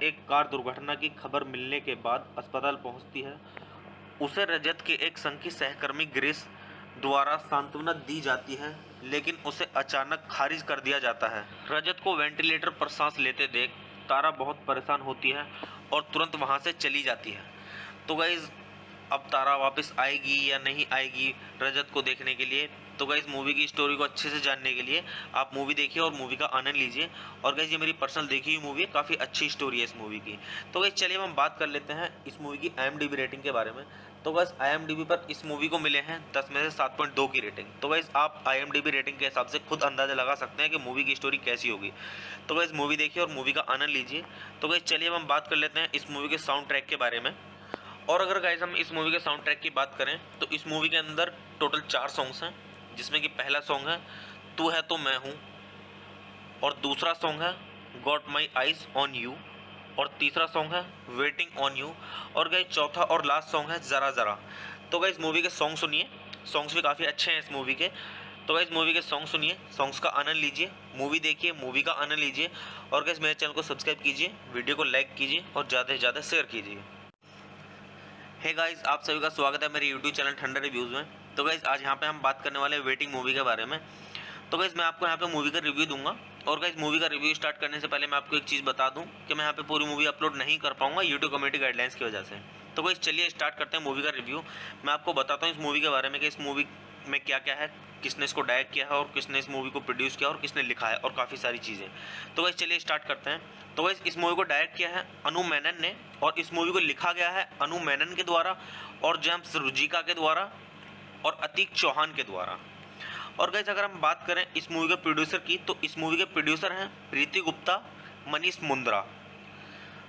एक कार दुर्घटना की खबर मिलने के बाद अस्पताल पहुंचती है। उसे रजत के एक संघ की सहकर्मी ग्रेस द्वारा सांत्वना दी जाती है, लेकिन उसे अचानक खारिज कर दिया जाता है। रजत को वेंटिलेटर पर सांस लेते देख तारा बहुत परेशान होती है और तुरंत वहां से चली जाती है। तो गाइज अब तारा वापस आएगी या नहीं आएगी रजत को देखने के लिए? तो गाइस मूवी की स्टोरी को अच्छे से जानने के लिए आप मूवी देखिए और मूवी का आनंद लीजिए। और गाइस ये मेरी पर्सनल देखी हुई मूवी है, काफ़ी अच्छी स्टोरी है इस मूवी की। तो गाइस चलिए हम बात कर लेते हैं इस मूवी की IMDb रेटिंग के बारे में। तो गाइस IMDb पर इस मूवी को मिले हैं 10 में से 7.2 की रेटिंग। तो गाइस आप IMDb रेटिंग के हिसाब से खुद अंदाजा लगा सकते हैं कि मूवी की स्टोरी कैसी होगी। तो गाइस मूवी देखिए और मूवी का आनंद लीजिए। तो गाइस चलिए हम बात कर लेते हैं इस मूवी के साउंड ट्रैक के बारे में। और अगर गाइस हम इस मूवी के साउंड ट्रैक की बात करें तो इस मूवी के अंदर टोटल 4 सॉन्ग्स हैं, जिसमें कि पहला सॉन्ग है तू है तो मैं हूँ, और दूसरा सॉन्ग है got my eyes on you, और तीसरा सॉन्ग है वेटिंग ऑन यू, और गाइस चौथा और लास्ट सॉन्ग है ज़रा ज़रा। तो गाइस मूवी के सॉन्ग सुनिए, सॉन्ग्स भी काफ़ी अच्छे हैं इस मूवी के। तो गाइस मूवी के सॉन्ग सुनिए, सॉन्ग्स का आनंद लीजिए, मूवी देखिए, मूवी का आनंद लीजिए, और गाइस मेरे चैनल को सब्सक्राइब कीजिए, वीडियो को लाइक कीजिए और ज़्यादा से ज़्यादा शेयर कीजिए। हे गाइस, आप सभी का स्वागत है मेरे यूट्यूब चैनल ठंडा रिव्यूज़ में। तो गाइस आज यहाँ पे हम बात करने वाले हैं वेटिंग मूवी के बारे में। तो गाइस मैं आपको यहाँ पे मूवी का रिव्यू दूंगा, और गाइस मूवी का रिव्यू स्टार्ट करने से पहले मैं आपको एक चीज़ बता दूं कि मैं यहाँ पे पूरी मूवी अपलोड नहीं कर पाऊंगा यूट्यूब कम्युनिटी गाइडलाइंस की वजह से। तो गाइस चलिए स्टार्ट करते हैं मूवी का रिव्यू। मैं आपको बताता हूँ इस मूवी के बारे में कि इस मूवी में क्या क्या है, किसने इसको डायरेक्ट किया है, और किसने इस मूवी को प्रोड्यूस किया और किसने लिखा है, और काफ़ी सारी चीज़ें। तो गाइस चलिए स्टार्ट करते हैं। तो गाइस इस मूवी को डायरेक्ट किया है अनु मेनन ने, और इस मूवी को लिखा गया है अनु मेनन के द्वारा, और जेम्स रुजिका के द्वारा, और अतीक चौहान के द्वारा। और गाइस अगर हम बात करें इस मूवी के प्रोड्यूसर की, तो इस मूवी के प्रोड्यूसर हैं प्रीति गुप्ता, मनीष मुंद्रा।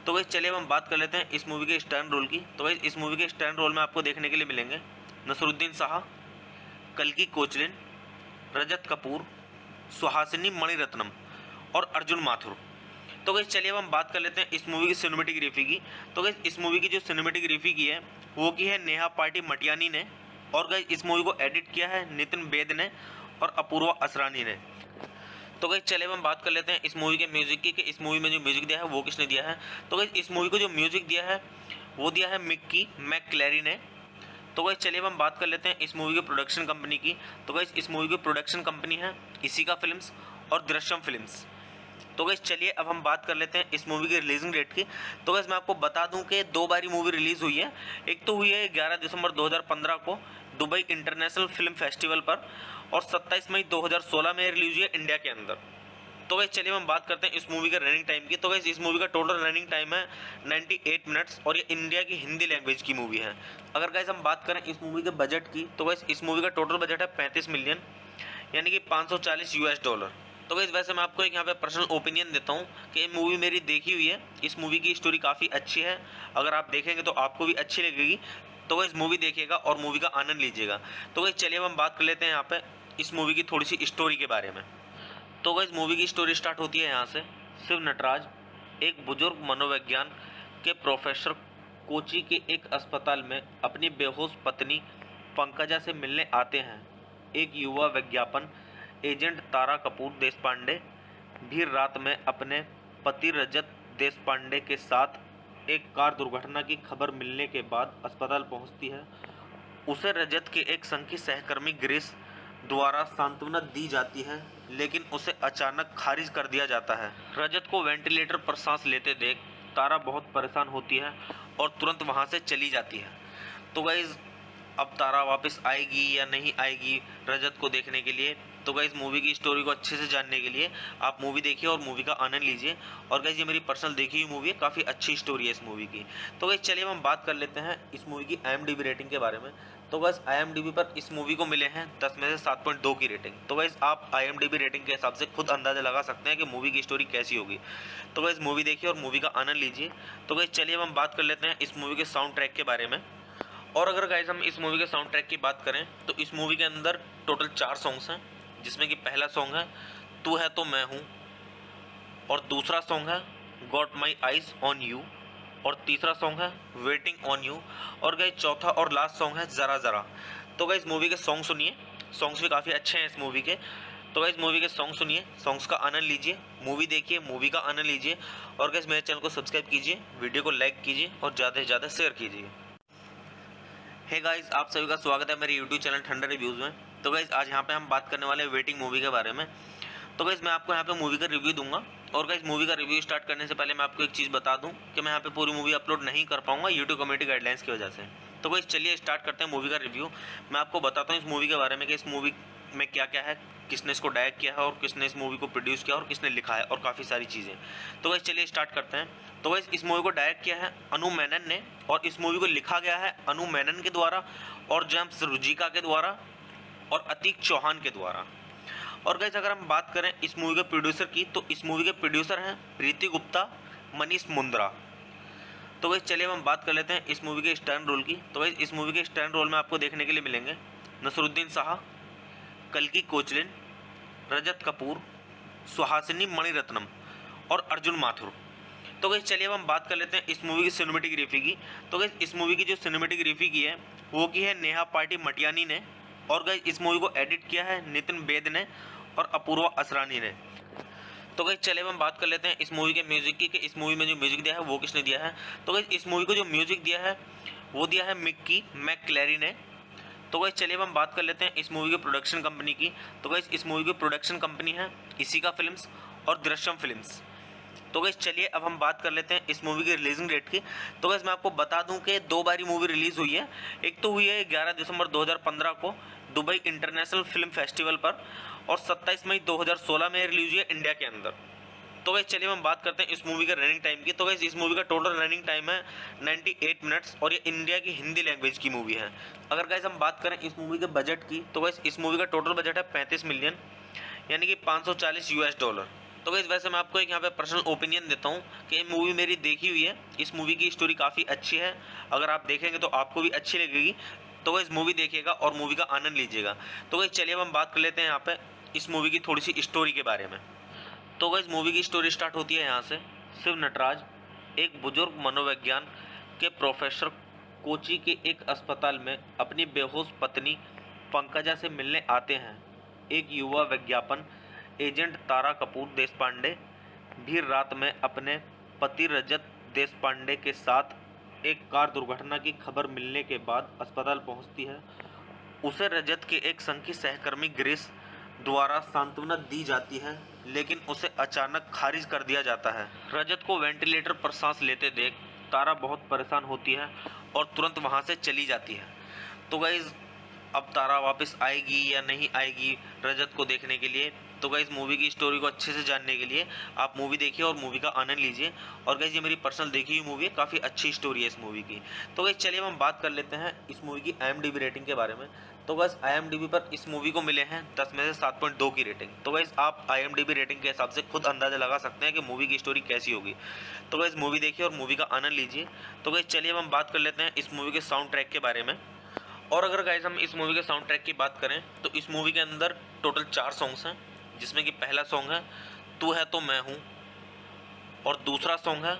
तो गाइस चलिए अब हम बात कर लेते हैं इस मूवी के स्टैंड रोल की। तो गाइस इस मूवी के स्टैंड रोल में आपको देखने के लिए मिलेंगे नसरुद्दीन शाह, कल्की कोचलिन, रजत कपूर, सुहासिनी मणिरत्नम और अर्जुन माथुर। तो गाइस चलिए अब हम बात कर लेते हैं इस मूवी की सिनेमेटोग्राफी की। तो गाइस इस मूवी की जो सिनेमेटोग्राफी की है वो की है नेहा पार्टी मटियानी ने, और गाइस इस मूवी को एडिट किया है नितिन बेद ने और अपूर्वा असरानी ने। तो गाइस चलिए अब हम बात कर लेते हैं इस मूवी के म्यूजिक की, कि इस मूवी में जो म्यूजिक दिया है वो किसने दिया है। तो गाइस इस मूवी को जो म्यूजिक दिया है वो दिया है मिक्की मैकक्लेरी ने। तो गाइस चलिए अब हम बात कर लेते हैं इस मूवी की प्रोडक्शन कंपनी की। तो गाइस इस मूवी की प्रोडक्शन कंपनी है इसिका फिल्म्स और दृश्यम फिल्म्स। तो गाइस चलिए अब हम बात कर लेते हैं इस मूवी की रिलीजिंग डेट की। तो गाइस मैं आपको बता दूं कि दो बारी मूवी रिलीज़ हुई है। एक तो हुई है 11 दिसंबर 2015 को दुबई इंटरनेशनल फिल्म फेस्टिवल पर, और 27 मई 2016 में रिलीज हुई है इंडिया के अंदर। तो गाइस चलिए हम बात करते हैं इस मूवी का रनिंग टाइम की। तो गाइस इस मूवी का टोटल रनिंग टाइम है 98 मिनट्स, और ये इंडिया की हिंदी लैंग्वेज की मूवी है। अगर गाइस हम बात करें इस मूवी के बजट की, तो गाइस इस मूवी का टोटल बजट है 35 मिलियन, यानी कि $540। तो गाइस वैसे मैं आपको एक यहाँ पे पर्सनल ओपिनियन देता हूँ कि ये मूवी मेरी देखी हुई है, इस मूवी की स्टोरी काफ़ी अच्छी है, अगर आप देखेंगे तो आपको भी अच्छी लगेगी। तो गाइस मूवी देखिएगा और मूवी का आनंद लीजिएगा। तो गाइस चलिए अब हम बात कर लेते हैं यहाँ पे इस मूवी की थोड़ी सी स्टोरी के बारे में। तो गाइस मूवी की स्टोरी स्टार्ट होती है यहाँ से। शिव नटराज एक बुजुर्ग मनोविज्ञान के प्रोफेसर कोची के एक अस्पताल में अपनी बेहोश पत्नी पंकजा से मिलने आते हैं। एक युवा विज्ञापन एजेंट तारा कपूर देशपांडे भी रात में अपने पति रजत देशपांडे के साथ एक कार दुर्घटना की खबर मिलने के बाद अस्पताल पहुंचती है। उसे रजत के एक संघी सहकर्मी गिरीश द्वारा सांत्वना दी जाती है, लेकिन उसे अचानक खारिज कर दिया जाता है। रजत को वेंटिलेटर पर सांस लेते देख तारा बहुत परेशान होती है और तुरंत वहां से चली जाती है। तो गाइज अब तारा वापस आएगी या नहीं आएगी रजत को देखने के लिए, तो गाइज मूवी की स्टोरी को अच्छे से जानने के लिए आप मूवी देखिए और मूवी का आनंद लीजिए। और गाइज ये मेरी पर्सनल देखी हुई मूवी है, काफ़ी अच्छी स्टोरी है इस मूवी की। तो गाइज चलिए हम बात कर लेते हैं इस मूवी की IMDb रेटिंग के बारे में। तो गाइज IMDb पर इस मूवी को मिले हैं 10 में से 7.2 की रेटिंग। तो गाइज आप IMDb रेटिंग के हिसाब से खुद अंदाजा लगा सकते हैं कि मूवी की स्टोरी कैसी होगी। तो गाइज मूवी देखिए और मूवी का आनंद लीजिए। तो गाइज चलिए हम बात कर लेते हैं इस मूवी के साउंड ट्रैक के बारे में। और अगर गाइज हम इस मूवी के साउंड ट्रैक की बात करें तो इस मूवी के अंदर टोटल 4 सॉन्ग्स हैं, जिसमें कि पहला सॉन्ग है तू है तो मैं हूँ, और दूसरा सॉन्ग है got my eyes on you, और तीसरा सॉन्ग है वेटिंग ऑन यू, और गाइज चौथा और लास्ट सॉन्ग है ज़रा ज़रा। तो गाइज मूवी के सॉन्ग सुनिए, सॉन्ग्स भी काफ़ी अच्छे हैं इस मूवी के। तो गाइज मूवी के सॉन्ग सुनिए, सॉन्ग्स का आनंद लीजिए, मूवी देखिए, मूवी का आनंद लीजिए, और गाइज मेरे चैनल को सब्सक्राइब कीजिए, वीडियो को लाइक कीजिए और ज़्यादा से ज़्यादा शेयर कीजिए। हे गाइस, आप सभी का स्वागत है मेरे यूट्यूब चैनल ठंडा रिव्यूज़ में। तो गाइस आज यहाँ पे हम बात करने वाले हैं वेटिंग मूवी के बारे में। तो गाइस मैं आपको यहाँ पे मूवी का रिव्यू दूंगा, और गाइस मूवी का रिव्यू स्टार्ट करने से पहले मैं आपको एक चीज़ बता दूं कि मैं यहाँ पे पूरी मूवी अपलोड नहीं कर पाऊंगा यूट्यूब कम्युनिटी गाइडलाइंस की वजह से। तो गाइस चलिए स्टार्ट करते हैं मूवी का रिव्यू। मैं आपको बताता हूँ इस मूवी के बारे में कि इस मूवी में क्या क्या है, किसने इसको डायरेक्ट किया है, और किसने इस मूवी को प्रोड्यूस किया और किसने लिखा है, और काफ़ी सारी चीज़ें। तो गाइस चलिए स्टार्ट करते हैं। तो गाइस इस मूवी को डायरेक्ट किया है अनु मेनन ने, और इस मूवी को लिखा गया है अनु मेनन के द्वारा, और जेम्स रुजिका के द्वारा, और अतीक चौहान के द्वारा। और गाइस अगर हम बात करें इस मूवी के प्रोड्यूसर की, तो इस मूवी के प्रोड्यूसर हैं प्रीति गुप्ता, मनीष मुंद्रा। तो गाइस चलिए हम बात कर लेते हैं इस मूवी के स्टैंड रोल की। तो गाइस इस मूवी के स्टैंड रोल में आपको देखने के लिए मिलेंगे नसरुद्दीन शाह, कल्कि कोचलिन, रजत कपूर, सुहासिनी मणिरत्नम और अर्जुन माथुर। तो गाइस चलिए अब हम बात कर लेते हैं इस मूवी की सिनेमेटोग्राफी की। तो गाइस इस मूवी की जो सिनेमेटोग्राफी की है वो की है नेहा पार्टी मटियानी ने, और गाइस इस मूवी को एडिट किया है नितिन बेद ने और अपूर्वा असरानी ने। तो गाइस चलिए अब हम बात कर लेते हैं इस मूवी के म्यूजिक की कि इस मूवी में जो म्यूजिक दिया है वो किसने दिया है। तो गाइस इस मूवी को जो म्यूजिक दिया है वो दिया है मिक्की मैकक्लेरी ने। तो गाइस चलिए अब हम बात कर लेते हैं इस मूवी के प्रोडक्शन कंपनी की। तो गाइस इस मूवी की प्रोडक्शन कंपनी है इसिका फिल्म्स और दृश्यम फिल्म्स। तो गाइस चलिए अब हम बात कर लेते हैं इस मूवी की रिलीजिंग डेट की। तो गाइस मैं आपको बता दूं कि दो बारी मूवी रिलीज़ हुई है। एक तो हुई है 11 दिसंबर 2015 को दुबई इंटरनेशनल फिल्म फेस्टिवल पर, और 27 मई 2016 में रिलीज हुई है इंडिया के अंदर। तो गाइस चलिए हम बात करते हैं इस मूवी का रनिंग टाइम की। तो गाइस इस मूवी का टोटल रनिंग टाइम है 98 मिनट्स, और ये इंडिया की हिंदी लैंग्वेज की मूवी है। अगर गाइस हम बात करें इस मूवी के बजट की, तो गाइस इस मूवी का टोटल बजट है 35 मिलियन, यानी कि $540। तो गाइस वैसे मैं आपको एक यहाँ पे पर्सनल ओपिनियन देता हूँ कि ये मूवी मेरी देखी हुई है। इस मूवी की स्टोरी काफ़ी अच्छी है, अगर आप देखेंगे तो आपको भी अच्छी लगेगी। तो गाइस मूवी देखिएगा और मूवी का आनंद लीजिएगा। तो गाइस चलिए अब हम बात कर लेते हैं यहाँ पे इस मूवी की थोड़ी सी स्टोरी के बारे में। तो गाइस मूवी की स्टोरी स्टार्ट होती है यहाँ से। शिव नटराज एक बुजुर्ग मनोविज्ञान के प्रोफेसर कोची के एक अस्पताल में अपनी बेहोश पत्नी पंकजा से मिलने आते हैं। एक युवा विज्ञापन एजेंट तारा कपूर देशपांडे भी रात में अपने पति रजत देशपांडे के साथ एक कार दुर्घटना की खबर मिलने के बाद अस्पताल पहुंचती है। उसे रजत के एक संघ की सहकर्मी ग्रेस द्वारा सांत्वना दी जाती है, लेकिन उसे अचानक खारिज कर दिया जाता है। रजत को वेंटिलेटर पर सांस लेते देख तारा बहुत परेशान होती है और तुरंत वहां से चली जाती है। तो गाइज अब तारा वापस आएगी या नहीं आएगी रजत को देखने के लिए, तो गाइज मूवी की स्टोरी को अच्छे से जानने के लिए आप मूवी देखिए और मूवी का आनंद लीजिए। और गाइज ये मेरी पर्सनल देखी हुई मूवी है, काफ़ी अच्छी स्टोरी है इस मूवी की। तो गाइज चलिए हम बात कर लेते हैं इस मूवी की IMDb रेटिंग के बारे में। तो गाइज IMDb पर इस मूवी को मिले हैं 10 में से 7.2 की रेटिंग। तो गाइज आप IMDb रेटिंग के हिसाब से खुद अंदाजा लगा सकते हैं कि मूवी की स्टोरी कैसी होगी। तो गाइज मूवी देखिए और मूवी का आनंद लीजिए। तो गाइज चलिए हम बात कर लेते हैं इस मूवी के साउंड ट्रैक के बारे में। और अगर गाइज हम इस मूवी के साउंड ट्रैक की बात करें तो इस मूवी के अंदर टोटल 4 सॉन्ग्स हैं, जिसमें कि पहला सॉन्ग है तू है तो मैं हूँ, और दूसरा सॉन्ग है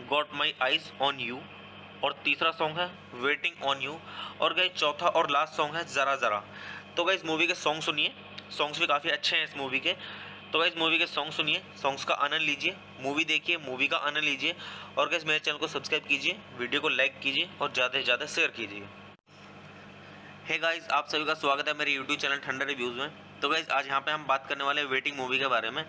got my eyes on you, और तीसरा सॉन्ग है वेटिंग ऑन यू, और गाइज चौथा और लास्ट सॉन्ग है ज़रा ज़रा। तो गाइज मूवी के सॉन्ग सुनिए, सॉन्ग्स भी काफ़ी अच्छे हैं इस मूवी के। तो गाइज मूवी के सॉन्ग सुनिए, सॉन्ग्स का आनंद लीजिए, मूवी देखिए, मूवी का आनंद लीजिए। और गाइज मेरे चैनल को सब्सक्राइब कीजिए, वीडियो को लाइक कीजिए और ज़्यादा से ज़्यादा शेयर कीजिए। हे गाइस, आप सभी का स्वागत है मेरे यूट्यूब चैनल ठंडा रिव्यूज़ में। तो गाइस आज यहाँ पे हम बात करने वाले हैं वेटिंग मूवी के बारे में।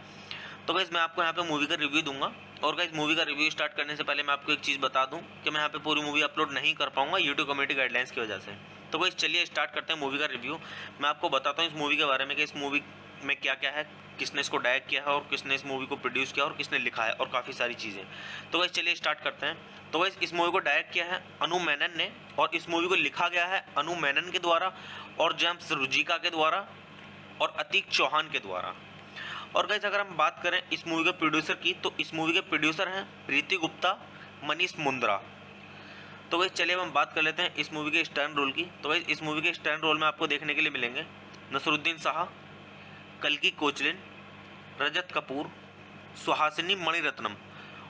तो गाइस मैं आपको यहाँ पे मूवी का रिव्यू दूंगा, और गाइस मूवी का रिव्यू स्टार्ट करने से पहले मैं आपको एक चीज़ बता दूं कि मैं यहाँ पे पूरी मूवी अपलोड नहीं कर पाऊंगा यूट्यूब कम्युनिटी गाइडलाइंस की वजह से। तो गाइस चलिए स्टार्ट करते हैं मूवी का रिव्यू। मैं आपको बताता हूँ इस मूवी के बारे में कि इस मूवी में क्या क्या है, किसने इसको डायरेक्ट किया है, और किसने इस मूवी को प्रोड्यूस किया और किसने लिखा है, और काफ़ी सारी चीज़ें। तो गाइस चलिए स्टार्ट करते हैं। तो गाइस इस मूवी को डायरेक्ट किया है अनु मेनन ने, और इस मूवी को लिखा गया है अनु मेनन के द्वारा और जेम्स रुजिका के द्वारा और अतीक चौहान के द्वारा। और गाइस अगर हम बात करें इस मूवी के प्रोड्यूसर की, तो इस मूवी के प्रोड्यूसर हैं प्रीति गुप्ता, मनीष मुंद्रा। तो गाइस चलिए हम बात कर लेते हैं इस मूवी के स्टैंड रोल की। तो गाइस इस मूवी के स्टैंड रोल में आपको देखने के लिए मिलेंगे नसरुद्दीन शाह, कल्कि कोचलिन, रजत कपूर, सुहासिनी मणिरत्नम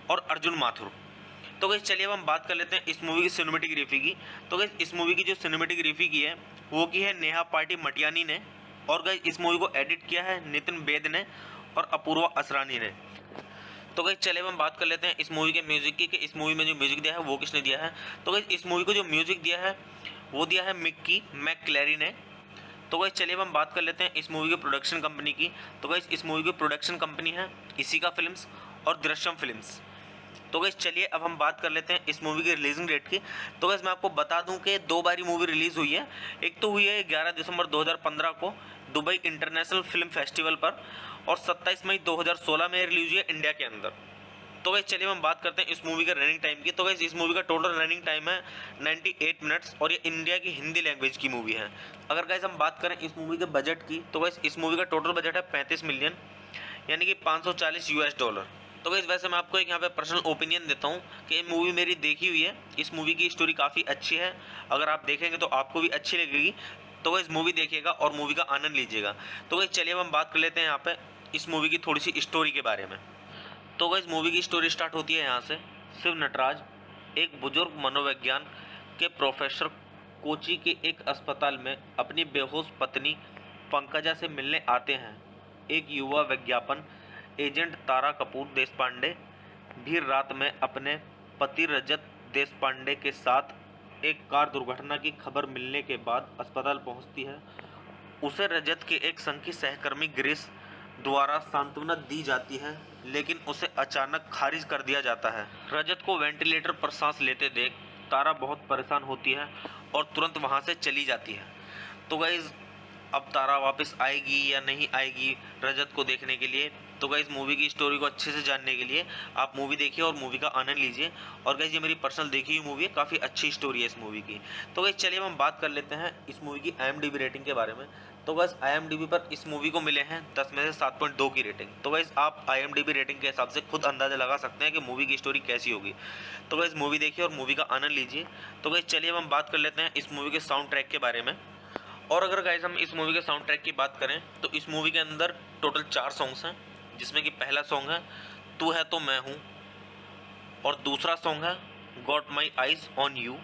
और अर्जुन माथुर। तो गाइस चलिए अब हम बात कर लेते हैं इस मूवी की सिनेमेटोग्राफी की। तो गाइस इस मूवी की जो सिनेमेटोग्राफी की है वो की है नेहा पार्टी मटियानी ने, और गाइस इस मूवी को एडिट किया है नितिन बेद ने और अपूर्वा असरानी ने। तो गाइस चलिए अब हम बात कर लेते हैं इस मूवी के म्यूजिक की कि इस मूवी में जो म्यूजिक दिया है वो किसने दिया है। तो गाइस इस मूवी को जो म्यूजिक दिया है वो दिया है मिक्की मैकक्लेरी ने। तो गाइस चलिए अब हम बात कर लेते हैं इस मूवी की प्रोडक्शन कंपनी की। तो गाइस इस मूवी की प्रोडक्शन कंपनी है इसिका फिल्म्स और दृश्यम फिल्म्स। तो गाइस चलिए अब हम बात कर लेते हैं इस मूवी की रिलीजिंग डेट की। तो गाइस मैं आपको बता दूं कि दो बारी मूवी रिलीज़ हुई है। एक तो हुई है 11 दिसंबर 2015 को दुबई इंटरनेशनल फिल्म फेस्टिवल पर, और 27 मई 2016 में रिलीज हुई है इंडिया के अंदर। तो गाइस चलिए हम बात करते हैं इस मूवी का रनिंग टाइम की। तो गाइस इस मूवी का टोटल रनिंग टाइम है 98 मिनट्स, और ये इंडिया की हिंदी लैंग्वेज की मूवी है। अगर गाइस हम बात करें इस मूवी के बजट की, तो गाइस इस मूवी का टोटल बजट है 35 मिलियन, यानी कि $540। तो गाइस वैसे मैं आपको एक यहाँ पे पर्सनल ओपिनियन देता हूँ कि ये मूवी मेरी देखी हुई है। इस मूवी की स्टोरी काफ़ी अच्छी है, अगर आप देखेंगे तो आपको भी अच्छी लगेगी। तो गाइस मूवी देखिएगा और मूवी का आनंद लीजिएगा। तो गाइस चलिए अब हम बात कर लेते हैं यहाँ पे इस मूवी की थोड़ी सी स्टोरी के बारे में। तो गाइस मूवी की स्टोरी स्टार्ट होती है यहाँ से। शिव नटराज एक बुजुर्ग मनोविज्ञान के प्रोफेसर कोची के एक अस्पताल में अपनी बेहोश पत्नी पंकजा से मिलने आते हैं। एक युवा विज्ञापन एजेंट तारा कपूर देशपांडे भी रात में अपने पति रजत देशपांडे के साथ एक कार दुर्घटना की खबर मिलने के बाद अस्पताल पहुंचती है। उसे रजत के एक संघ की सहकर्मी गिरीश द्वारा सांत्वना दी जाती है, लेकिन उसे अचानक खारिज कर दिया जाता है। रजत को वेंटिलेटर पर सांस लेते देख तारा बहुत परेशान होती है और तुरंत वहां से चली जाती है। तो गाइज अब तारा वापस आएगी या नहीं आएगी रजत को देखने के लिए, तो गाइज मूवी की स्टोरी को अच्छे से जानने के लिए आप मूवी देखिए और मूवी का आनंद लीजिए। और गाइज ये मेरी पर्सनल देखी हुई मूवी है, काफ़ी अच्छी स्टोरी है इस मूवी की। तो गाइज चलिए हम बात कर लेते हैं इस मूवी की IMDb रेटिंग के बारे में। तो गाइज IMDb पर इस मूवी को मिले हैं 10 में से 7.2 की रेटिंग। तो गाइज आप IMDb रेटिंग के हिसाब से खुद अंदाजा लगा सकते हैं कि मूवी की स्टोरी कैसी होगी। तो गाइज मूवी देखिए और मूवी का आनंद लीजिए। तो गाइज चलिए अब हम बात कर लेते हैं इस मूवी के साउंड ट्रैक के बारे में। और अगर गाइज हम इस मूवी के साउंड ट्रैक की बात करें तो इस मूवी के अंदर टोटल 4 सॉन्ग्स हैं, जिसमें कि पहला सॉन्ग है तू है तो मैं हूँ, और दूसरा सॉन्ग है got my eyes on you,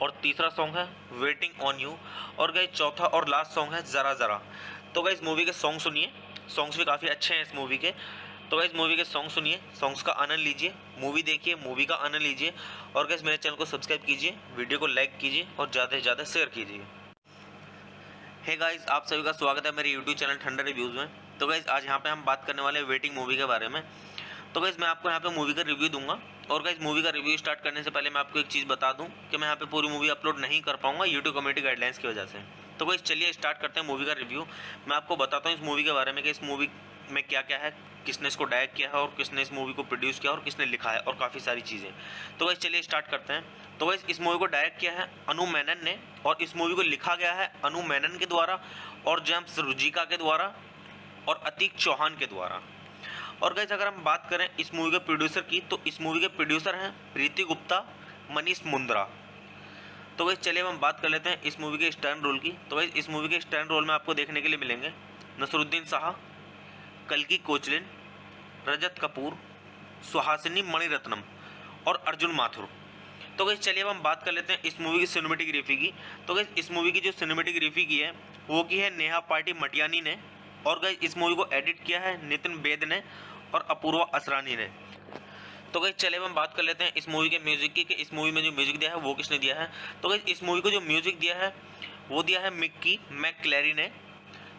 और तीसरा सॉन्ग है वेटिंग ऑन यू, और गाइज चौथा और लास्ट सॉन्ग है ज़रा ज़रा। तो गाइज मूवी के सॉन्ग सुनिए, सॉन्ग्स भी काफ़ी अच्छे हैं इस मूवी के। तो गाइज मूवी के सॉन्ग सुनिए, सॉन्ग्स का आनंद लीजिए, मूवी देखिए, मूवी का आनंद लीजिए। और गाइज मेरे चैनल को सब्सक्राइब कीजिए, वीडियो को लाइक कीजिए और ज़्यादा से ज़्यादा शेयर कीजिए। हे गाइस, आप सभी का स्वागत है मेरे यूट्यूब चैनल ठंडा रिव्यूज़ में। तो गाइस आज यहाँ पे हम बात करने वाले हैं वेटिंग मूवी के बारे में। तो गाइस मैं आपको यहाँ पे मूवी का रिव्यू दूंगा। और गाइस मूवी का रिव्यू स्टार्ट करने से पहले मैं आपको एक चीज़ बता दूं कि मैं यहाँ पे पूरी मूवी अपलोड नहीं कर पाऊंगा यूट्यूब कम्युनिटी गाइडलाइंस की वजह से। तो गाइस चलिए स्टार्ट करते हैं मूवी का रिव्यू। मैं आपको बताता हूँ इस मूवी के बारे में कि इस मूवी में क्या क्या है, किसने इसको डायरेक्ट किया है और किसने इस मूवी को प्रोड्यूस किया और किसने लिखा है, और काफ़ी सारी चीज़ें। तो गाइस चलिए स्टार्ट करते हैं। तो गाइस इस मूवी को डायरेक्ट किया है अनु मेनन ने, और इस मूवी को लिखा गया है अनु मेनन के द्वारा और जेम्स रुजिका के द्वारा और अतीक चौहान के द्वारा। और गाइस अगर हम बात करें इस मूवी के प्रोड्यूसर की, तो इस मूवी के प्रोड्यूसर हैं प्रीति गुप्ता, मनीष मुंद्रा। तो गाइस चलिए हम बात कर लेते हैं इस मूवी के स्टैंड रोल की। तो गाइस इस मूवी के स्टैंड रोल में आपको देखने के लिए मिलेंगे नसरुद्दीन शाह, कल्की कोचलिन, रजत कपूर, सुहासिनी मणिरत्नम और अर्जुन माथुर। तो गाइस चलिए अब हम बात कर लेते हैं इस मूवी की सिनेमेटोग्राफी की। तो गाइस इस मूवी की जो सिनेमेटोग्राफी की है वो की है नेहा पार्टी मटियानी ने। और गाइस इस मूवी को एडिट किया है नितिन बेद ने और अपूर्वा असरानी ने। तो गाइस चलिए अब हम बात कर लेते हैं इस मूवी के म्यूजिक की कि इस मूवी में जो म्यूजिक दिया है वो किसने दिया है। तो गाइस इस मूवी को जो म्यूजिक दिया है वो दिया है मिक्की मैकक्लेरी ने।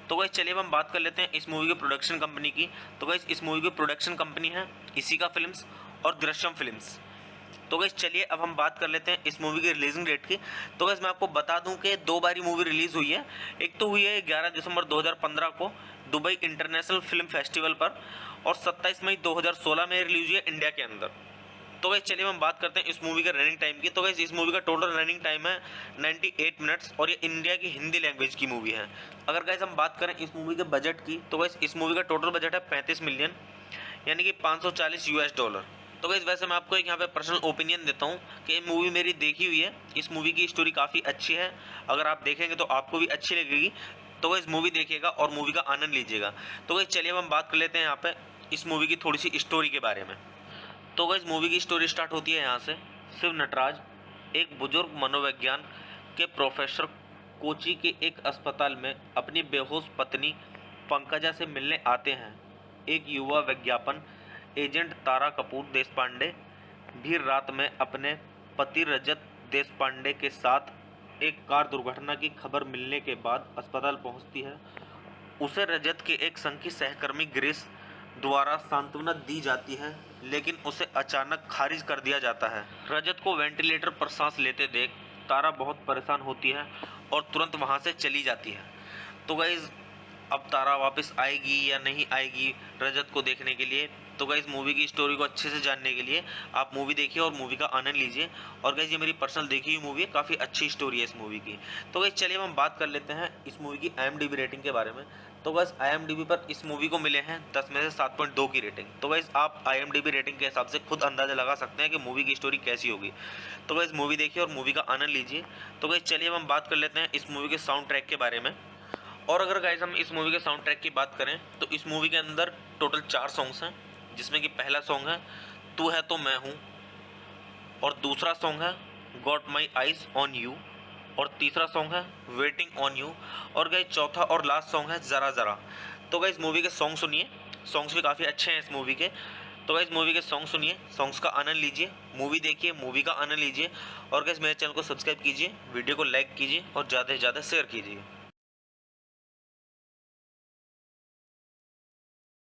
तो गाइस चलिए अब हम बात कर लेते हैं इस मूवी के प्रोडक्शन कंपनी की। तो गाइस इस मूवी की प्रोडक्शन कंपनी है इसिका फिल्म्स और दृश्यम फिल्म्स। तो गाइस चलिए अब हम बात कर लेते हैं इस मूवी की रिलीजिंग डेट की। तो गाइस मैं आपको बता दूं कि 2 बारी मूवी रिलीज़ हुई है। एक तो हुई है 11 दिसंबर 2015 को दुबई इंटरनेशनल फिल्म फेस्टिवल पर, और 27 मई 2016 में रिलीज हुई है इंडिया के अंदर। तो गाइस चलिए हम बात करते हैं इस मूवी के रनिंग टाइम की। तो गाइस इस मूवी का टोटल रनिंग टाइम है 98 मिनट्स, और ये इंडिया की हिंदी लैंग्वेज की मूवी है। अगर गाइस हम बात करें इस मूवी के बजट की, तो गाइस इस मूवी का टोटल बजट है 35 मिलियन, यानी कि $540। तो गाइस वैसे मैं आपको एक यहाँ पे पर्सनल ओपिनियन देता हूँ कि ये मूवी मेरी देखी हुई है। इस मूवी की स्टोरी काफ़ी अच्छी है, अगर आप देखेंगे तो आपको भी अच्छी लगेगी। तो गाइस मूवी देखिएगा और मूवी का आनंद लीजिएगा। तो गाइस चलिए अब हम बात कर लेते हैं यहाँ पे इस मूवी की थोड़ी सी स्टोरी के बारे में। तो गाइस मूवी की स्टोरी स्टार्ट होती है यहाँ से। शिव नटराज एक बुजुर्ग मनोविज्ञान के प्रोफेसर कोची के एक अस्पताल में अपनी बेहोश पत्नी पंकजा से मिलने आते हैं। एक युवा विज्ञापन एजेंट तारा कपूर देशपांडे भी रात में अपने पति रजत देशपांडे के साथ एक कार दुर्घटना की खबर मिलने के बाद अस्पताल पहुंचती है। उसे रजत के एक संघ की सहकर्मी गिरीश द्वारा सांत्वना दी जाती है, लेकिन उसे अचानक खारिज कर दिया जाता है। रजत को वेंटिलेटर पर सांस लेते देख तारा बहुत परेशान होती है और तुरंत वहां से चली जाती है। तो गाइज अब तारा वापस आएगी या नहीं आएगी रजत को देखने के लिए, तो गाइज मूवी की स्टोरी को अच्छे से जानने के लिए आप मूवी देखिए और मूवी का आनंद लीजिए। और गाइज ये मेरी पर्सनल देखी हुई मूवी है, काफ़ी अच्छी स्टोरी है इस मूवी की। तो गाइज चलिए हम बात कर लेते हैं इस मूवी की IMDb रेटिंग के बारे में। तो गाइस IMDb पर इस मूवी को मिले हैं 10 में से 7.2 की रेटिंग। तो गाइस आप IMDb रेटिंग के हिसाब से खुद अंदाजा लगा सकते हैं कि मूवी की स्टोरी कैसी होगी। तो गाइस मूवी देखिए और मूवी का आनंद लीजिए। तो गाइस चलिए अब हम बात कर लेते हैं इस मूवी के साउंड ट्रैक के बारे में। और अगर गाइस हम इस मूवी के साउंड ट्रैक की बात करें तो इस मूवी के अंदर टोटल 4 सॉन्ग्स हैं, जिसमें कि पहला सॉन्ग है तू है तो मैं हूँ, और दूसरा सॉन्ग है got my eyes on you, और तीसरा सॉन्ग है वेटिंग ऑन यू, और गाइस चौथा और लास्ट सॉन्ग है ज़रा ज़रा। तो गाइस मूवी के सॉन्ग सुनिए, सॉन्ग्स भी काफ़ी अच्छे हैं इस मूवी के। तो गाइस मूवी के सॉन्ग सुनिए, सॉन्ग्स का आनंद लीजिए, मूवी देखिए, मूवी का आनंद लीजिए, और गाइस मेरे चैनल को सब्सक्राइब कीजिए, वीडियो को लाइक कीजिए और ज़्यादा से ज़्यादा शेयर कीजिए।